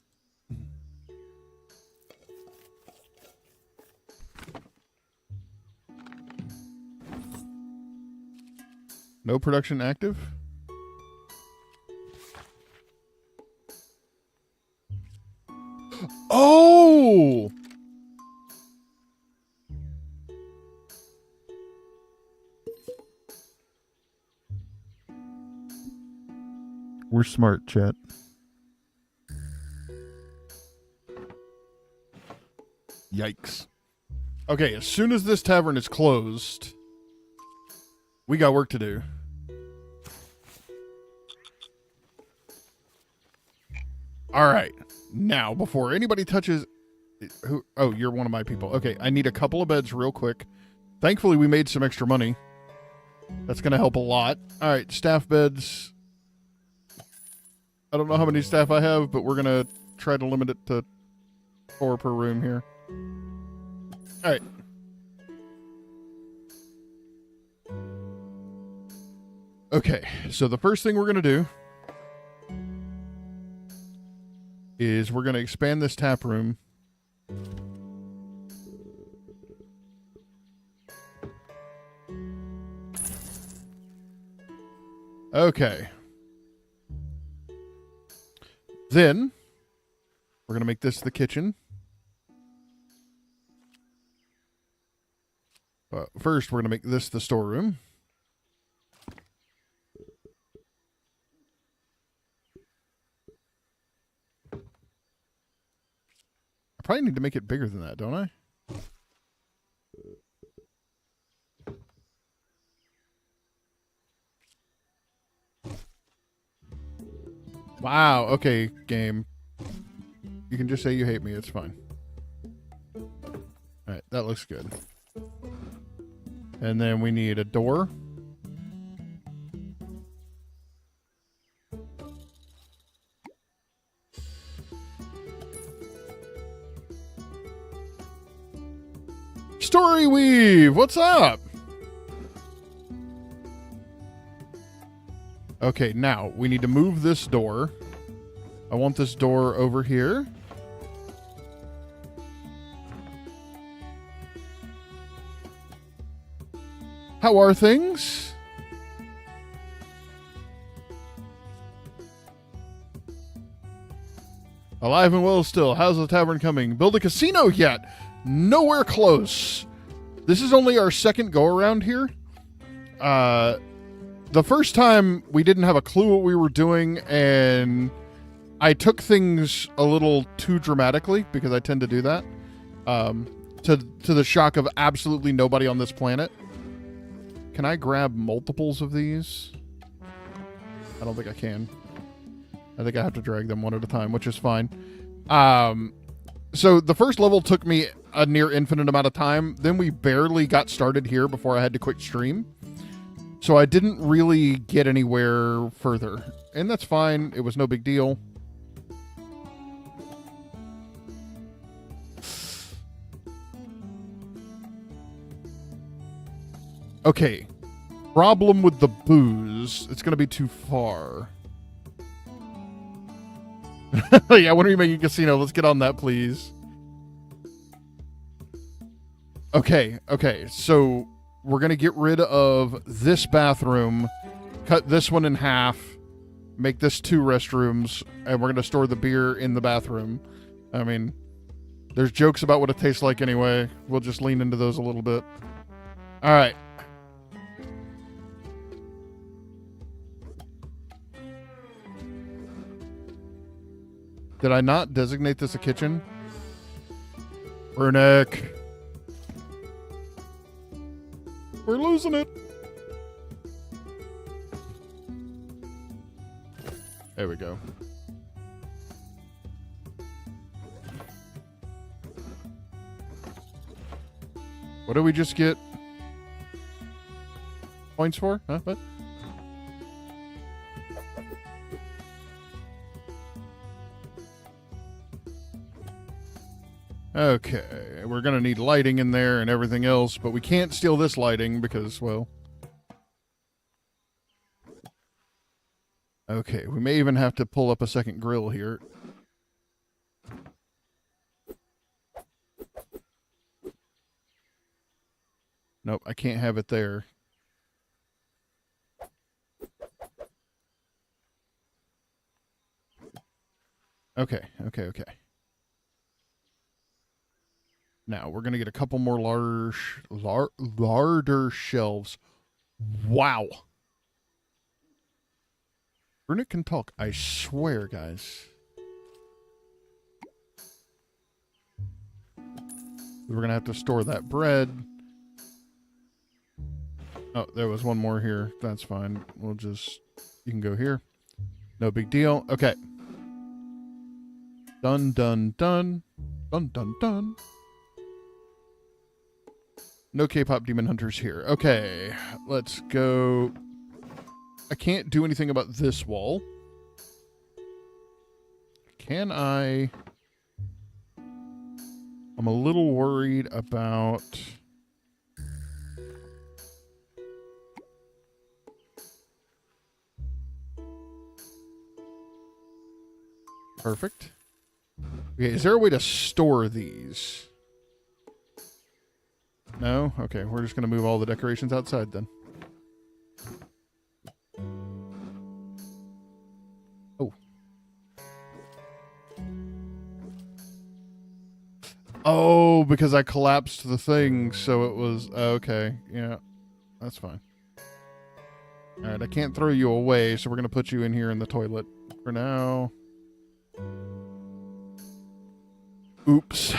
No production active? Oh! We're smart, chat. Yikes. Okay, as soon as this tavern is closed, we got work to do. All right. Now, before anybody touches... Who? Oh, you're one of my people. Okay, I need a couple of beds real quick. Thankfully, we made some extra money. That's going to help a lot. All right, staff beds. I don't know how many staff I have, but we're going to try to limit it to 4 per room here. All right. Okay, so the first thing we're going to do is we're going to expand this tap room. Okay. Then we're going to make this the kitchen. First, we're going to make this the storeroom. I probably need to make it bigger than that, don't I? Wow, okay, game. You can just say you hate me, it's fine. Alright, that looks good. And then we need a door. Story Weave, what's up? Okay, now we need to move this door. I want this door over here. How are things? Alive and well still. How's the tavern coming? Build a casino yet? Nowhere close. This is only our second go around here. The first time we didn't have a clue what we were doing, and I took things a little too dramatically because I tend to do that. To the shock of absolutely nobody on this planet. Can I grab multiples of these? I don't think I can. I think I have to drag them one at a time, which is fine. So the first level took me a near infinite amount of time. Then we barely got started here before I had to quit stream. So I didn't really get anywhere further. And that's fine. It was no big deal. Okay. Problem with the booze. It's going to be too far. Yeah, when are you making a casino? Let's get on that, please. Okay. So we're going to get rid of this bathroom, cut this one in half, make this 2 restrooms, and we're going to store the beer in the bathroom. I mean, there's jokes about what it tastes like anyway. We'll just lean into those a little bit. All right. Did I not designate this a kitchen? Burnick. We're losing it. There we go. What did we just get points for? Huh? What? Okay, we're going to need lighting in there and everything else, but we can't steal this lighting because, well... Okay, we may even have to pull up a second grill here. Nope, I can't have it there. Okay. Now, we're going to get a couple more larder shelves. Wow. Brunette can talk, I swear, guys. We're going to have to store that bread. Oh, there was one more here. That's fine. We'll just... You can go here. No big deal. Okay. Done. No K-pop demon hunters here. Okay, let's go. I can't do anything about this wall. Can I? I'm a little worried about... Perfect. Okay, is there a way to store these? No? Okay, we're just going to move all the decorations outside then. Oh. Oh, because I collapsed the thing, so it was... Okay, yeah, that's fine. Alright, I can't throw you away, so we're going to put you in here in the toilet for now. Oops.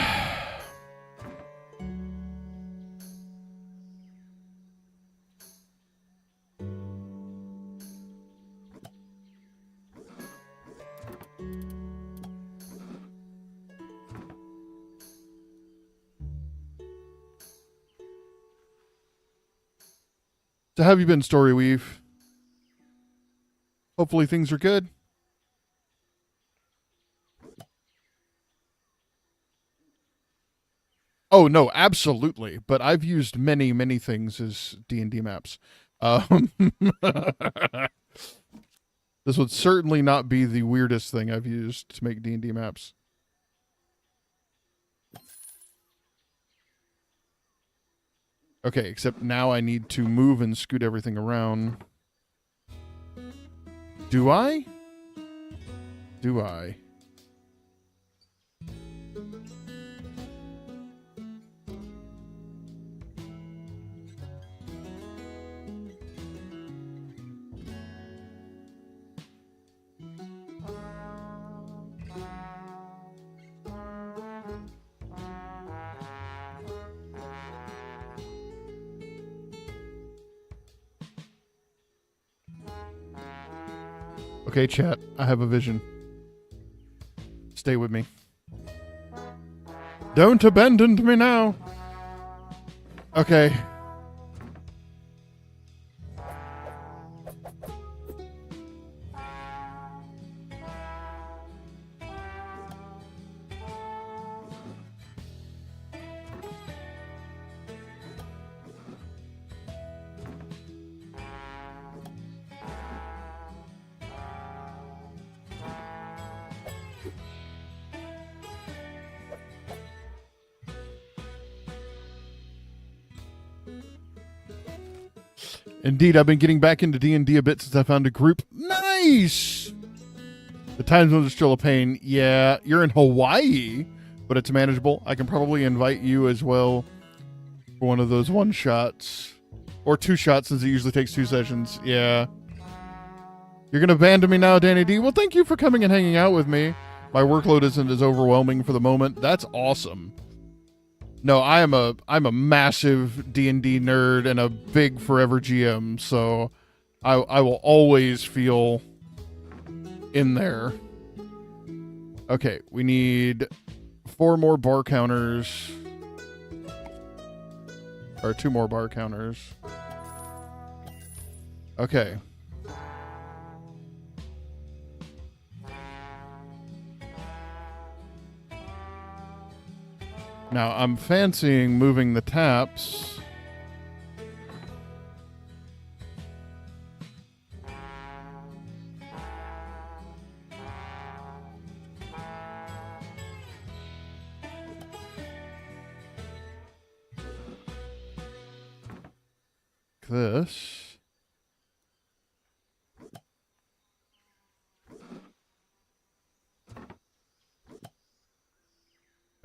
So how have you been, Storyweave? Hopefully things are good. Oh, no, absolutely. But I've used many, many things as D&D maps. This would certainly not be the weirdest thing I've used to make D&D maps. Okay, except now I need to move and scoot everything around. Do I? Do I? Okay, chat, I have a vision. Stay with me. Don't abandon me now. Okay. Indeed, I've been getting back into D&D a bit since I found a group. Nice! The time zones are still a pain. Yeah, you're in Hawaii, but it's manageable. I can probably invite you as well for one of those one-shots. Or two shots, since it usually takes 2 sessions. Yeah. You're going to abandon me now, Danny D? Well, thank you for coming and hanging out with me. My workload isn't as overwhelming for the moment. That's awesome. No, I'm a massive D&D nerd and a big forever GM, so I will always feel in there. Okay, we need 4 more bar counters. Or 2 more bar counters. Okay. Now, I'm fancying moving the taps. This.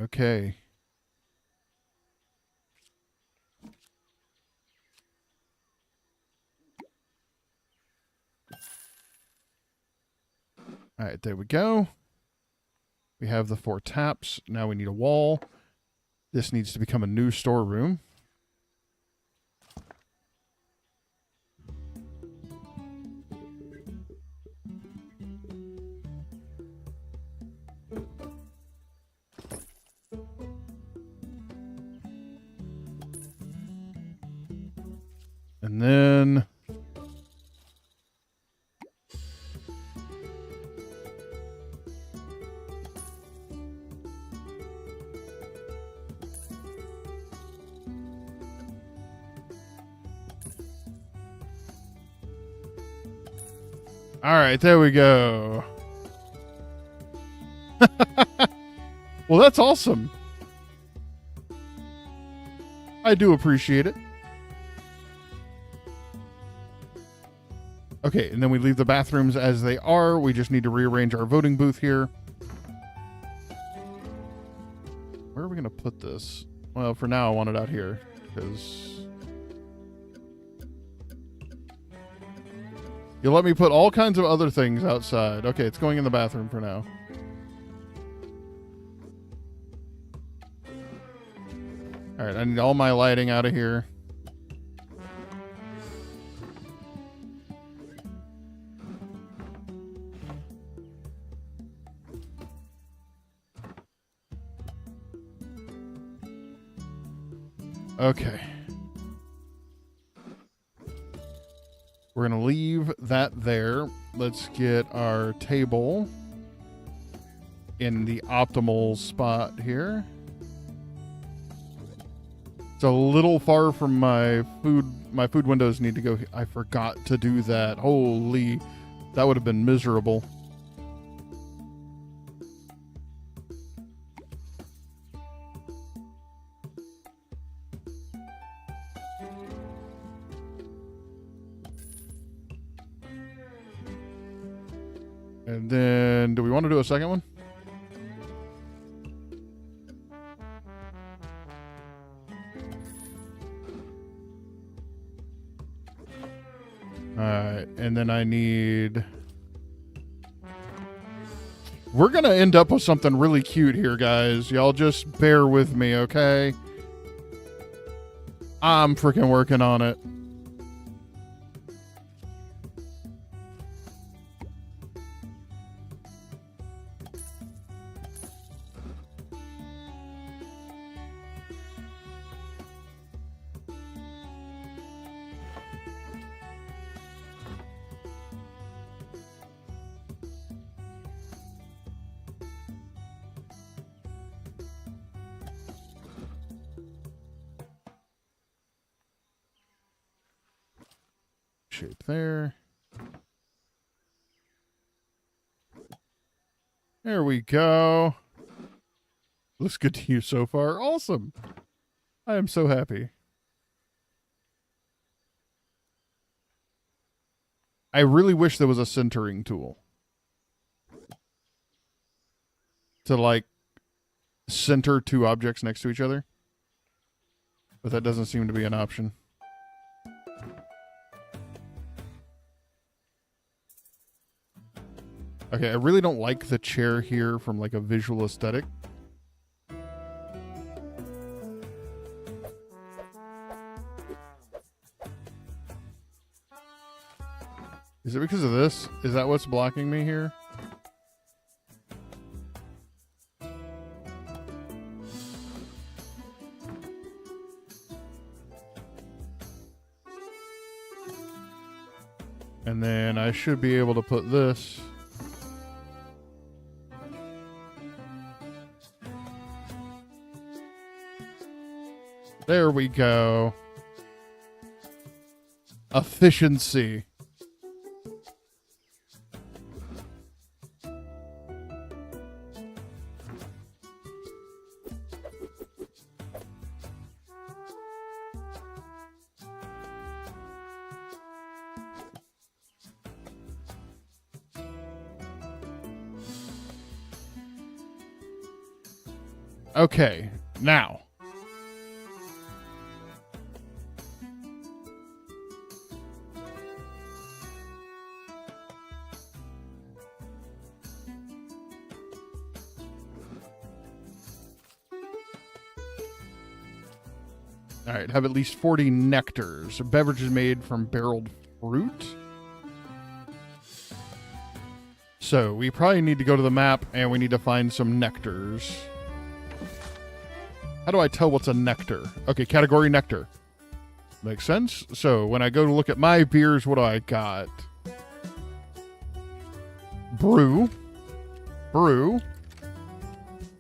Okay. All right, there we go. We have the 4 taps. Now we need a wall. This needs to become a new storeroom. And then all right, there we go. Well, that's awesome. I do appreciate it. Okay, and then we leave the bathrooms as they are. We just need to rearrange our voting booth here. Where are we going to put this? Well, for now, I want it out here because you let me put all kinds of other things outside. Okay, it's going in the bathroom for now. All right, I need all my lighting out of here. Okay. We're going to leave that there. Let's get our table in the optimal spot here. It's a little far from my food. My food windows need to go. I forgot to do that. Holy, that would have been miserable. And then, do we want to do a second one? Alright, and then I need... We're going to end up with something really cute here, guys. Y'all just bear with me, okay? I'm freaking working on it. Shape there. There we go. Looks good to you so far. Awesome. I am so happy. I really wish there was a centering tool to like center 2 objects next to each other, but that doesn't seem to be an option. Okay, I really don't like the chair here from like a visual aesthetic. Is it because of this? Is that what's blocking me here? And then I should be able to put this. There we go. Efficiency. Okay, now. All right, have at least 40 nectars. A beverage is made from barreled fruit. So we probably need to go to the map and we need to find some nectars. How do I tell what's a nectar? Okay, category nectar. Makes sense. So when I go to look at my beers, what do I got? Brew. Brew.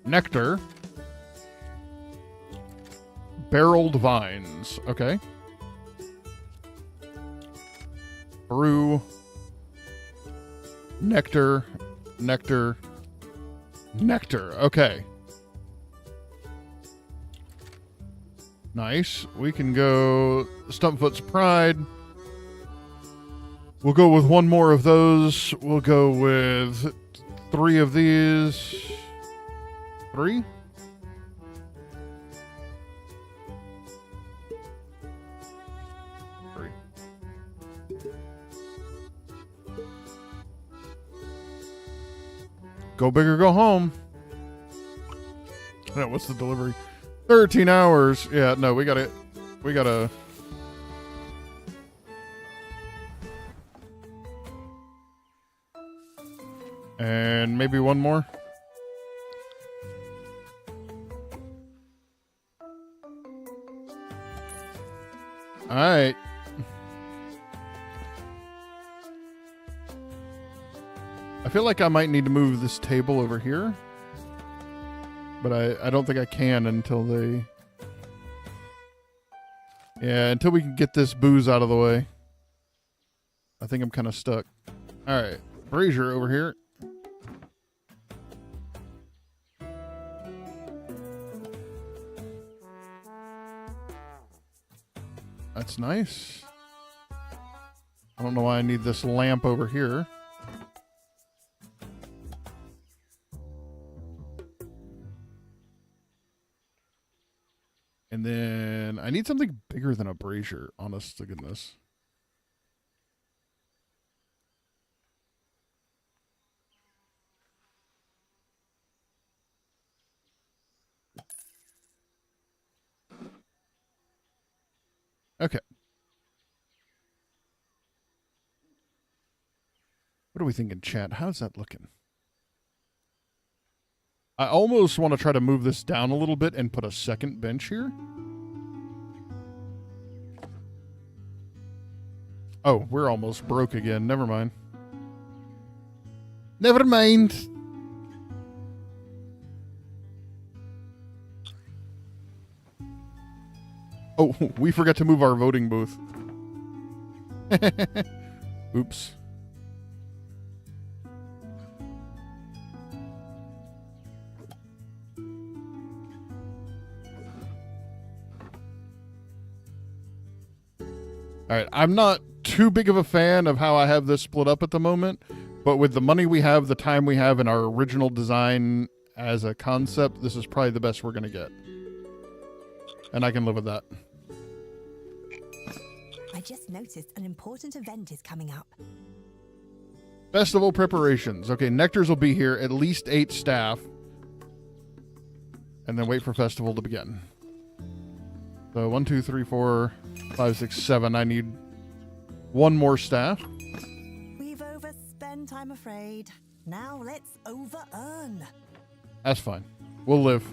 Nectar. Barreled vines. Okay. Brew. Nectar. Nectar. Nectar. Okay. Nice. We can go Stumpfoot's Pride. We'll go with one more of those. We'll go with 3 of these. 3? Go big or go home. Yeah, what's the delivery? 13 hours. Yeah, no, we gotta. And maybe one more. All right. I feel like I might need to move this table over here. But I don't think I can until they... Yeah, until we can get this booze out of the way. I think I'm kind of stuck. Alright, brazier over here. That's nice. I don't know why I need this lamp over here. And then I need something bigger than a brazier, honest to goodness. Okay. What are we thinking, chat? How's that looking? I almost want to try to move this down a little bit and put a second bench here. Oh, we're almost broke again. Never mind. Never mind. Oh, we forgot to move our voting booth. Oops. All right, I'm not too big of a fan of how I have this split up at the moment, but with the money we have, the time we have, and our original design as a concept, this is probably the best we're going to get. And I can live with that. I just noticed an important event is coming up. Festival preparations. Okay, Nectars will be here, at least 8 staff. And then wait for festival to begin. So 1, 2, 3, 4, 5, 6, 7. I need 1 more staff. We've overspent, I'm afraid. Now let's over-earn. That's fine. We'll live.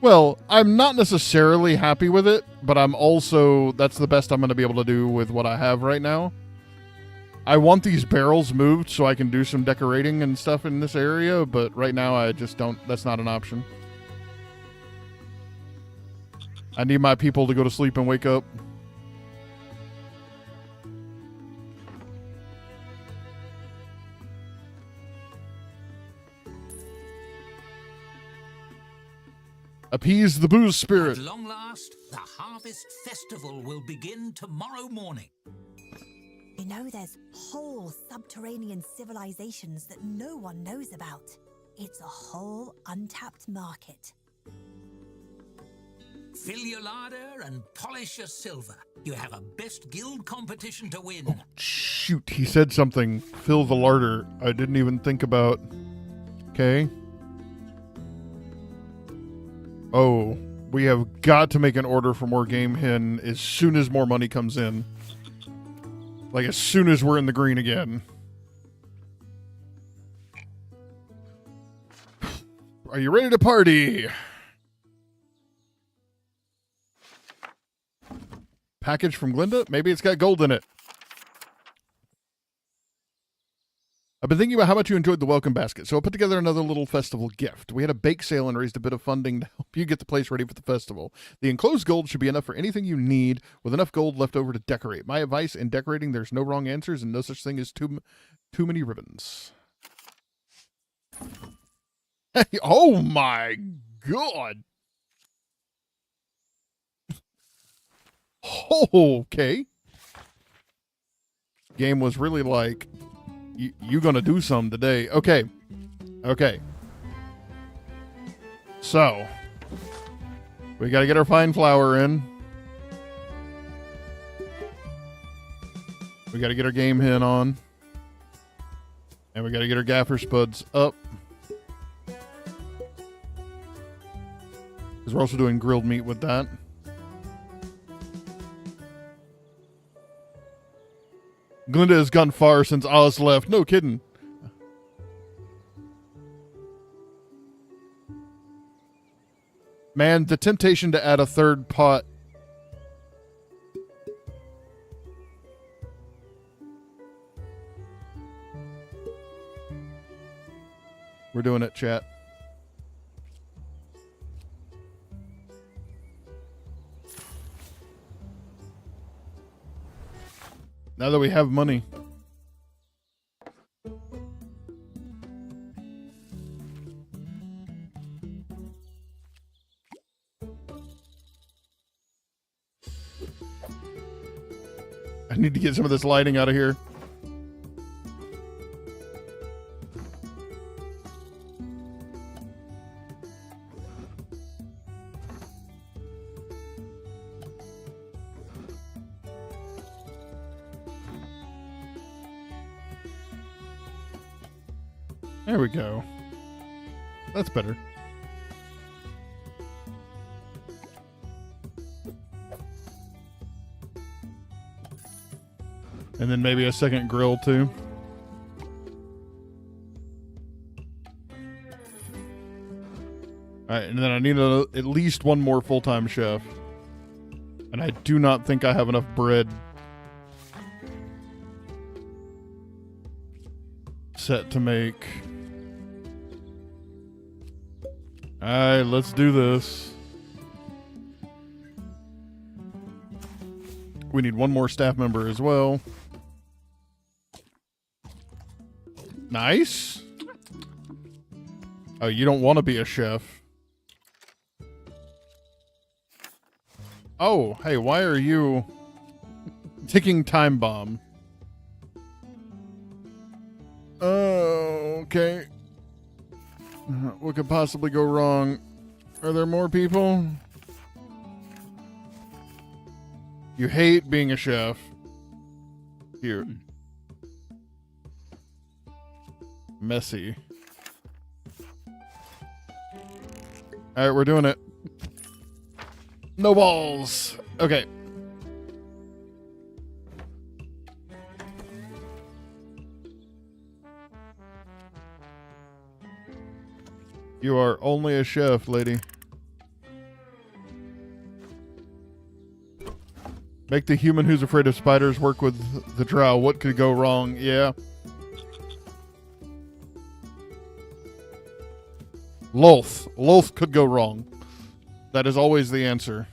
Well, I'm not necessarily happy with it, but I'm also, that's the best I'm going to be able to do with what I have right now. I want these barrels moved so I can do some decorating and stuff in this area, but right now I just don't. That's not an option. I need my people to go to sleep and wake up. Appease the booze spirit. At long last, the Harvest Festival will begin tomorrow morning. You know, there's whole subterranean civilizations that no one knows about. It's a whole untapped market. Fill your larder and polish your silver. You have a best guild competition to win. Oh, shoot, he said something. Fill the larder. I didn't even think about. Okay. Oh, we have got to make an order for more game hen as soon as more money comes in. Like, as soon as we're in the green again. Are you ready to party? Package from Glinda? Maybe it's got gold in it. I've been thinking about how much you enjoyed the welcome basket, so I put together another little festival gift. We had a bake sale and raised a bit of funding to help you get the place ready for the festival. The enclosed gold should be enough for anything you need, with enough gold left over to decorate. My advice in decorating, there's no wrong answers and no such thing as too many ribbons. Oh my god! Okay. Game was really like, you gonna do some today. Okay. Okay. So, we gotta get our fine flour in. We gotta get our game hen on. And we gotta get our gaffer spuds up. Because we're also doing grilled meat with that. Glinda has gone far since Oz left. No kidding. Man, the temptation to add a third pot. We're doing it, chat. Now that we have money. I need to get some of this lighting out of here. There we go. That's better. And then maybe a second grill too. Alright, and then I need at least one more full-time chef. And I do not think I have enough bread set to make. Alright, let's do this. We need one more staff member as well. Nice. Oh, you don't want to be a chef. Oh, hey, why are you ticking time bomb? Oh, okay. What could possibly go wrong? Are there more people? You hate being a chef. Here. Messy. Alright, we're doing it. No balls. Okay. You are only a chef, lady. Make the human who's afraid of spiders work with the drow. What could go wrong? Yeah. Lolth. Lolth could go wrong. That is always the answer.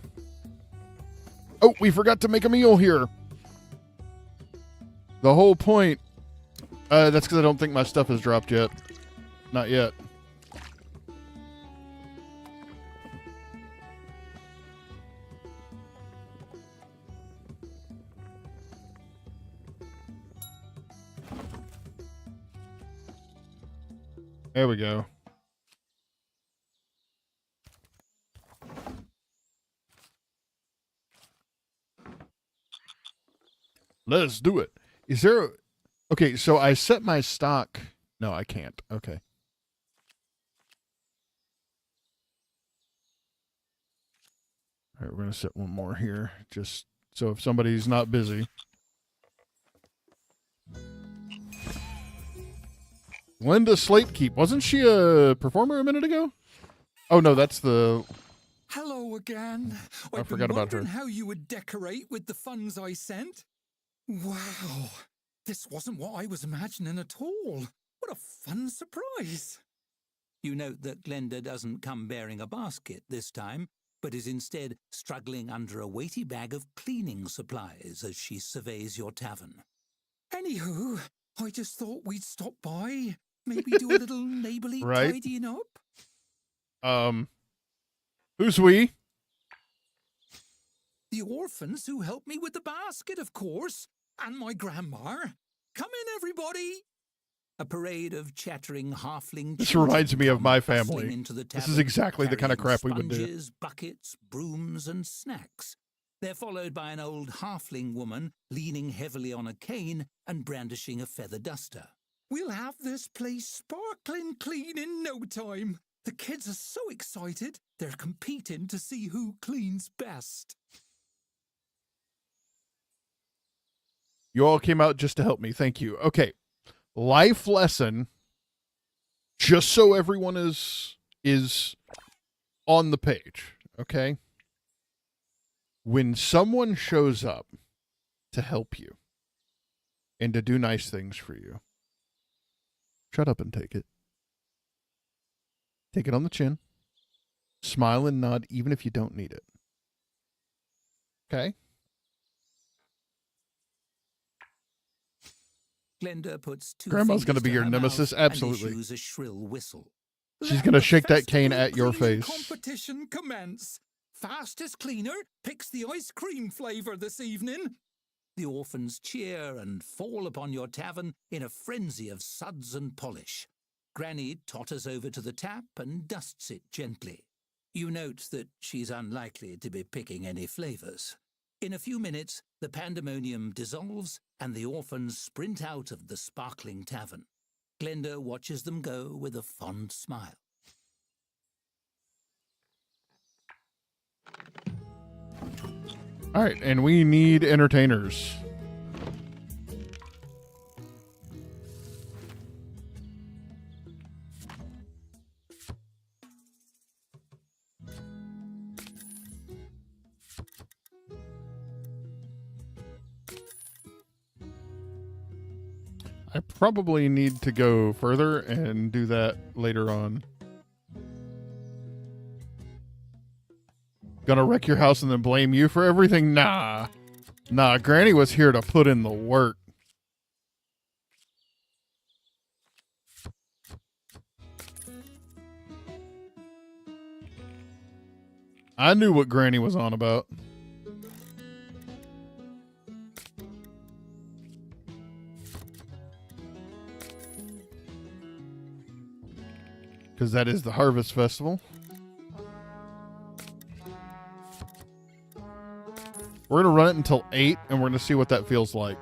Oh, we forgot to make a meal here. The whole point... that's because I don't think my stuff has dropped yet. Not yet. There we go. Let's do it. Is there... Okay, so I set my stock... No, I can't. Okay. All right, we're going to set one more here, just so if somebody's not busy. Linda Slatekeep. Wasn't she a performer a minute ago? Oh, no, that's the... Hello again. I forgot about her. Wondering how you would decorate with the funds I sent. Wow. This wasn't what I was imagining at all. What a fun surprise. You note that Glenda doesn't come bearing a basket this time, but is instead struggling under a weighty bag of cleaning supplies as she surveys your tavern. Anywho, I just thought we'd stop by, maybe do a little neighborly Right. tidying up. Who's we? The orphans who helped me with the basket, of course, and my grandma. Come in, everybody. A parade of chattering halfling This children reminds me of come my bustling family. into the This is tavern, exactly the kind of carrying crap we would do. Sponges, buckets, brooms, and snacks. They're followed by an old halfling woman leaning heavily on a cane and brandishing a feather duster. We'll have this place sparkling clean in no time. The kids are so excited, they're competing to see who cleans best. You all came out just to help me. Thank you. Okay. Life lesson. Just so everyone is on the page. Okay. When someone shows up to help you and to do nice things for you, shut up and take it. Take it on the chin. Smile and nod even if you don't need it. Okay? Glenda puts two Grandma's fingers gonna be to your her nemesis, mouth and absolutely. issues a shrill whistle. She's Let gonna the shake that cane festival at your cleaning face. Competition commence. Fastest cleaner picks the ice cream flavor this evening. The orphans cheer and fall upon your tavern in a frenzy of suds and polish. Granny totters over to the tap and dusts it gently. You note that she's unlikely to be picking any flavors. In a few minutes, the pandemonium dissolves and the orphans sprint out of the sparkling tavern. Glenda watches them go with a fond smile. All right, and we need entertainers. I probably need to go further and do that later on. Gonna wreck your house and then blame you for everything? Nah. Nah, Granny was here to put in the work. I knew what Granny was on about. Because that is the Harvest Festival. We're going to run it until 8, and we're going to see what that feels like.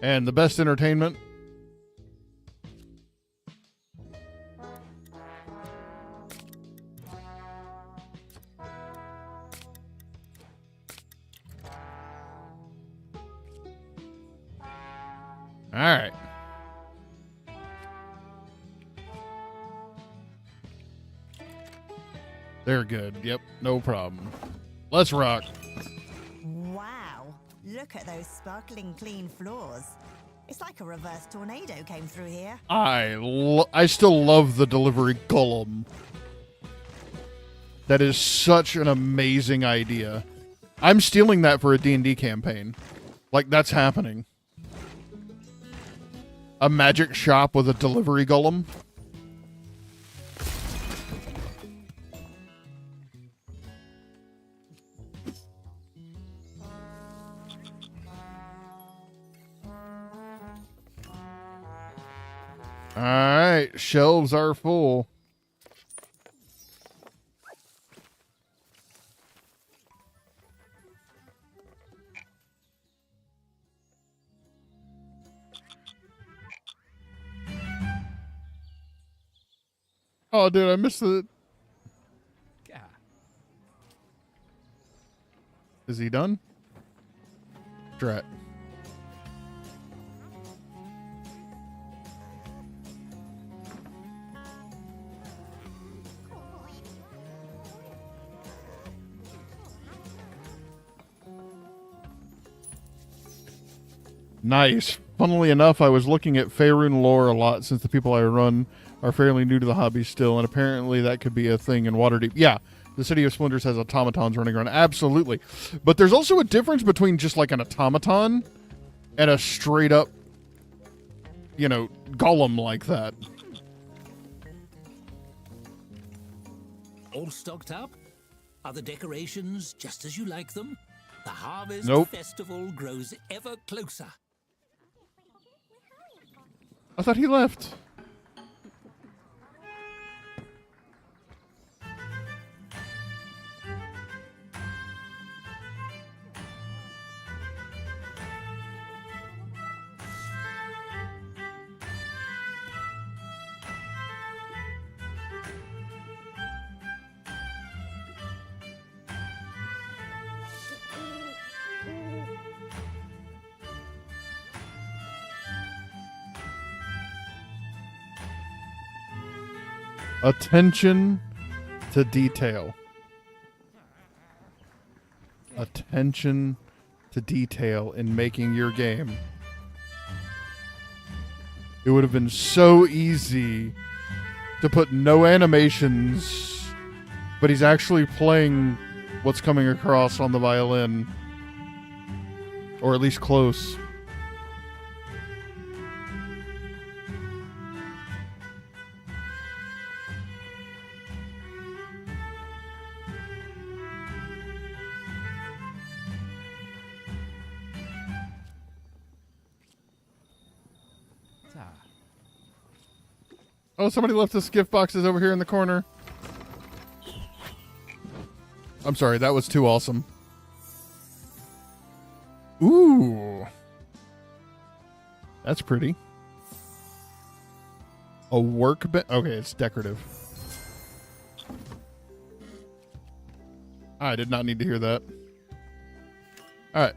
And the best entertainment. All right. They're good. Yep, no problem. Let's rock. Wow, look at those sparkling clean floors. It's like a reverse tornado came through here. I still love the delivery golem. That is such an amazing idea. I'm stealing that for a D&D campaign. Like, that's happening. A magic shop with a delivery golem. All right, shelves are full. Oh, dude, I missed it. Is he done? Drat. Nice. Funnily enough, I was looking at Faerun lore a lot since the people I run are fairly new to the hobby still, and apparently that could be a thing in Waterdeep. Yeah, the City of Splinters has automatons running around. Absolutely. But there's also a difference between just like an automaton and a straight up, you know, golem like that. All stocked up? Are the decorations just as you like them? The Harvest Nope. Festival grows ever closer. I thought he left. Attention to detail. Attention to detail in making your game. It would have been so easy to put no animations, but he's actually playing what's coming across on the violin. Or at least close. Oh, somebody left us gift boxes over here in the corner. I'm sorry, that was too awesome. Ooh. That's pretty. A workbench. Okay, it's decorative. I did not need to hear that. All right.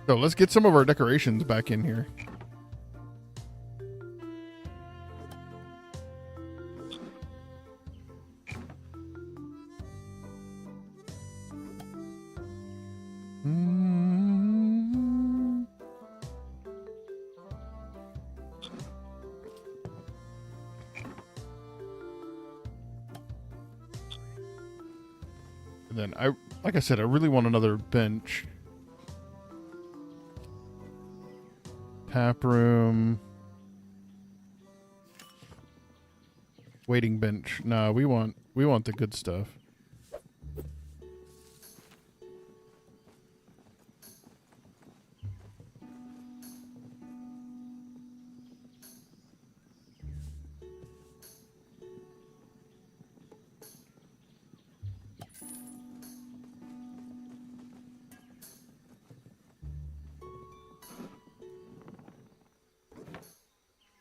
So let's get some of our decorations back in here. And then like I said, I really want another bench. Tap room. Waiting bench. No, we want the good stuff.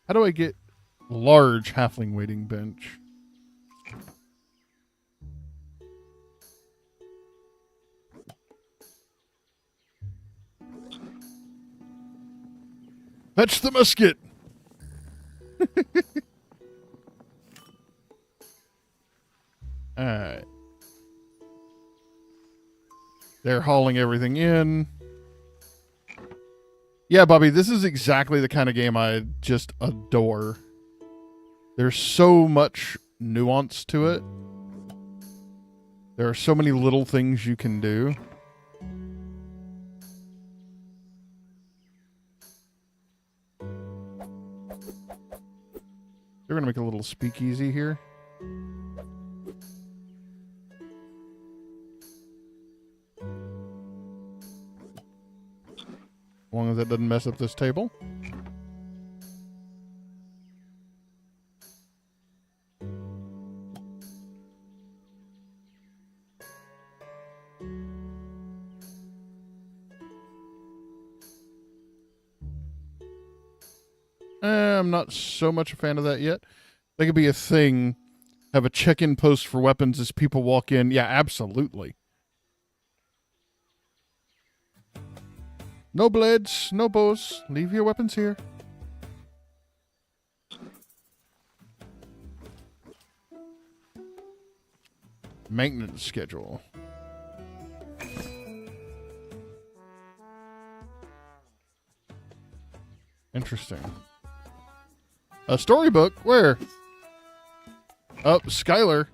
How do I get large halfling waiting bench? Fetch the musket! Alright. They're hauling everything in. Yeah, Bobby, this is exactly the kind of game I just adore. There's so much nuance to it. There are so many little things you can do. They're going to make a little speakeasy here. As long as it doesn't mess up this table. I'm not so much a fan of that yet. That could be a thing. Have a check-in post for weapons as people walk in. Yeah, absolutely. No blades, no bows. Leave your weapons here. Maintenance schedule. Interesting. A storybook? Where? Oh, Skylar.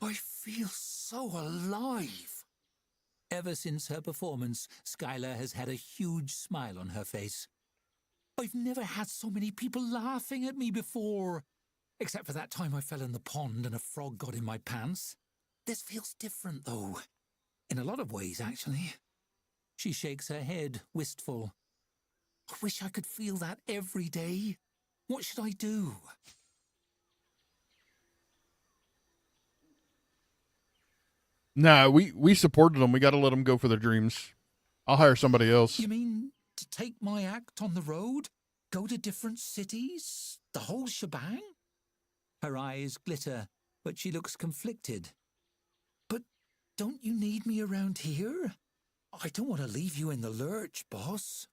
I feel so alive. Ever since her performance, Skylar has had a huge smile on her face. I've never had so many people laughing at me before. Except for that time I fell in the pond and a frog got in my pants. This feels different, though. In a lot of ways, actually. She shakes her head, wistful. I wish I could feel that every day. What should I do? Nah, we supported them. We got to let them go for their dreams. I'll hire somebody else. You mean to take my act on the road? Go to different cities? The whole shebang? Her eyes glitter, but she looks conflicted. But don't you need me around here? I don't want to leave you in the lurch, boss.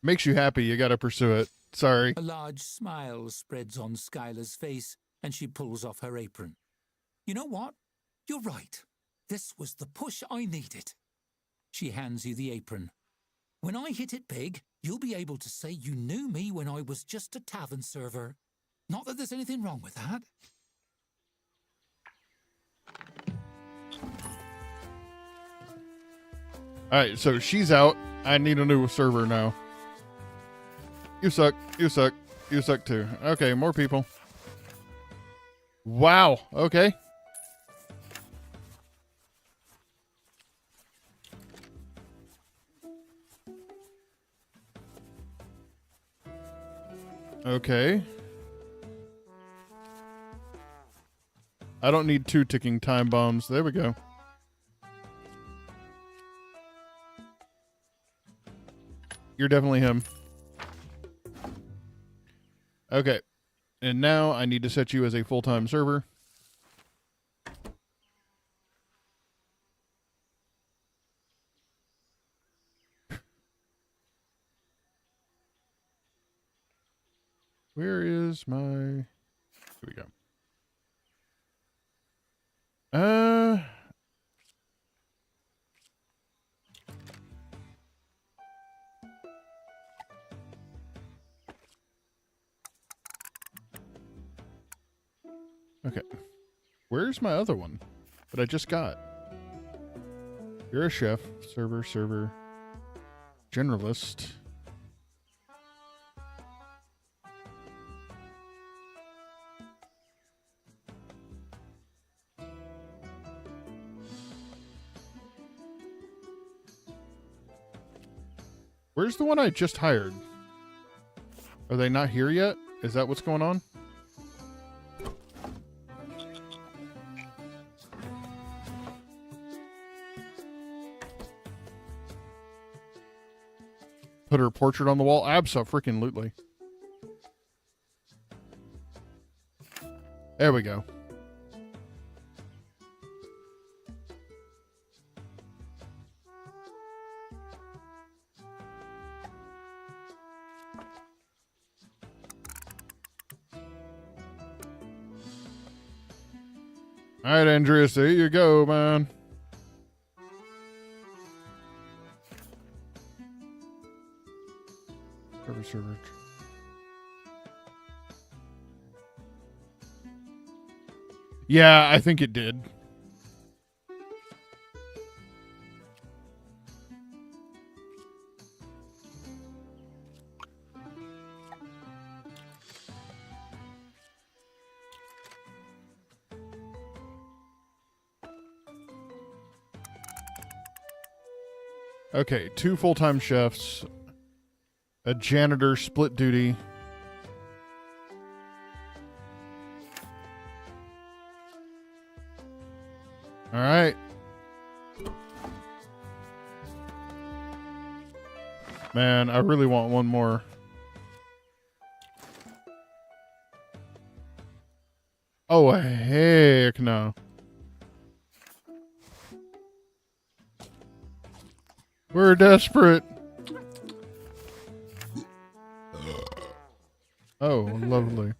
Makes you happy, you gotta pursue it. Sorry. A large smile spreads on Skylar's face, and she pulls off her apron. You know what? You're right. This was the push I needed. She hands you the apron. When I hit it big, you'll be able to say you knew me when I was just a tavern server. Not that there's anything wrong with that. Alright, so she's out. I need a new server now. You suck. You suck. You suck too. Okay, more people. Wow. Okay. Okay. I don't need 2 ticking time bombs. There we go. You're definitely him. Okay. And now I need to set you as a full-time server. Where is my... Here we go. Okay. Where's my other one that I just got? You're a chef, server, generalist. Where's the one I just hired? Are they not here yet? Is that what's going on? Put her portrait on the wall? Abso-freaking-lutely. There we go. All right, Andreas, there you go, man. Server. Yeah, I think it did. Okay, 2 full-time chefs, a janitor, split duty. All right. Man, I really want one more. Oh, heck no. We're desperate. Oh, lovely.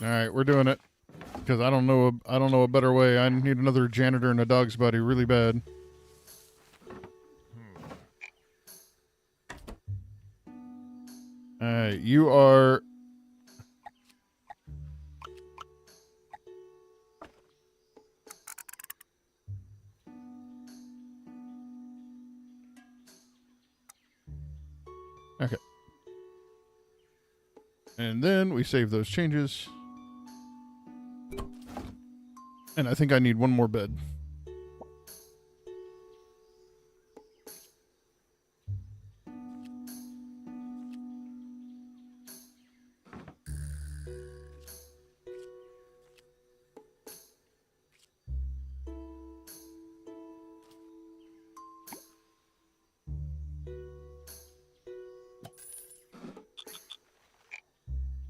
All right, we're doing it. Because I don't know a better way. I need another janitor and a dog's buddy really bad. All right, you are. Okay. And then we save those changes. And I think I need one more bed.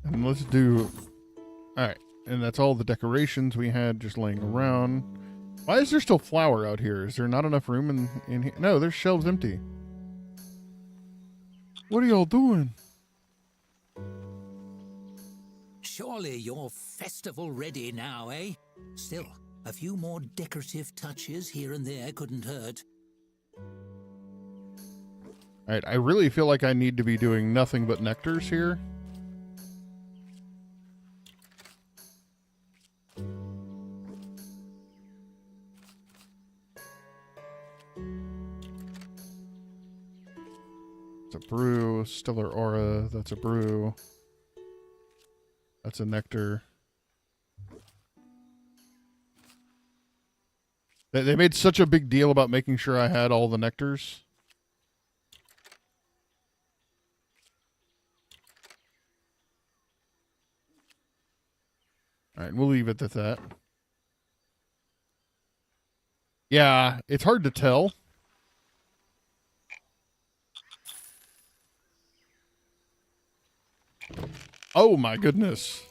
And let's do... Alright. And that's all the decorations we had just laying around. Why is there still flour out here? Is there not enough room in here? No, there's shelves empty. What are y'all doing? Surely you're festival ready now, eh? Still, a few more decorative touches here and there couldn't hurt. Alright, I really feel like I need to be doing nothing but nectars here. It's a brew. Stellar Aura, that's a brew. That's a nectar. They made such a big deal about making sure I had all the nectars. All right, we'll leave it at that. Yeah, it's hard to tell. Oh my goodness.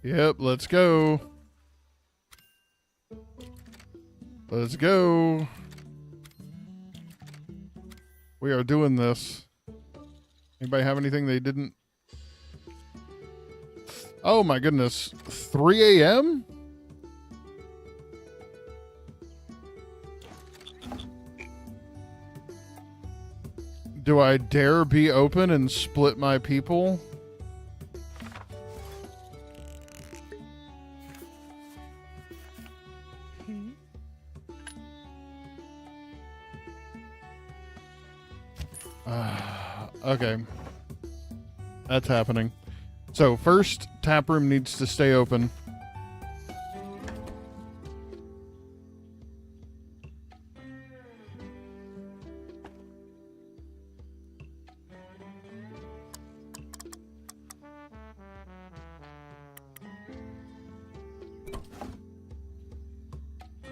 Yep, let's go. Let's go. We are doing this. Anybody have anything they didn't? Oh my goodness. 3 a.m.? Do I dare be open and split my people? Okay. That's happening. So first, tap room needs to stay open.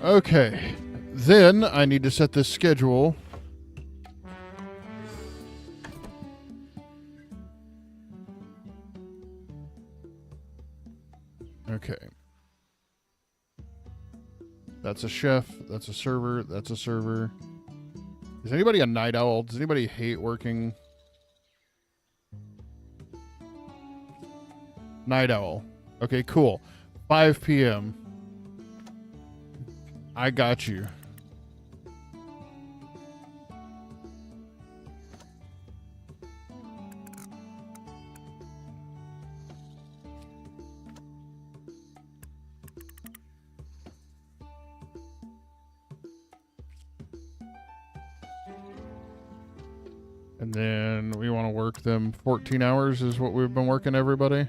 Okay. Then I need to set this schedule. Okay. That's a chef. That's a server. That's a server. Is anybody a night owl? Does anybody hate working? Night owl. Okay, cool. 5 p.m. I got you. And then we want to work them 14 hours is what we've been working, everybody.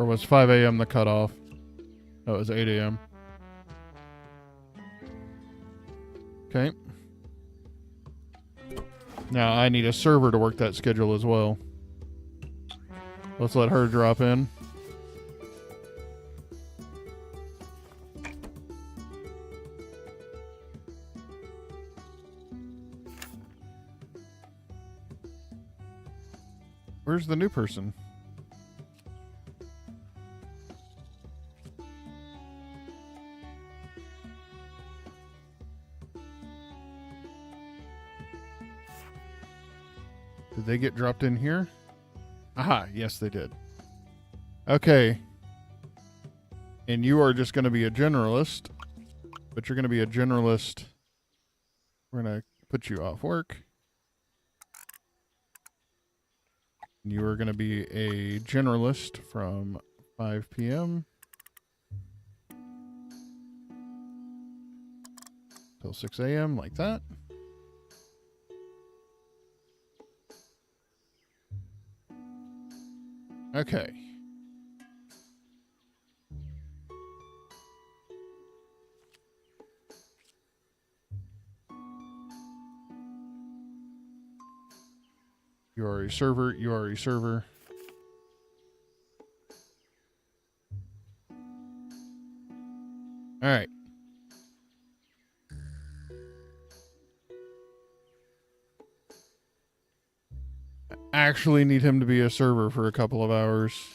Or was 5 a.m. the cutoff? No, it was 8 a.m. Okay. Now I need a server to work that schedule as well. Let's let her drop in. Where's the new person? Did they get dropped in here? Aha, yes they did. Okay. And you are just going to be a generalist. But you're going to be a generalist. We're going to put you off work. You are going to be a generalist from 5 p.m. till 6 a.m. like that. Okay. You are a server. You are a server. All right. I actually need him to be a server for a couple of hours.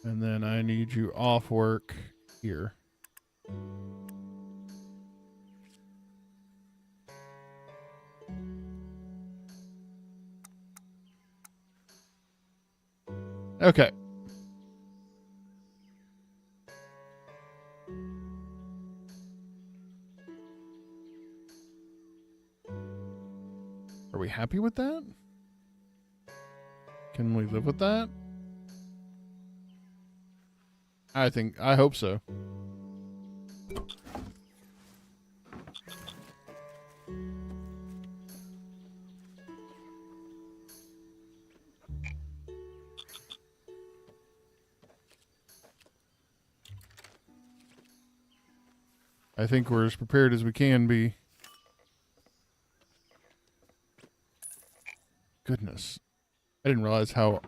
And then I need you off work here. Okay. Are we happy with that? Can we live with that? I hope so. I think we're as prepared as we can be. Goodness. I didn't realize how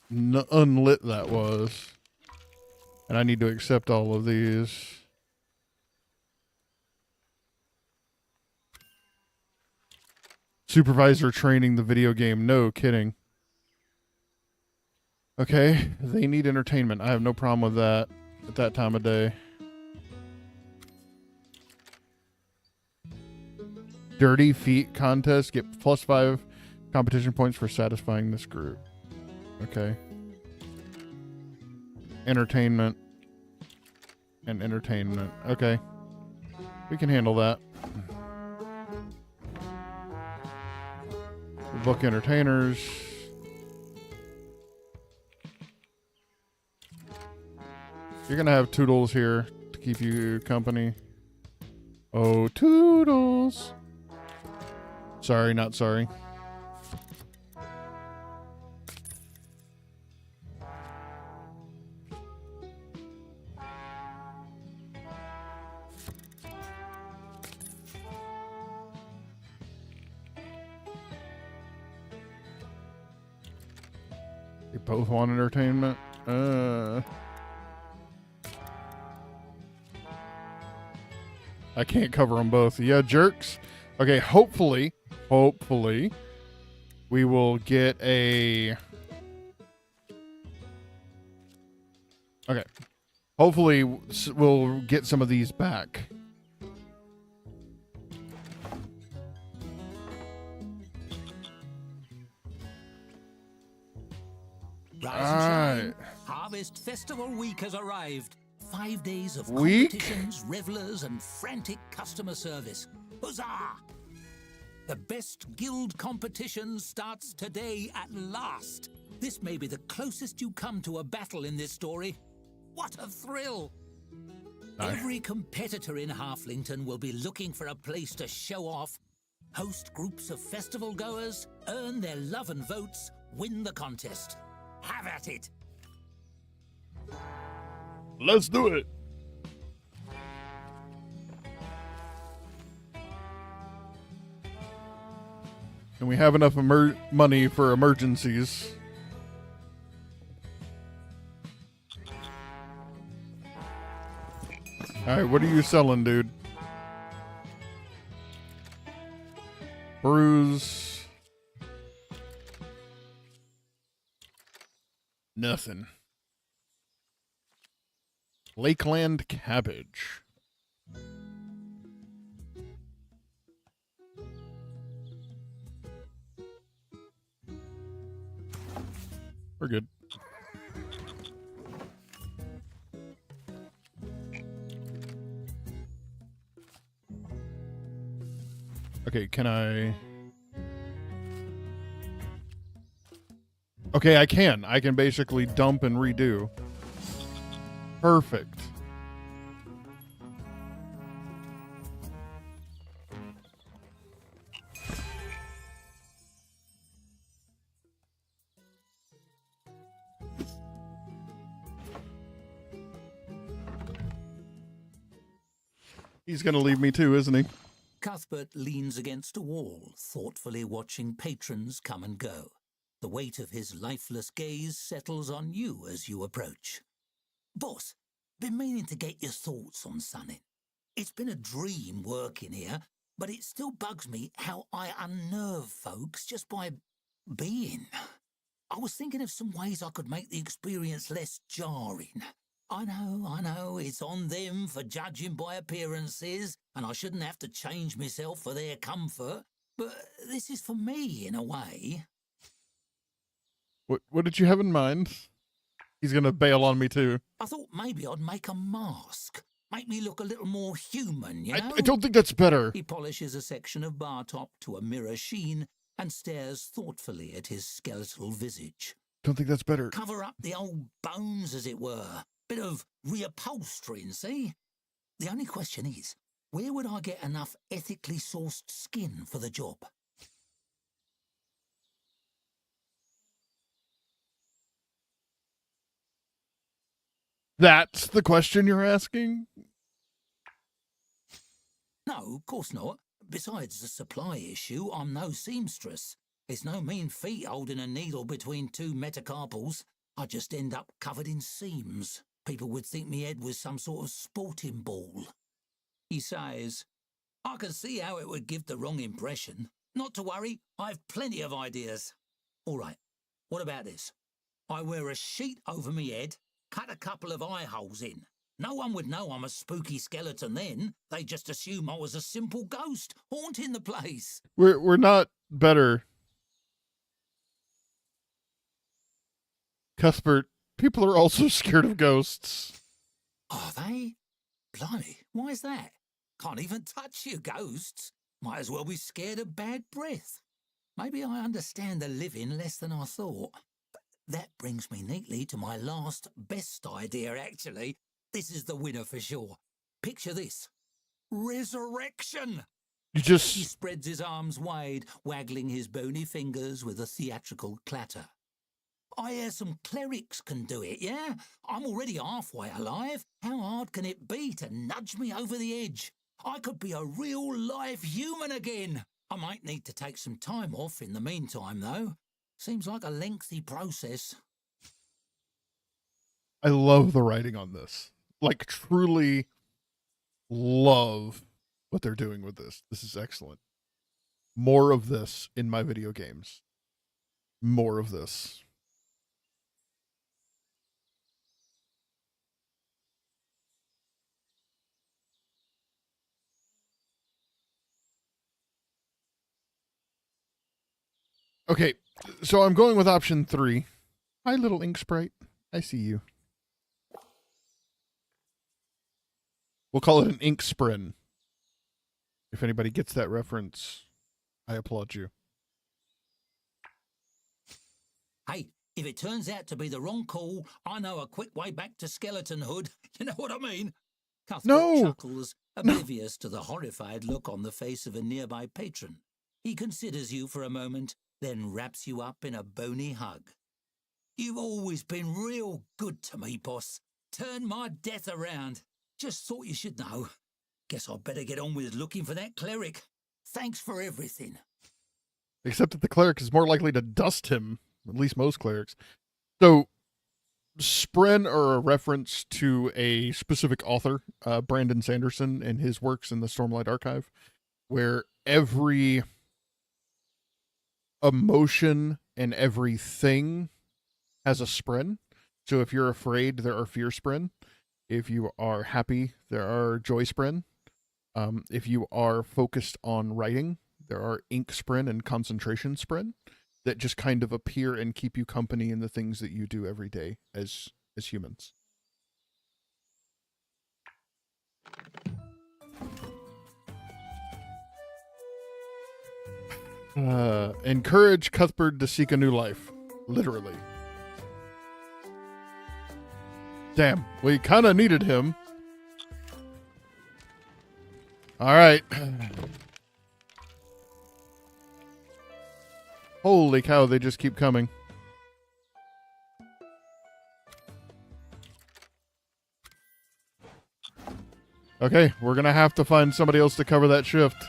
unlit that was. And I need to accept all of these. Supervisor training the video game. No kidding. Okay. They need entertainment. I have no problem with that at that time of day. Dirty feet contest. Get +5 competition points for satisfying this group. Okay. Entertainment. And entertainment. Okay. We can handle that. Book entertainers. You're going to have Toodles here to keep you company. Oh, Toodles. Sorry, not sorry. You both want entertainment? I can't cover them both. Yeah, jerks. Okay, hopefully hopefully, we will get a... Okay. Hopefully, we'll get some of these back. Rise and shine. Harvest Festival Week has arrived. 5 days of competitions, revelers, and frantic customer service. Huzzah! The best guild competition starts today at last. This may be the closest you come to a battle in this story. What a thrill! Every competitor in Halflington will be looking for a place to show off, host groups of festival goers, earn their love and votes, win the contest. Have at it! Let's do it! And we have enough money for emergencies. Alright, what are you selling, dude? Brews. Nothing. Lakeland cabbage. We're good. Okay, can I... Okay, I can. I can basically dump and redo. Perfect. He's gonna leave me too, isn't he? Cuthbert leans against a wall, thoughtfully watching patrons come and go. The weight of his lifeless gaze settles on you as you approach. Boss, been meaning to get your thoughts on something. It's been a dream working here, but it still bugs me how I unnerve folks just by being. I was thinking of some ways I could make the experience less jarring. I know, it's on them for judging by appearances, and I shouldn't have to change myself for their comfort, but this is for me in a way. What did you have in mind? He's gonna bail on me too. I thought maybe I'd make a mask. Make me look a little more human, you know? I don't think that's better. He polishes a section of bar top to a mirror sheen and stares thoughtfully at his skeletal visage. Don't think that's better. Cover up the old bones, as it were. Bit of reupholstering, see? The only question is, where would I get enough ethically sourced skin for the job? That's the question you're asking? No, of course not. Besides the supply issue, I'm no seamstress. It's no mean feat holding a needle between two metacarpals. I just end up covered in seams. People would think me head was some sort of sporting ball. He sighs. I can see how it would give the wrong impression. Not to worry, I've plenty of ideas. All right, what about this? I wear a sheet over me head, cut a couple of eye holes in. No one would know I'm a spooky skeleton then. They'd just assume I was a simple ghost haunting the place. We're not better. Cuthbert, people are also scared of ghosts. Are they? Blimey, why is that? Can't even touch you, ghosts. Might as well be scared of bad breath. Maybe I understand the living less than I thought. That brings me neatly to my last best idea, actually. This is the winner for sure. Picture this. Resurrection! You He just... spreads his arms wide, waggling his bony fingers with a theatrical clatter. I hear some clerics can do it, yeah? I'm already halfway alive. How hard can it be to nudge me over the edge? I could be a real live human again. I might need to take some time off in the meantime, though. Seems like a lengthy process. I love the writing on this. Like, truly love what they're doing with this. This is excellent. More of this in my video games. More of this. Okay, so I'm going with option 3. Hi, little ink sprite. I see you. We'll call it an ink sprin. If anybody gets that reference, I applaud you. Hey, if it turns out to be the wrong call, I know a quick way back to Skeleton Hood. You know what I mean? Cuthbert No! chuckles, oblivious to the horrified look on the face of a nearby patron. He considers you for a moment, then wraps you up in a bony hug. You've always been real good to me, boss. Turned my death around. Just thought you should know. Guess I'd better get on with looking for that cleric. Thanks for everything. Except that the cleric is more likely to dust him. At least most clerics. So, Spren are a reference to a specific author, Brandon Sanderson, and his works in the Stormlight Archive, where every emotion and everything has a spren. So if you're afraid, there are fear spren. If you are happy, there are joy spren. If you are focused on writing, there are ink spren and concentration spren that just kind of appear and keep you company in the things that you do every day as humans. Encourage Cuthbert to seek a new life. Literally. Damn, we kind of needed him. All right. Holy cow, they just keep coming. Okay, we're going to have to find somebody else to cover that shift.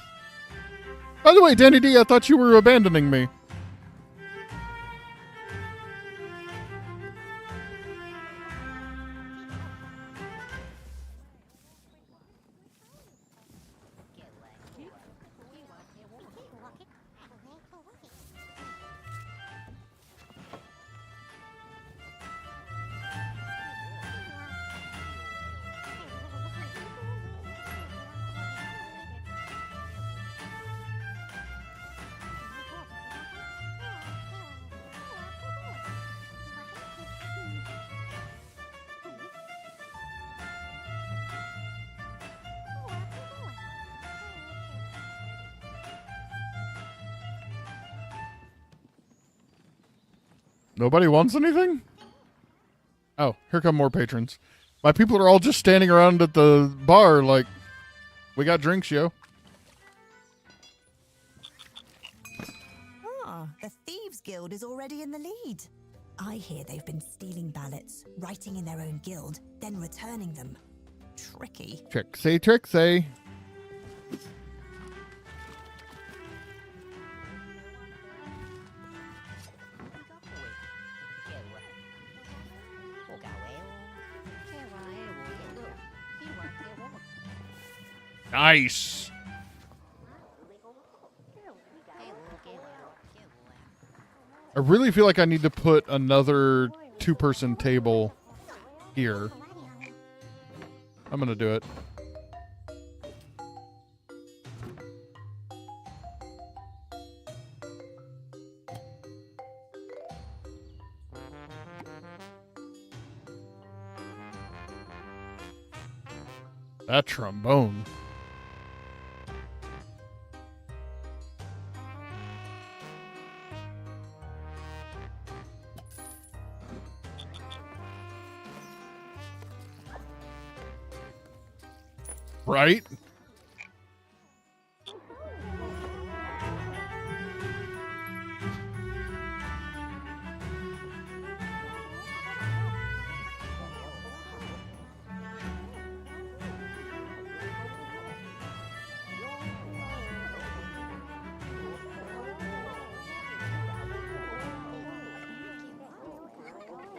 By the way, Danny D, I thought you were abandoning me. Nobody wants anything? Oh, here come more patrons. My people are all just standing around at the bar like, we got drinks, yo. Ah, the Thieves Guild is already in the lead. I hear they've been stealing ballots, writing in their own guild, then returning them. Tricky. Trixie, Trixie. Nice. I really feel like I need to put another two-person table here. I'm gonna do it. That trombone. Right?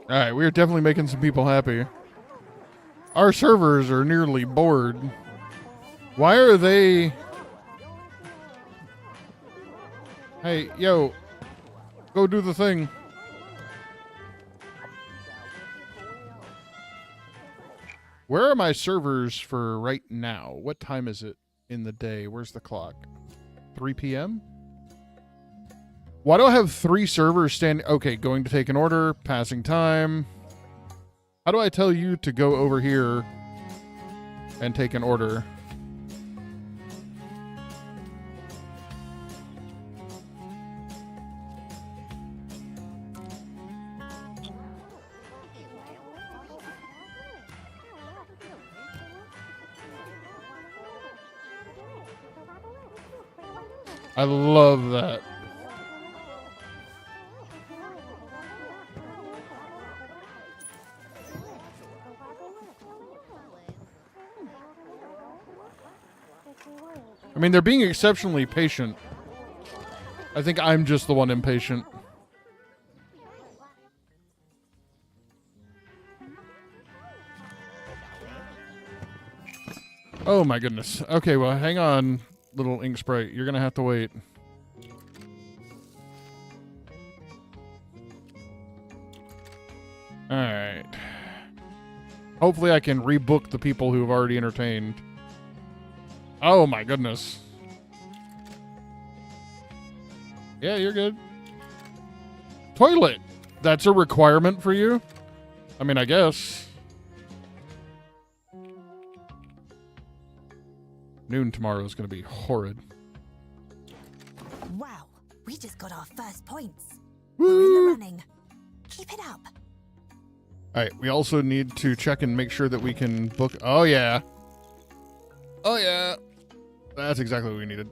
All right, we're definitely making some people happy. Our servers are nearly bored. Why are they... Hey, yo, go do the thing. Where are my servers for right now? What time is it in the day? Where's the clock? 3 p.m.? Why do I have 3 servers standing? Okay, going to take an order, passing time. How do I tell you to go over here and take an order? I love that. I mean, they're being exceptionally patient. I think I'm just the one impatient. Oh my goodness. Okay, well, hang on, little ink sprite. You're gonna have to wait. Alright. Hopefully I can rebook the people who have already entertained. Oh my goodness. Yeah, you're good. Toilet. That's a requirement for you? I mean, I guess. Noon tomorrow is going to be horrid. Wow, we just got our first points. Woo! We're in the running. Keep it up. All right, we also need to check and make sure that we can book. Oh, yeah. Oh, yeah. That's exactly what we needed.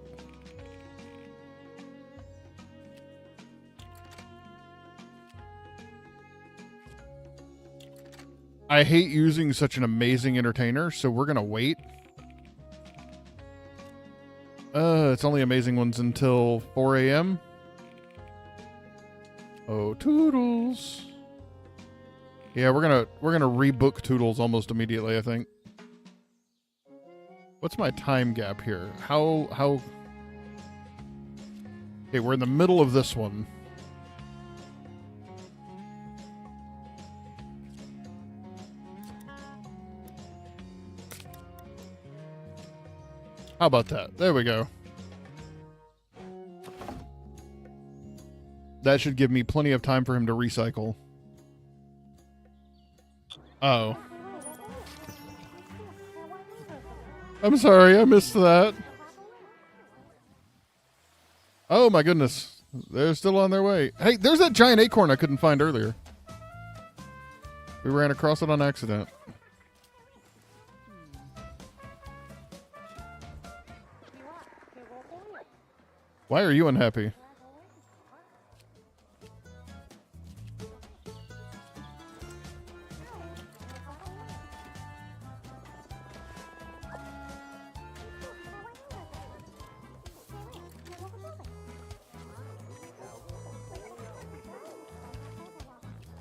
I hate using such an amazing entertainer, so we're going to wait. It's only amazing ones until 4 a.m. Oh, Toodles. Yeah, we're gonna rebook Toodles almost immediately, I think. What's my time gap here? How Okay, we're in the middle of this one. How about that? There we go. That should give me plenty of time for him to recycle. Oh. I'm sorry, I missed that. Oh my goodness. They're still on their way. Hey, there's that giant acorn I couldn't find earlier. We ran across it on accident. Why are you unhappy?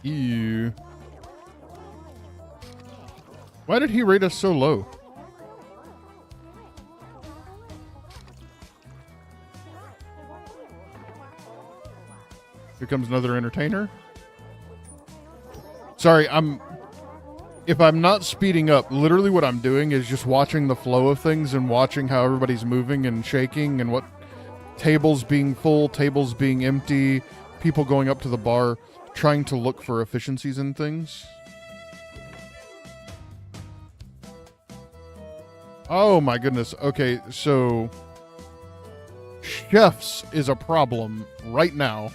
Ew. Why did he rate us so low? Here comes another entertainer. Sorry, if I'm not speeding up, literally what I'm doing is just watching the flow of things and watching how everybody's moving and shaking and what tables being full, tables being empty, people going up to the bar, trying to look for efficiencies in things. Oh my goodness. Okay, so chefs is a problem right now.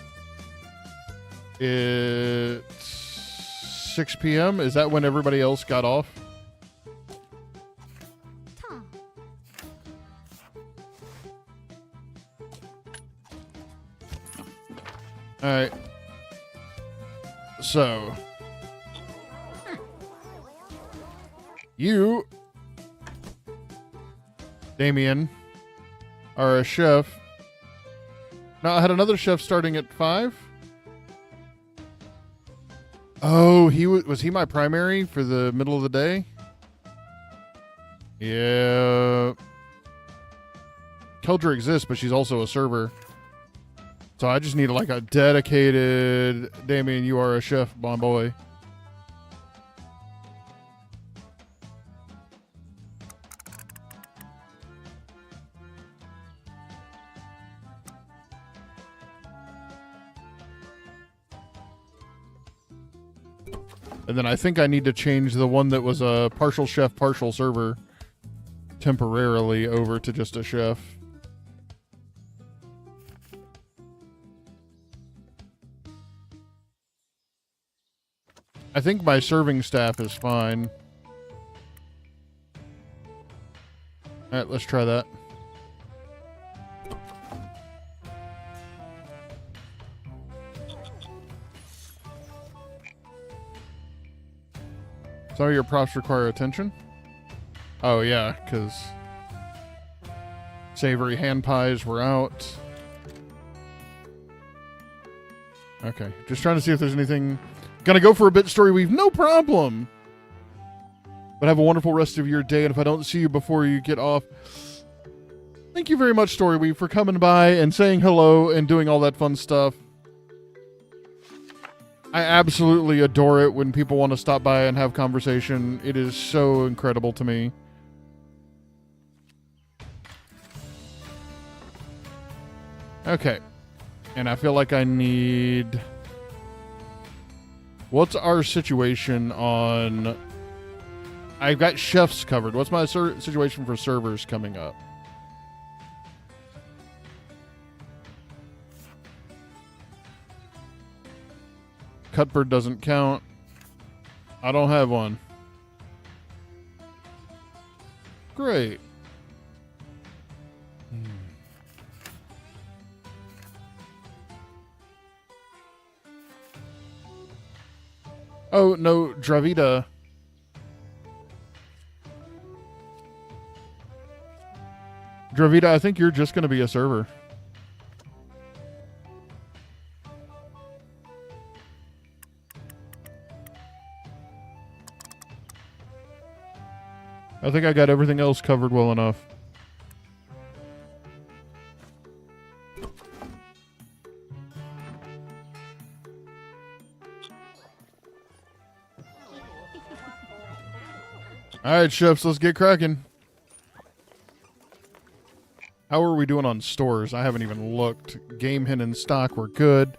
It's 6 p.m. Is that when everybody else got off? All right. So, you, Damien, are a chef. Now, I had another chef starting at 5. Oh, was he my primary for the middle of the day? Yeah. Keldra exists, but she's also a server. So I just need like a dedicated, Damien, you are a chef, my boy. And then I think I need to change the one that was a partial chef, partial server temporarily over to just a chef. I think my serving staff is fine. All right, let's try that. Sorry, your props require attention? Oh, yeah, because savory hand pies were out. Okay, just trying to see if there's anything. Gonna go for a bit story weave, no problem. But have a wonderful rest of your day, and if I don't see you before you get off, thank you very much, Story Weave, for coming by and saying hello and doing all that fun stuff. I absolutely adore it when people want to stop by and have conversation. It is so incredible to me. Okay. And I feel like I need... What's our situation on... I've got chefs covered. What's my situation for servers coming up? Cutbird doesn't count. I don't have one. Great. Oh, no, Dravita. Dravita, I think you're just going to be a server. I think I got everything else covered well enough. All right, chefs, let's get cracking. How are we doing on stores? I haven't even looked. Game hen and stock were good.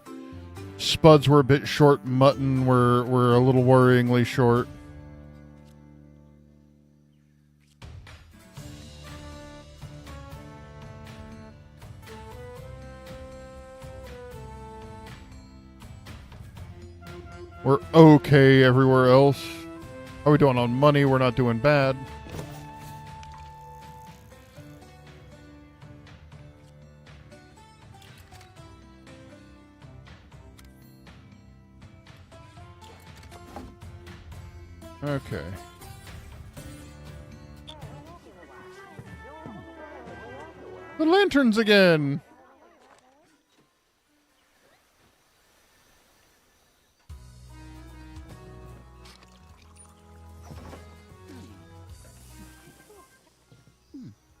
Spuds were a bit short. Mutton were a little worryingly short. We're okay everywhere else. How are we doing on money? We're not doing bad. Okay. The lanterns again.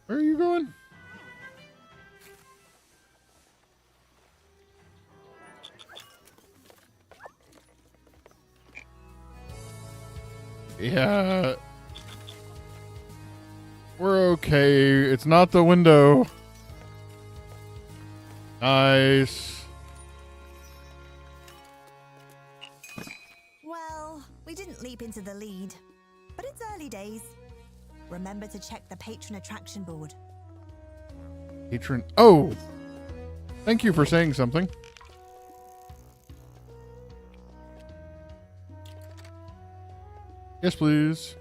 Where are you going? Yeah. We're okay. It's not the window. Nice. Well, we didn't leap into the lead, but it's early days. Remember to check the patron attraction board. Patron. Oh! Thank you for saying something. Yes, please.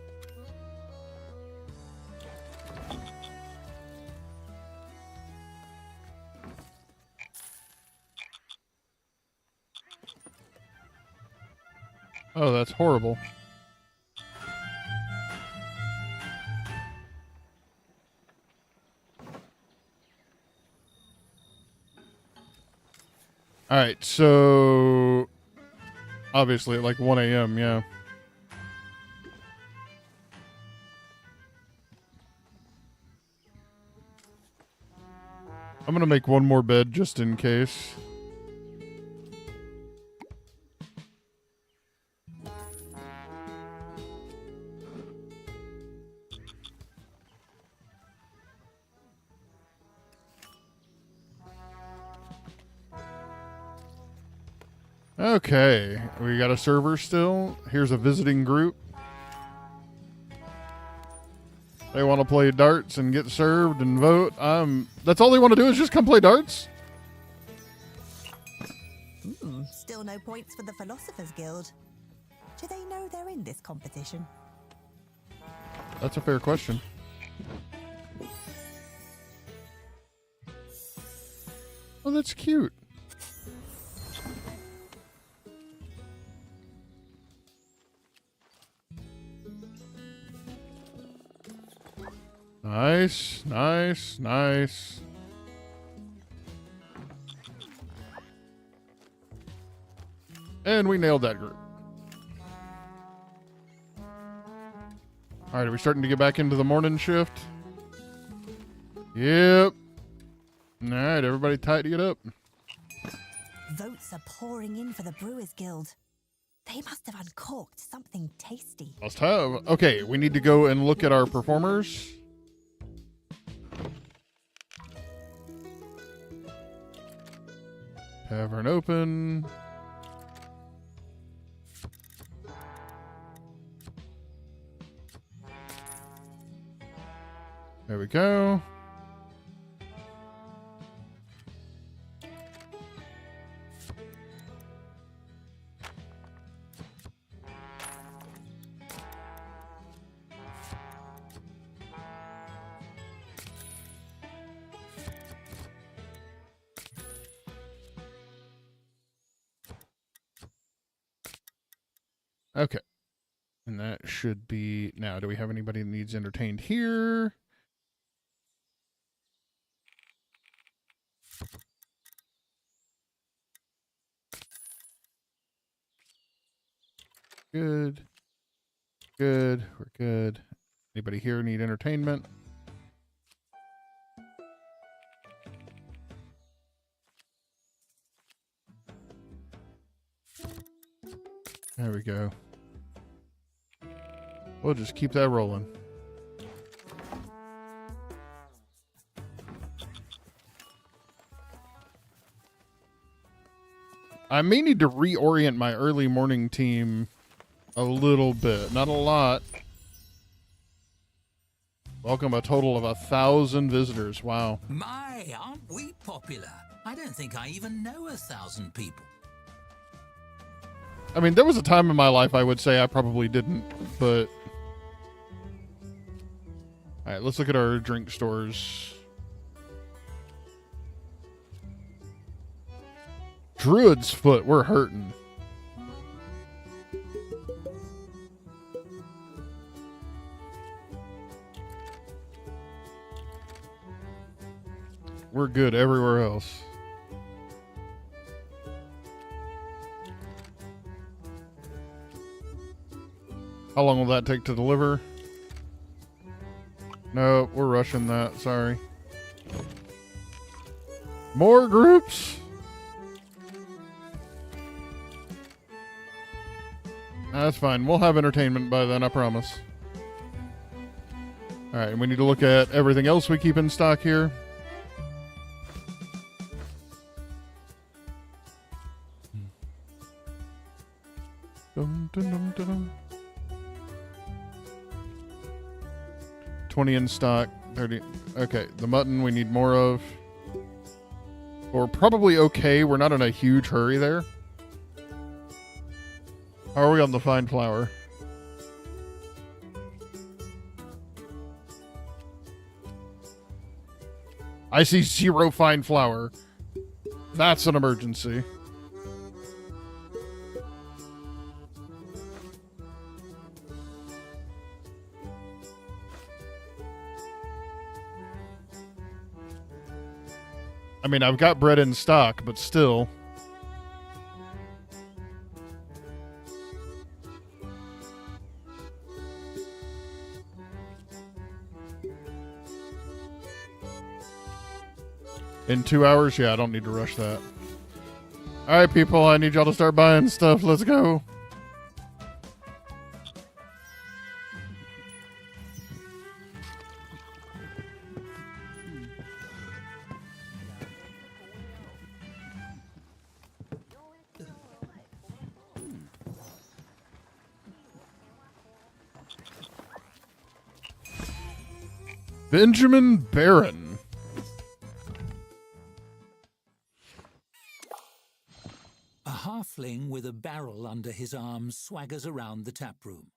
Oh, that's horrible. All right, so obviously at like 1 a.m., yeah. I'm going to make one more bed just in case. Okay, we got a server still. Here's a visiting group. They want to play darts and get served and vote. That's all they want to do is just come play darts? Still no points for the Philosophers Guild. Do they know they're in this competition? That's a fair question. Oh, that's cute. Nice, nice, nice. And we nailed that group. All right, are we starting to get back into the morning shift? Yep. All right, everybody tidy it up. Votes are pouring in for the Brewers Guild. They must have uncorked something tasty. Must have. Okay, we need to go and look at our performers. Tavern open. There we go. Okay. And that should be now. Do we have anybody that needs entertained here? Good. Good. We're good. Anybody here need entertainment? There we go. We'll just keep that rolling. I may need to reorient my early morning team a little bit. Not a lot. Welcome a total of 1,000 visitors. Wow. My, aren't we popular? I don't think I even know 1,000 people. I mean, there was a time in my life I would say I probably didn't, but... All right, let's look at our drink stores. Druid's Foot, we're hurting. We're good everywhere else. How long will that take to deliver? No, we're rushing that. Sorry. More groups? That's fine. We'll have entertainment by then, I promise. All right, and we need to look at everything else we keep in stock here. Dum, dum, dum, dum, dum. 20 in stock, 30. Okay, the mutton we need more of. We're probably okay. We're not in a huge hurry there. How are we on the fine flour? I see 0 fine flour. That's an emergency. I mean, I've got bread in stock, but still. In 2 hours? Yeah, I don't need to rush that. All right, people, I need y'all to start buying stuff. Let's go. Benjamin Barron. A halfling with a barrel under his arm swaggers around the tap room.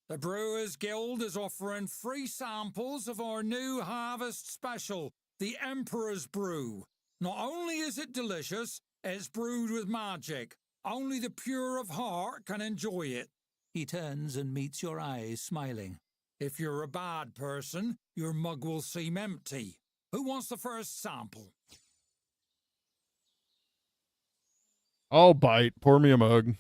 The Brewers Guild is offering free samples of our new harvest special, the Emperor's Brew. Not only is it delicious, it's brewed with magic. Only the pure of heart can enjoy it. He turns and meets your eyes, smiling. If you're a bad person, your mug will seem empty. Who wants the first sample? I'll bite. Pour me a mug.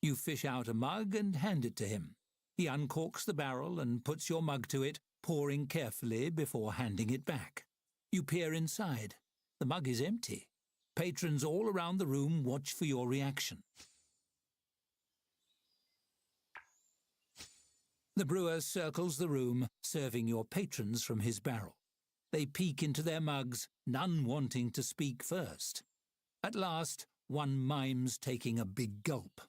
You fish out a mug and hand it to him. He uncorks the barrel and puts your mug to it, pouring carefully before handing it back. You peer inside. The mug is empty. Patrons all around the room watch for your reaction. The brewer circles the room, serving your patrons from his barrel. They peek into their mugs, none wanting to speak first. At last, one mimes taking a big gulp.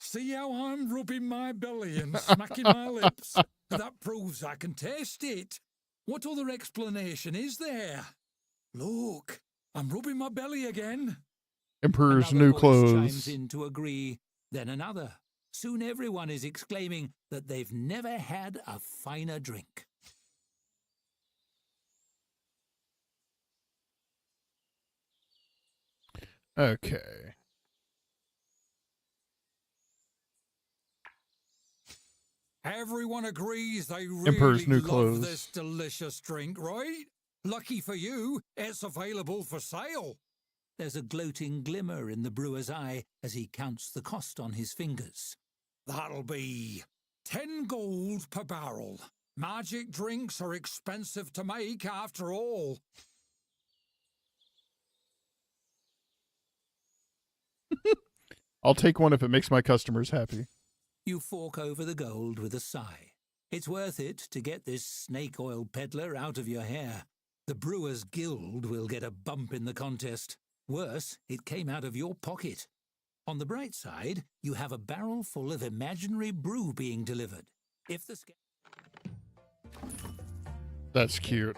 See how I'm rubbing my belly and smacking my lips? That proves I can taste it. What other explanation is there? Look, I'm rubbing my belly again. Emperor's Another new voice clothes. chimes in to agree, then another. Soon everyone is exclaiming that they've never had a finer drink. Okay. Everyone agrees they Emperor's really new love clothes. this delicious drink, right? Lucky for you, it's available for sale. There's a gloating glimmer in the brewer's eye as he counts the cost on his fingers. That'll be 10 gold per barrel. Magic drinks are expensive to make after all. I'll take one if it makes my customers happy. You fork over the gold with a sigh. It's worth it to get this snake oil peddler out of your hair. The Brewers Guild will get a bump in the contest. Worse, it came out of your pocket. On the bright side, you have a barrel full of imaginary brew being delivered. If the That's cute.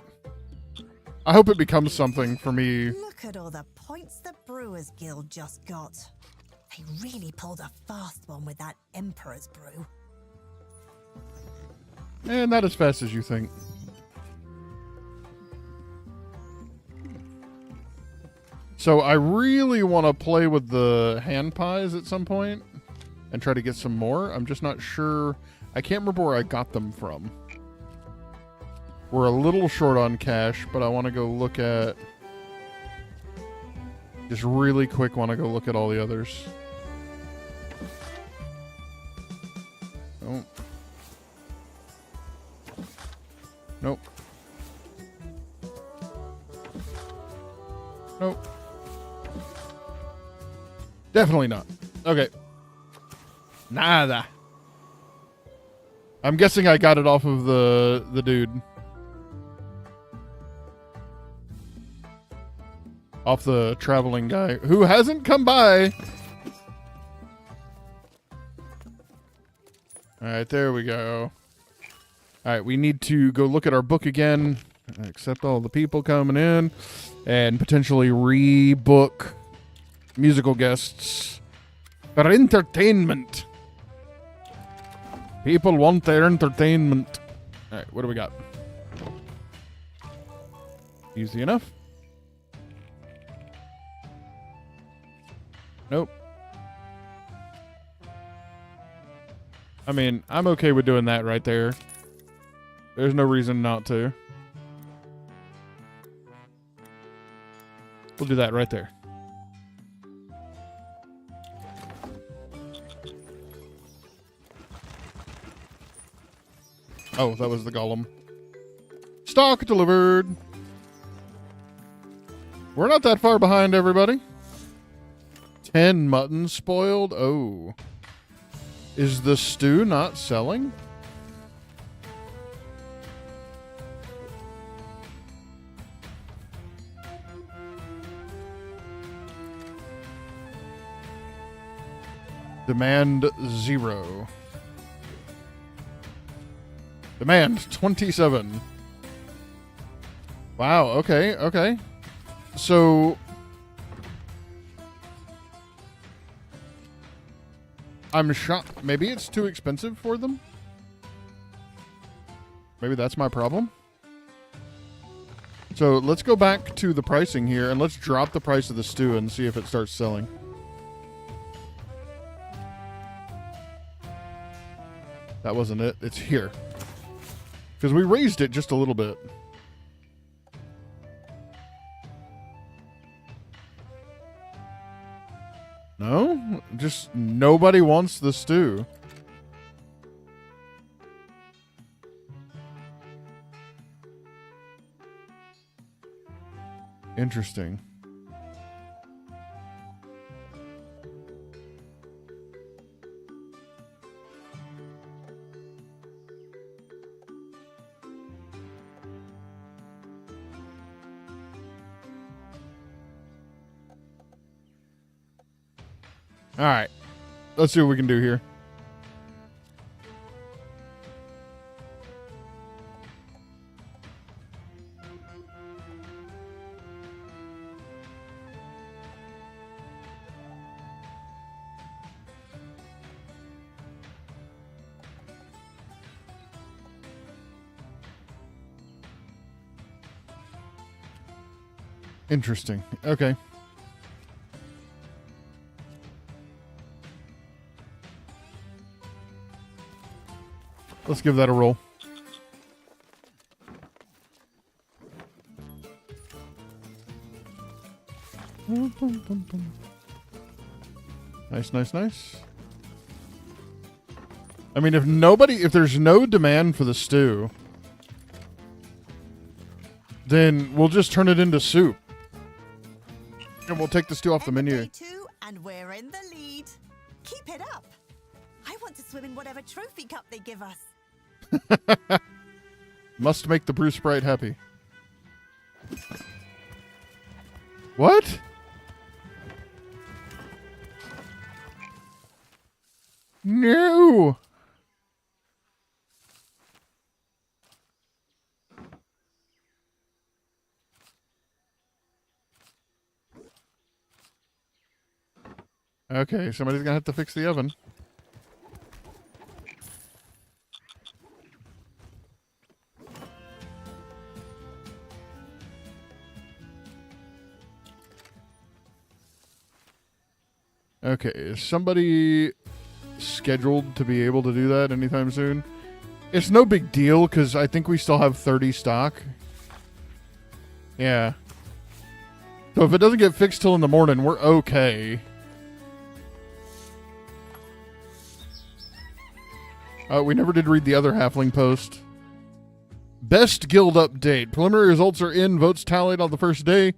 I hope it becomes something for me. Look at all the points the Brewers Guild just got. They really pulled a fast one with that Emperor's Brew. And not as fast as you think. So I really want to play with the hand pies at some point and try to get some more. I'm just not sure. I can't remember where I got them from. We're a little short on cash, but I want to go look at... Just really quick want to go look at all the others. Oh. Nope. Nope. Definitely not. Okay. Nada. I'm guessing I got it off of the dude. Off the traveling guy who hasn't come by. Alright, there we go. Alright, we need to go look at our book again, accept all the people coming in, and potentially rebook musical guests for entertainment. People want their entertainment. Alright, what do we got? Easy enough. Nope. I mean, I'm okay with doing that right there. There's no reason not to. We'll do that right there. Oh, that was the golem. Stock delivered. We're not that far behind, everybody. 10 mutton spoiled. Oh. Is the stew not selling? Demand 0. Demand 27. Wow, okay, okay. So I'm shocked. Maybe it's too expensive for them? Maybe that's my problem? So let's go back to the pricing here and let's drop the price of the stew and see if it starts selling. That wasn't it. It's here. Because we raised it just a little bit. No? Just nobody wants the stew. Interesting. All right. Let's see what we can do here. Interesting. Okay. Let's give that a roll. Nice, nice, nice. I mean, if there's no demand for the stew, then we'll just turn it into soup. And we'll take the stew off the menu. Day 2, and we're in the lead. Keep it up. I want to swim in whatever trophy cup they give us. Must make the Bruce Sprite happy. What? No. Okay, somebody's gonna have to fix the oven. Okay, is somebody scheduled to be able to do that anytime soon? It's no big deal because I think we still have 30 stock. Yeah. So if it doesn't get fixed till in the morning, we're okay. We never did read the other halfling post. Best guild update. Preliminary results are in. Votes tallied on the first day.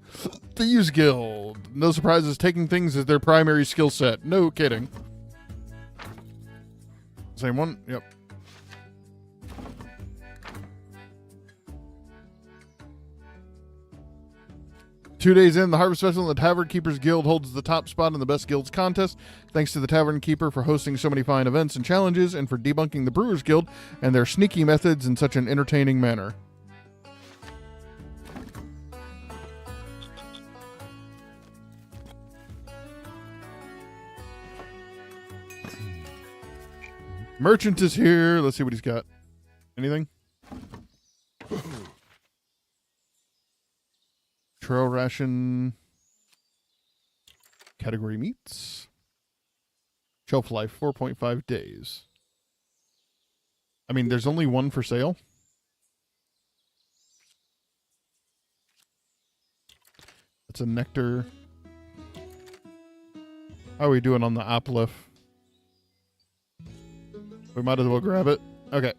Thieves Guild. No surprises, taking things as their primary skill set. No kidding. Same one? Yep. Two days in, the Harvest Festival and the Tavern Keepers Guild holds the top spot in the Best Guilds contest. Thanks to the Tavern Keeper for hosting so many fine events and challenges, and for debunking the Brewers Guild and their sneaky methods in such an entertaining manner. Merchant is here. Let's see what he's got. Anything? Trail ration. Category meats. Shelf life 4.5 days. I mean, there's only one for sale. It's a nectar. How are we doing on the uplift? We might as well grab it. Okay.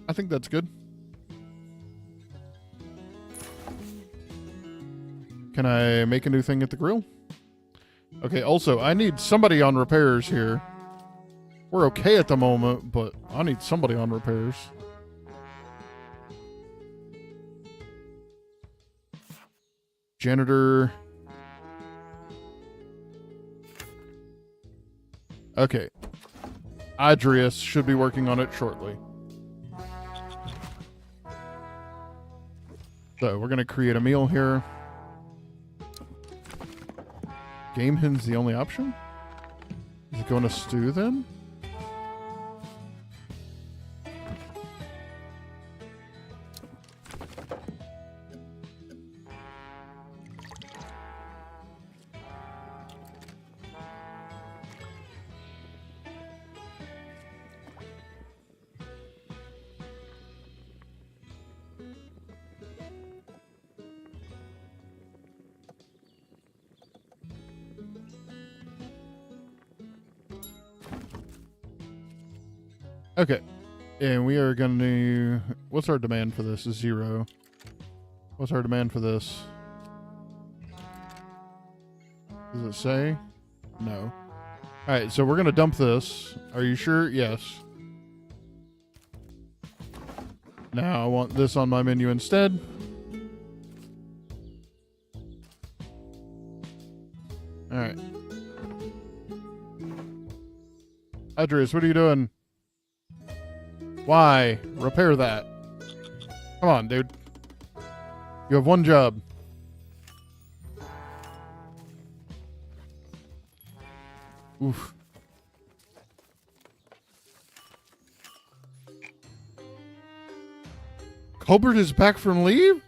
I think that's good. Can I make a new thing at the grill? Okay, also, I need somebody on repairs here. We're okay at the moment, but I need somebody on repairs. Janitor. Okay. Adrius should be working on it shortly. So we're gonna create a meal here. Game hen's the only option? Is it going to stew then? Okay. And we are going to... What's our demand for this? Is 0. What's our demand for this? Does it say? No. Alright, so we're going to dump this. Are you sure? Yes. Now I want this on my menu instead. Alright. Adrius, what are you doing? Why? Repair that. Come on, dude. You have one job. Oof. Colbert is back from leave?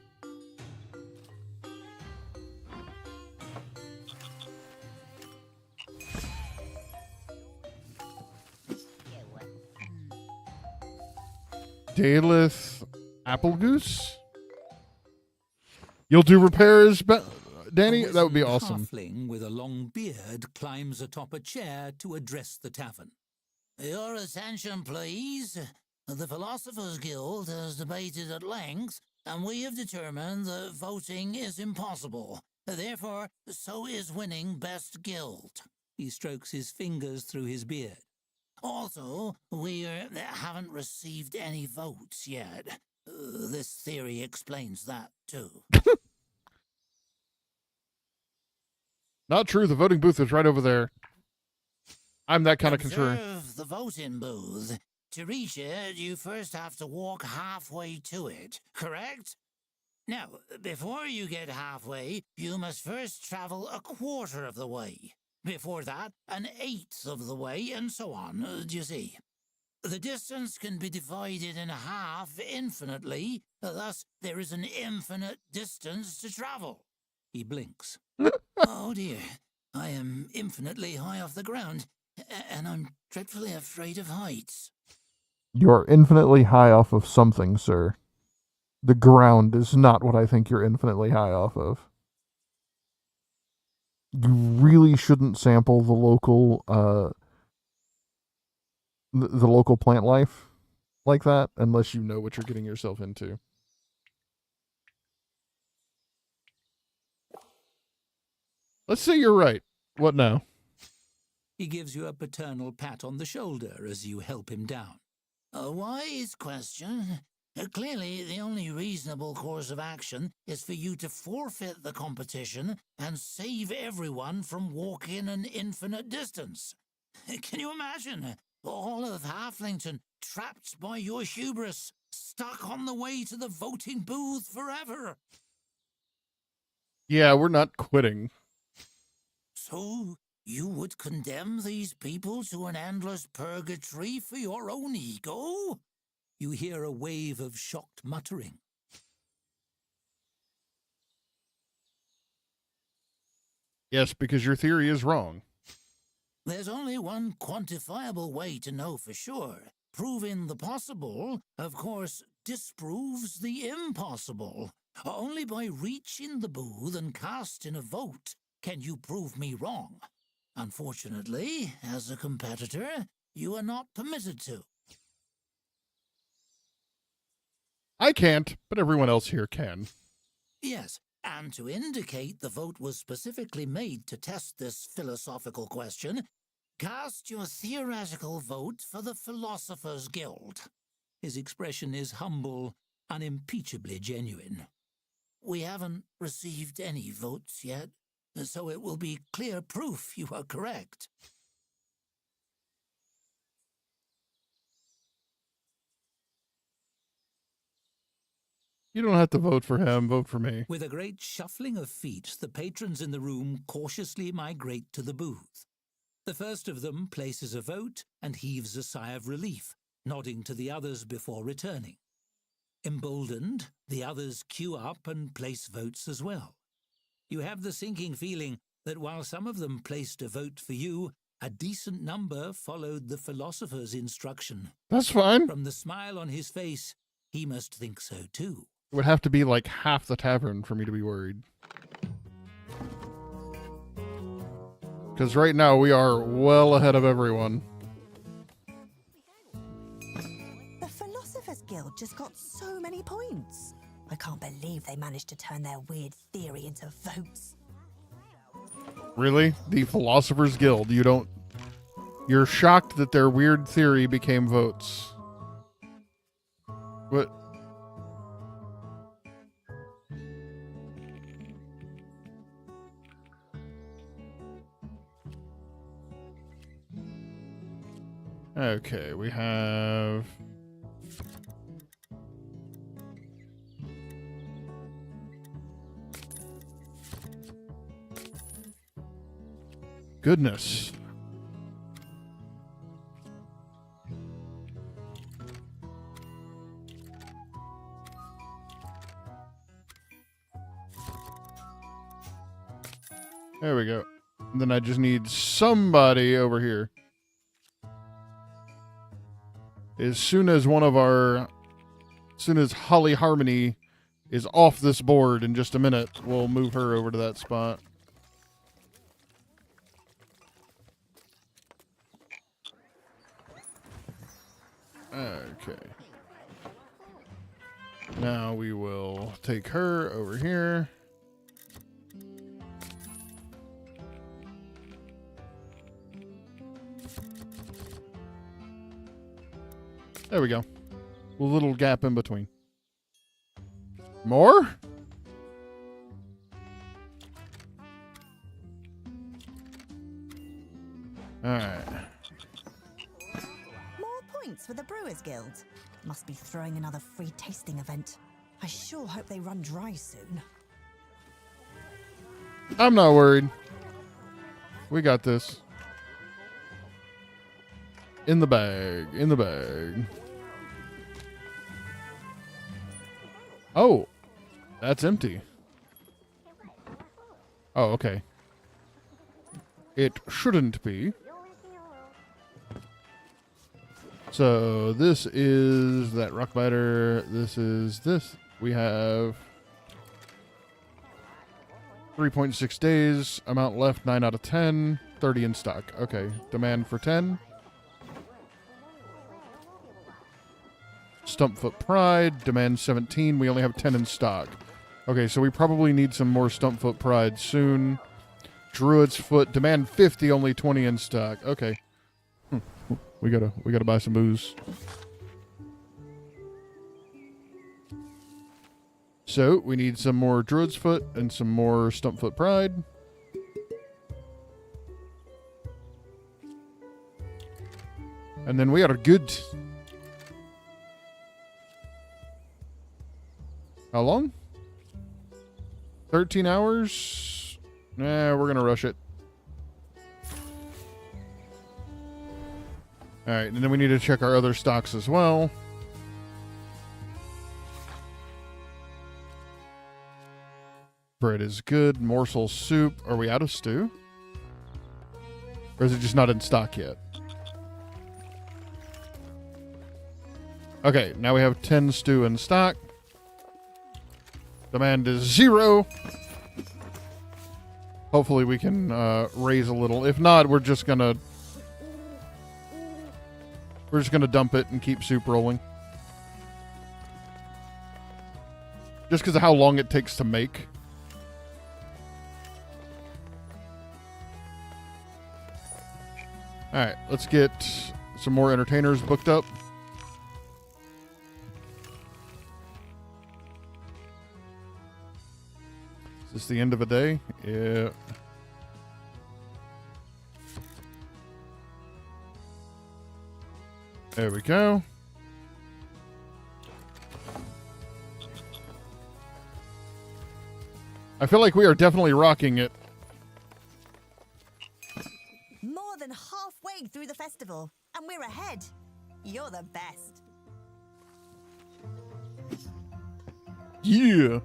Daleth Applegoose? You'll do repairs, Danny? That would be awesome. Halfling with a long beard climbs atop a chair to address the tavern. Your attention, please. The Philosophers Guild has debated at length, and we have determined that voting is impossible. Therefore, so is winning Best Guild. He strokes his fingers through his beard. Also, we haven't received any votes yet. This theory explains that, too. Not true. The voting booth is right over there. I'm that kind of concerned. Observe the voting booth. To reach it, you first have to walk halfway to it, correct? Now, before you get halfway, you must first travel a quarter of the way. Before that, an eighth of the way, and so on, do you see? The distance can be divided in half infinitely, thus there is an infinite distance to travel. He blinks. Oh dear, I am infinitely high off the ground, and I'm dreadfully afraid of heights. You're infinitely high off of something, sir. The ground is not what I think you're infinitely high off of. You really shouldn't sample the local the local plant life like that unless you know what you're getting yourself into. Let's say you're right. What now? He gives you a paternal pat on the shoulder as you help him down. A wise question. Clearly, the only reasonable course of action is for you to forfeit the competition and save everyone from walking an infinite distance. Can you imagine? All of Halflington trapped by your hubris, stuck on the way to the voting booth forever. Yeah, we're not quitting. So, you would condemn these people to an endless purgatory for your own ego? You hear a wave of shocked muttering. Yes, because your theory is wrong. There's only one quantifiable way to know for sure. Proving the possible, of course, disproves the impossible. Only by reaching the booth and casting a vote can you prove me wrong. Unfortunately, as a competitor, you are not permitted to. I can't, but everyone else here can. Yes, and to indicate the vote was specifically made to test this philosophical question, cast your theoretical vote for the Philosophers Guild. His expression is humble, unimpeachably genuine. We haven't received any votes yet, so it will be clear proof you are correct. You don't have to vote for him. Vote for me. With a great shuffling of feet, the patrons in the room cautiously migrate to the booth. The first of them places a vote and heaves a sigh of relief, nodding to the others before returning. Emboldened, the others queue up and place votes as well. You have the sinking feeling that while some of them placed a vote for you, a decent number followed the philosopher's instruction. That's fine. From the smile on his face, he must think so too. It would have to be like half the tavern for me to be worried. Because right now we are well ahead of everyone. The Philosophers Guild just got so many points. I can't believe they managed to turn their weird theory into votes. Really? The Philosophers Guild. You're shocked that their weird theory became votes. What? Okay, we have... Goodness. There we go. And then I just need somebody over here. As soon as Holly Harmony is off this board in just a minute, we'll move her over to that spot. Okay. Now we will take her over here. There we go. A little gap in between. More? Alright. More points for the Brewers Guild. Must be throwing another free tasting event. I sure hope they run dry soon. I'm not worried. We got this. In the bag. In the bag. Oh. That's empty. Oh, okay. It shouldn't be. So this is that rock biter. This is this. We have 3.6 days. Amount left 9 out of 10. 30 in stock. Okay. Demand for 10. Stumpfoot Pride. Demand 17. We only have 10 in stock. Okay, so we probably need some more Stumpfoot Pride soon. Druid's Foot. Demand 50. Only 20 in stock. Okay. We gotta buy some booze. So we need some more Druid's Foot and some more Stumpfoot Pride. And then we are good. How long? 13 hours? Nah, we're gonna rush it. Alright, and then we need to check our other stocks as well. Bread is good. Morsel soup. Are we out of stew? Or is it just not in stock yet? Okay, now we have 10 stew in stock. Demand is 0. Hopefully we can raise a little. If not, we're just gonna dump it and keep soup rolling. Just because of how long it takes to make. Alright, let's get some more entertainers booked up. Is this the end of a day? Yeah. There we go. I feel like we are definitely rocking it. More than halfway through the festival, and we're ahead. You're the best. Yeah.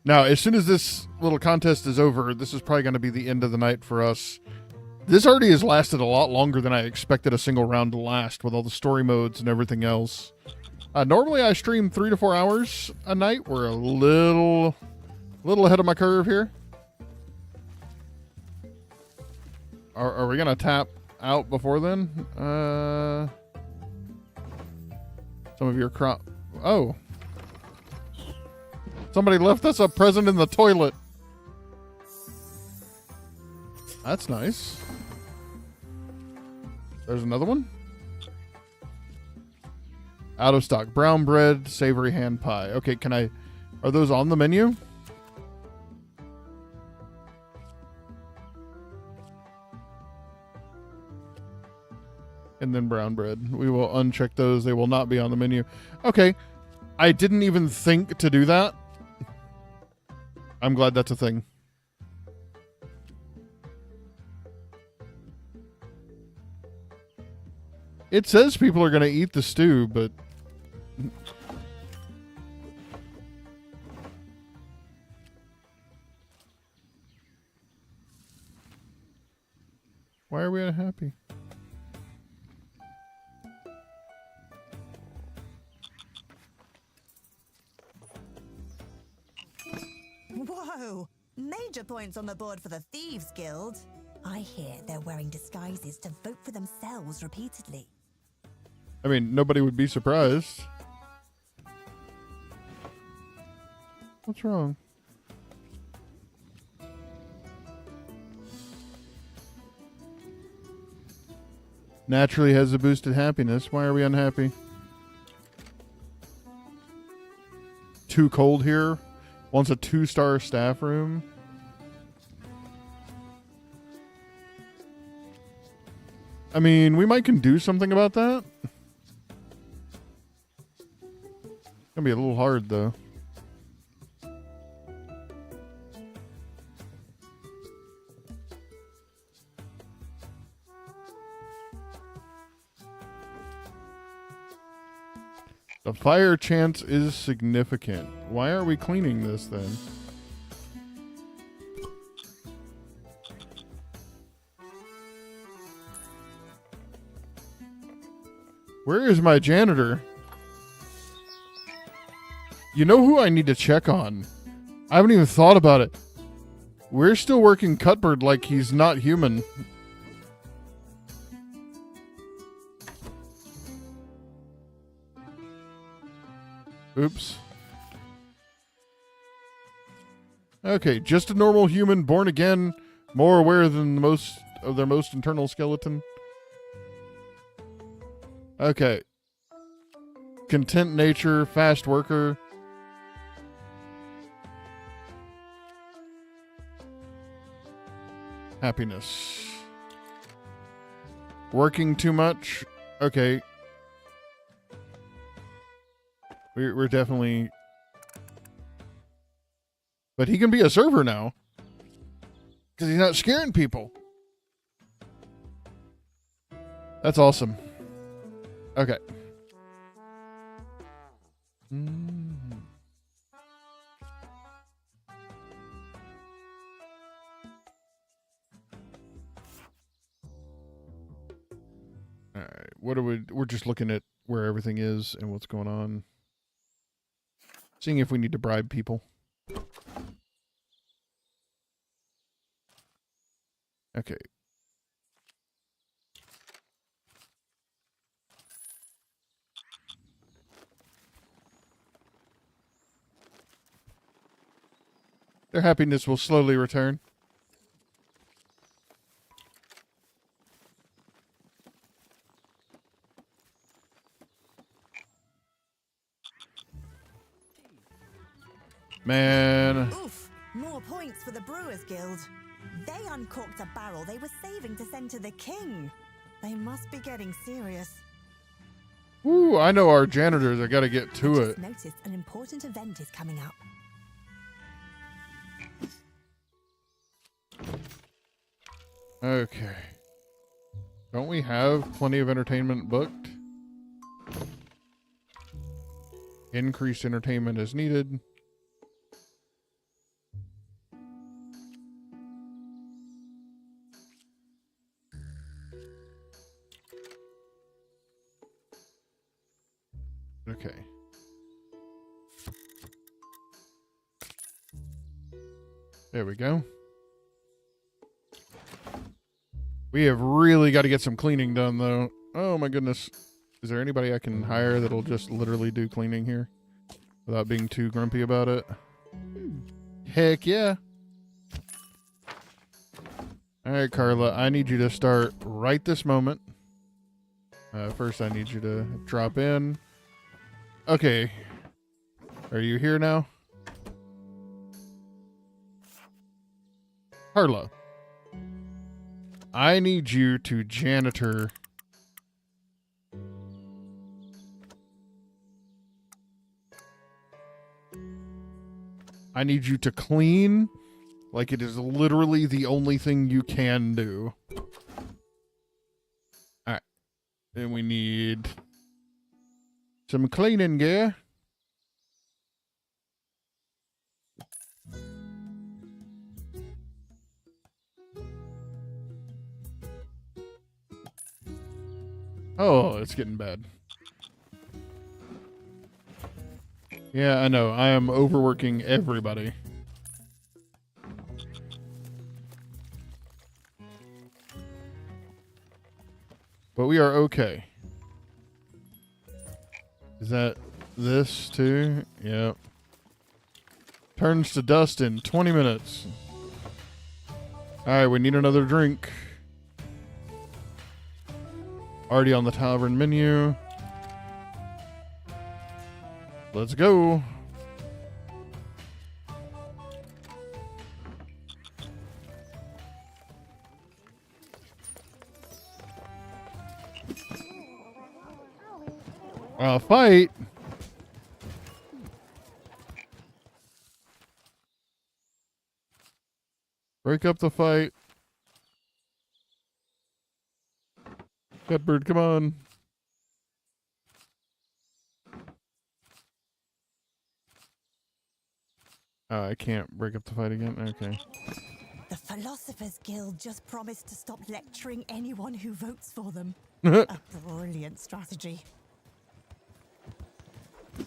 Now, as soon as this little contest is over, this is probably going to be the end of the night for us. This already has lasted a lot longer than I expected a single round to last, with all the story modes and everything else. Normally I stream 3 to 4 hours a night. We're a little ahead of my curve here. Are we going to tap out before then? Some of your crop... Oh. Somebody left us a present in the toilet. That's nice. There's another one. Out of stock. Brown bread, savory hand pie. Okay, can I... Are those on the menu? And then brown bread. We will uncheck those. They will not be on the menu. Okay. I didn't even think to do that. I'm glad that's a thing. It says people are going to eat the stew, but... Why are we unhappy? Whoa! Major points on the board for the Thieves Guild. I hear they're wearing disguises to vote for themselves repeatedly. I mean, nobody would be surprised. What's wrong? Naturally has a boosted happiness. Why are we unhappy? Too cold here. Wants a 2-star staff room. I mean, we might can do something about that. Gonna be a little hard though. The fire chance is significant. Why are we cleaning this then? Where is my janitor? You know who I need to check on? I haven't even thought about it. We're still working Cuthbert like he's not human. Oops. Okay, just a normal human, born again, more aware than most of their most internal skeleton. Okay. Content nature, fast worker. Happiness. Working too much. Okay. We're definitely... But he can be a server now. Because he's not scaring people. That's awesome. Okay. Alright, what are we're just looking at where everything is and what's going on. Seeing if we need to bribe people. Okay. Their happiness will slowly return. Man. Oof! More points for the Brewers Guild. They uncorked a barrel they were saving to send to the king. They must be getting serious. Ooh, I know our janitors. I gotta get to I it. just noticed an important event is coming up. Okay. Don't we have plenty of entertainment booked? Increased entertainment is needed. Okay. There we go. We have really got to get some cleaning done, though. Oh, my goodness. Is there anybody I can hire that'll just literally do cleaning here without being too grumpy about it? Heck yeah. All right, Carla, I need you to start right this moment. First, I need you to drop in. Okay. Are you here now? Carla, I need you to janitor. I need you to clean like it is literally the only thing you can do. Alright. Then we need some cleaning gear. Oh, it's getting bad. Yeah, I know. I am overworking everybody. But we are okay. Is that this too? Yep. Turns to dust in 20 minutes. Alright, we need another drink. Already on the tavern menu. Let's go. Fight. Break up the fight. Cutbird, come on. Oh, I can't break up the fight again? Okay. The Philosophers Guild just promised to stop lecturing anyone who votes for them. A brilliant strategy.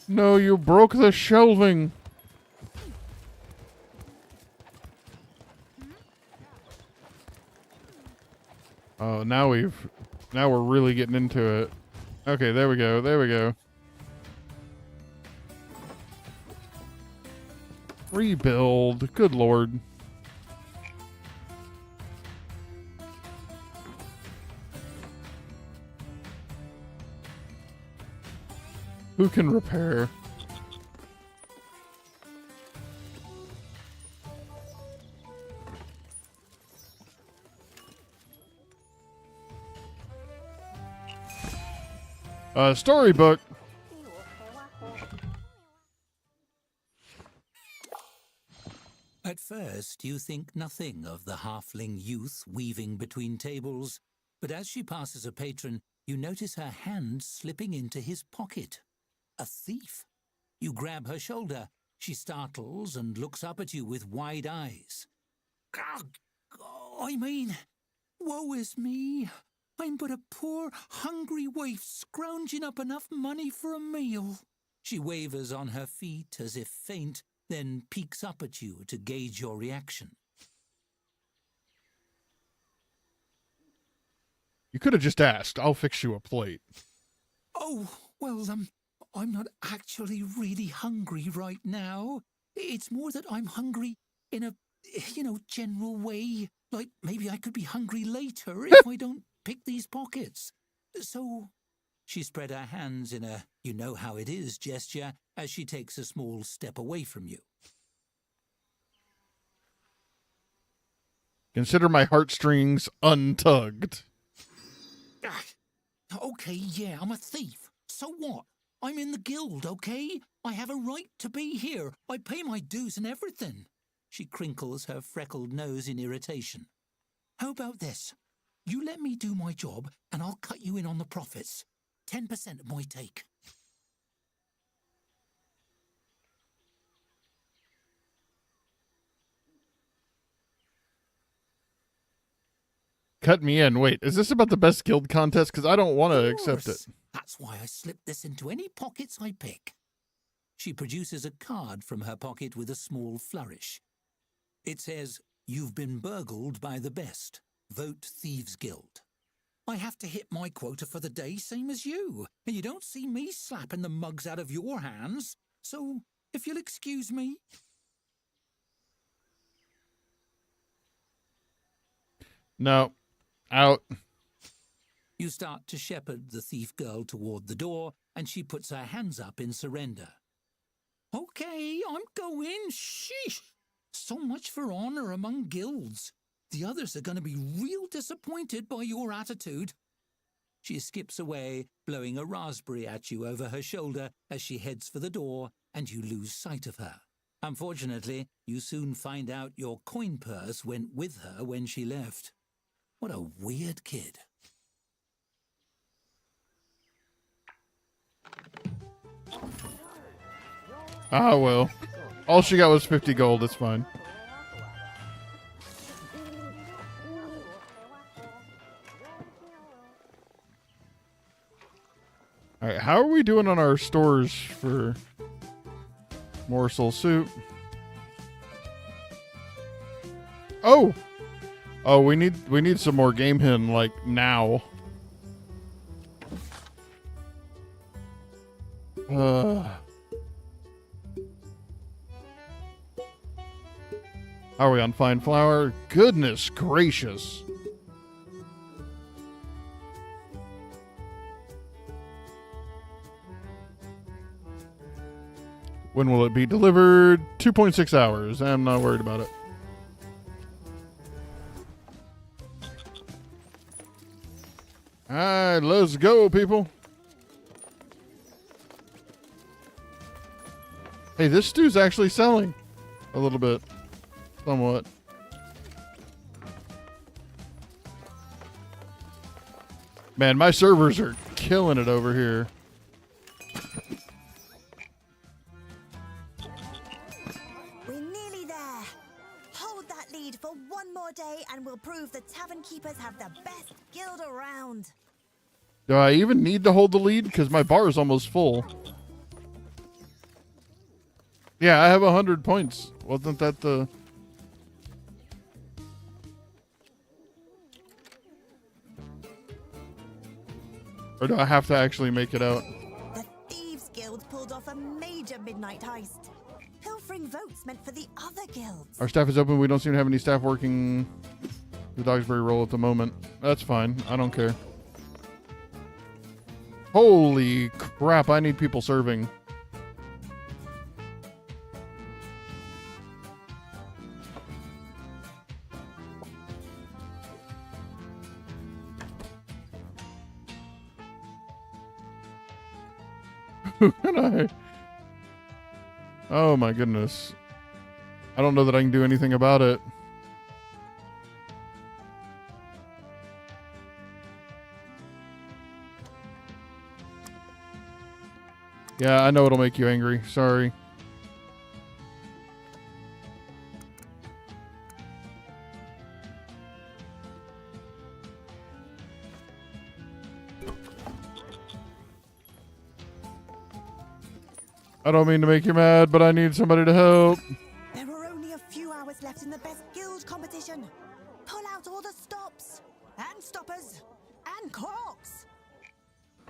No, you broke the shelving. Oh, now we're really getting into it. Okay, there we go. There we go. Rebuild. Good lord. Who can repair? Storybook. At first, you think nothing of the halfling youth weaving between tables, but as she passes a patron, you notice her hand slipping into his pocket. A thief. You grab her shoulder. She startles and looks up at you with wide eyes. I mean, woe is me. I'm but a poor, hungry waif scrounging up enough money for a meal. She wavers on her feet as if faint, then peeks up at you to gauge your reaction. You could have just asked. I'll fix you a plate. Oh, well, I'm not actually really hungry right now. It's more that I'm hungry in a, general way. Like, maybe I could be hungry later if I don't pick these pockets. So, she spread her hands in a you-know-how-it-is gesture as she takes a small step away from you. Consider my heartstrings untugged. Okay, yeah, I'm a thief. So what? I'm in the guild, okay? I have a right to be here. I pay my dues and everything. She crinkles her freckled nose in irritation. How about this? You let me do my job, and I'll cut you in on the profits. 10% of my take. Cut me in. Wait, is this about the best guild contest? Because I don't want to accept it. That's why I slip this into any pockets I pick. She produces a card from her pocket with a small flourish. It says, "You've been burgled by the best. Vote Thieves Guild." I have to hit my quota for the day, same as you. And you don't see me slapping the mugs out of your hands. So, if you'll excuse me. No. Out. You start to shepherd the thief girl toward the door, and she puts her hands up in surrender. Okay, I'm going. Sheesh. So much for honor among guilds. The others are going to be real disappointed by your attitude. She skips away, blowing a raspberry at you over her shoulder as she heads for the door, and you lose sight of her. Unfortunately, you soon find out your coin purse went with her when she left. What a weird kid. Ah, well. All she got was 50 gold. It's fine. All right, how are we doing on our stores for morsel soup? Oh, we need some more game hen like now. Are we on fine flour? Goodness gracious. When will it be delivered? 2.6 hours. I'm not worried about it. Alright, let's go, people. Hey, this stew's actually selling. A little bit. Somewhat. Man, my servers are killing it over here. We're nearly there. Hold that lead for one more day and we'll prove the tavern keepers have the best guild around. Do I even need to hold the lead? Because my bar is almost full. Yeah, I have 100 points. Wasn't that the... Or do I have to actually make it out? The Thieves Guild pulled off a major midnight heist. Pilfering votes meant for the other guilds. Our staff is open. We don't seem to have any staff working the Dogsbury role at the moment. That's fine. I don't care. Holy crap, I need people serving. Who can I? Oh my goodness. I don't know that I can do anything about it. Yeah, I know it'll make you angry. Sorry. I don't mean to make you mad, but I need somebody to help. There are only a few hours left in the best guild competition. Pull out all the stops and stoppers and corks.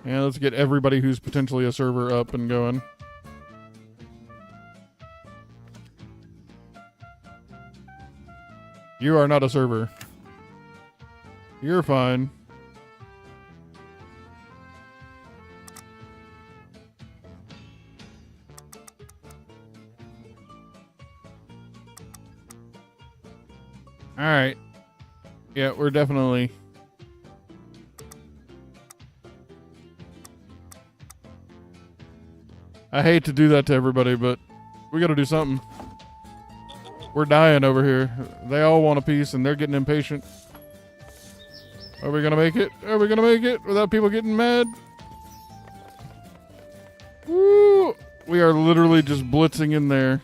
Yeah, let's get everybody who's potentially a server up and going. You are not a server. You're fine. All right. Yeah, we're definitely... I hate to do that to everybody, but we got to do something. We're dying over here. They all want a piece, and they're getting impatient. Are we gonna make it? Are we gonna make it without people getting mad? Woo! We are literally just blitzing in there.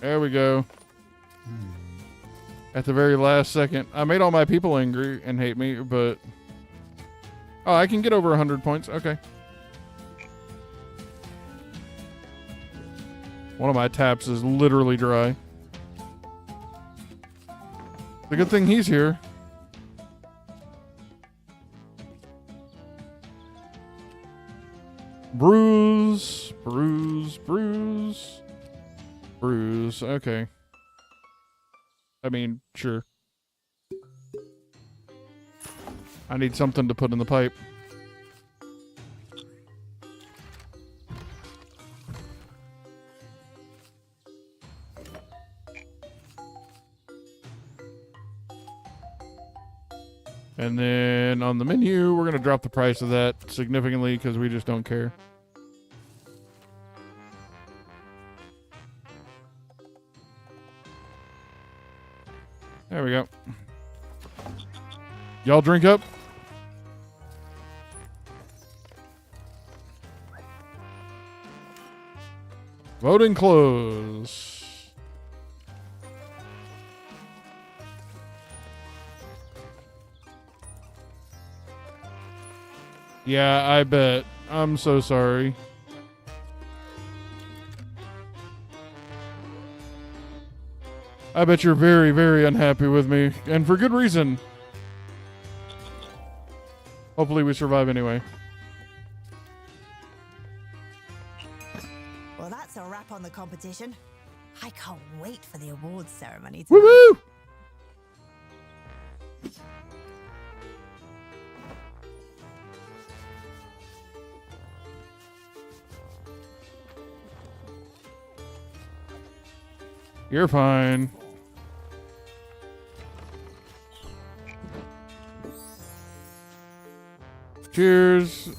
There we go. At the very last second. I made all my people angry and hate me, but... Oh, I can get over 100 points. Okay. One of my taps is literally dry. The good thing he's here. Bruise. Bruise. Bruise. Bruise. Okay. I mean, sure. I need something to put in the pipe. And then on the menu, we're going to drop the price of that significantly because we just don't care. There we go. Y'all drink up. Voting close. Yeah, I bet. I'm so sorry. I bet you're very, very unhappy with me, and for good reason. Hopefully we survive anyway. Well, that's a wrap on the competition. I can't wait for the awards ceremony tonight. Woo-hoo! You're fine. Cheers.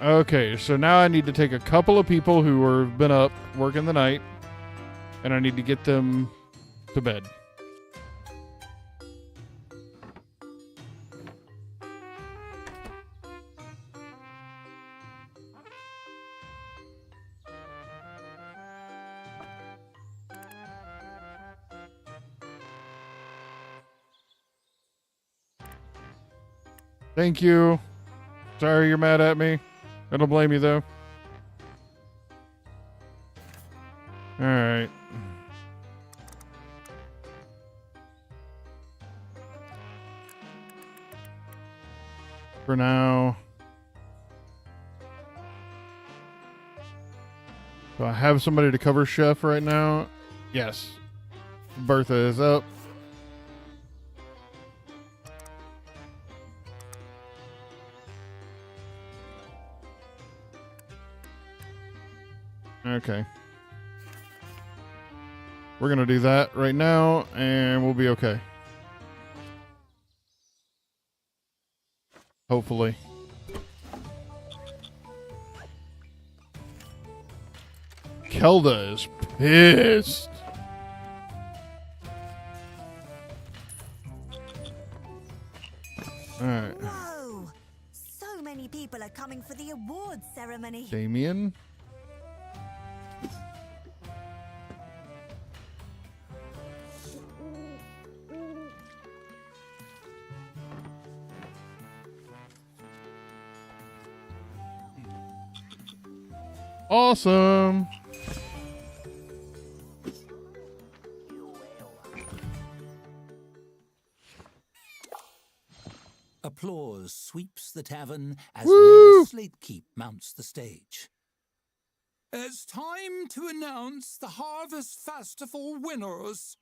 Okay, so now I need to take a couple of people who have been up working the night, and I need to get them to bed. Thank you. Sorry you're mad at me. I don't blame you, though. All right. For now. Do I have somebody to cover chef right now? Yes. Bertha is up. Okay. We're going to do that right now, and we'll be okay. Hopefully. Kelda is pissed. All right. Whoa! So many people are coming for the awards ceremony. Damien. Awesome. Applause sweeps the tavern as Woo! Mayor Slatekeep mounts the stage. It's time to announce the Harvest Festival winners.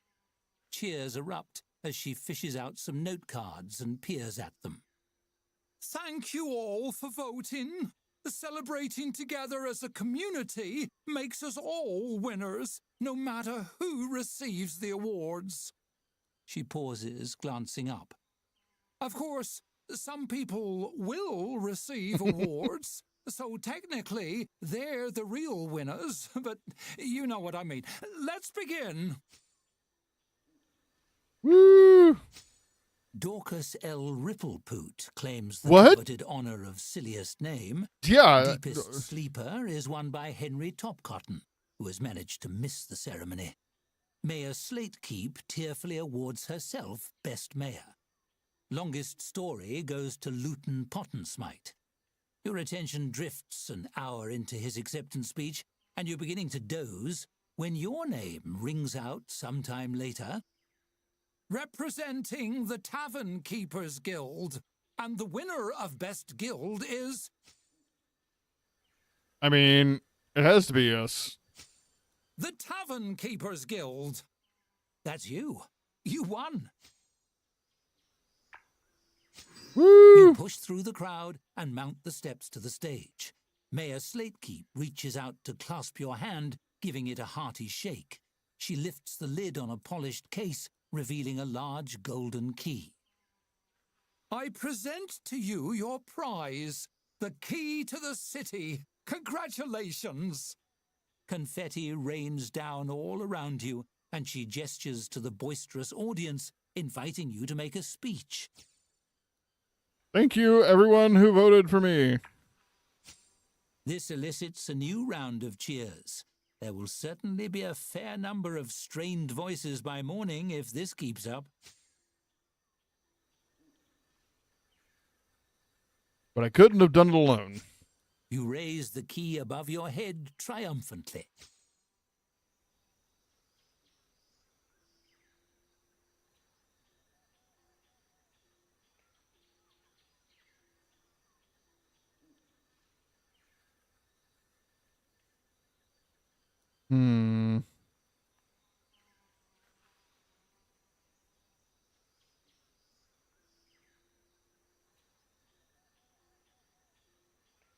Cheers erupt as she fishes out some note cards and peers at them. Thank you all for voting. Celebrating together as a community makes us all winners, no matter who receives the awards. She pauses, glancing up. Of course, some people will receive awards, So technically, they're the real winners, but you know what I mean. Let's begin. Woo! Dorcas L. Ripplepoot claims the What? coveted honor of silliest name. Yeah. Deepest sleeper is won by Henry Topcotton, who has managed to miss the ceremony. Mayor Slatekeep tearfully awards herself Best Mayor. Longest story goes to Luton Pottensmite. Your attention drifts an hour into his acceptance speech, and you're beginning to doze when your name rings out sometime later. Representing the Tavern Keepers Guild, and the winner of Best Guild is... I mean, it has to be us. the Tavern Keepers Guild. That's you. You won. Woo! You push through the crowd and mount the steps to the stage. Mayor Slatekeep reaches out to clasp your hand, giving it a hearty shake. She lifts the lid on a polished case, revealing a large golden key. I present to you your prize, the key to the city. Congratulations. Confetti rains down all around you, and she gestures to the boisterous audience, inviting you to make a speech. Thank you, everyone who voted for me. This elicits a new round of cheers. There will certainly be a fair number of strained voices by morning if this keeps up. But I couldn't have done it alone. You raise the key above your head triumphantly.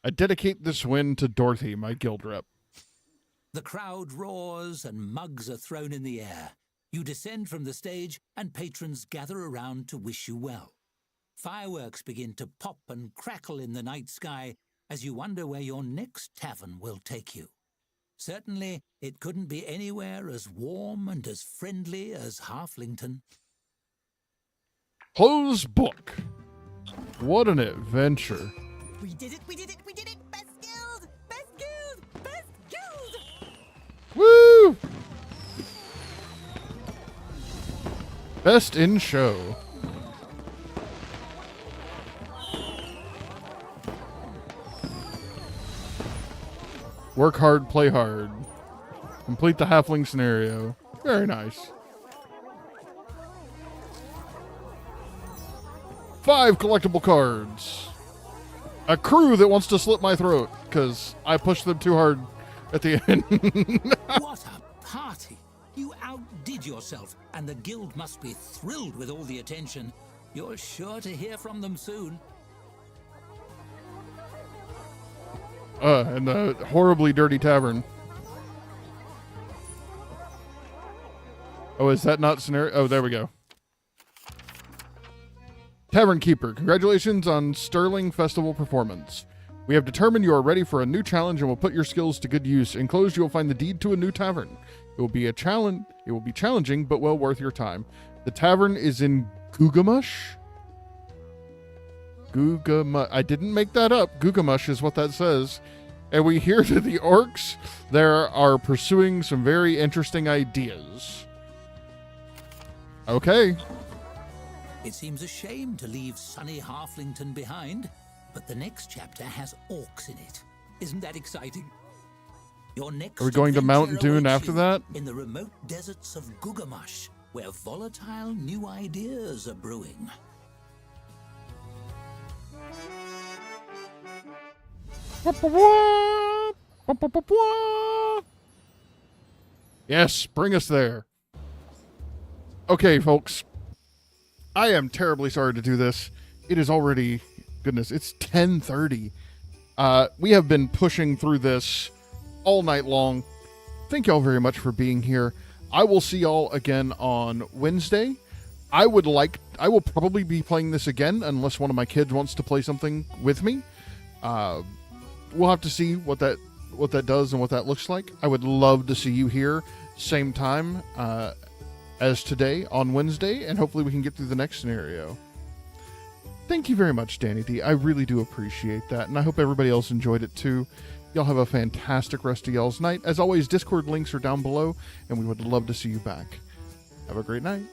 I dedicate this win to Dorothy, my guild rep. The crowd roars and mugs are thrown in the air. You descend from the stage and patrons gather around to wish you well. Fireworks begin to pop and crackle in the night sky as you wonder where your next tavern will take you. Certainly, it couldn't be anywhere as warm and as friendly as Halflington. Close book. What an adventure. We did it, we did it, we did it! Best guild! Best guild! Best guild! Woo! Best in show. Work hard, play hard. Complete the halfling scenario. Very nice. 5 collectible cards. A crew that wants to slit my throat because I pushed them too hard at the end. What a party! You outdid yourself, and the guild must be thrilled with all the attention. You're sure to hear from them soon. And the horribly dirty tavern. Oh, is that not scenario? Oh, there we go. Tavern Keeper, congratulations on sterling festival performance. We have determined you are ready for a new challenge and will put your skills to good use. Enclosed, you will find the deed to a new tavern. It will be a challenge. It will be challenging, but well worth your time. The tavern is in Gugamash. I didn't make that up. Gugamash is what that says. And we hear that the orcs there are pursuing some very interesting ideas. Okay. It seems a shame to leave sunny Halflington behind, but the next chapter has orcs in it. Isn't that exciting? Your next Are we going to Mountain adventure Dune awaits after you that? in the remote deserts of Gugamash, where volatile new ideas are brewing. Yes, bring us there. Okay, folks. I am terribly sorry to do this. It is already, goodness, it's 10:30. We have been pushing through this all night long. Thank y'all very much for being here. I will see y'all again on Wednesday. I will probably be playing this again unless one of my kids wants to play something with me. we'll have to see what that does and what that looks like. I would love to see you here same time as today on Wednesday, and hopefully we can get through the next scenario. Thank you very much, Danny D. I really do appreciate that, and I hope everybody else enjoyed it too. Y'all have a fantastic rest of y'all's night. As always, Discord links are down below, and we would love to see you back. Have a great night.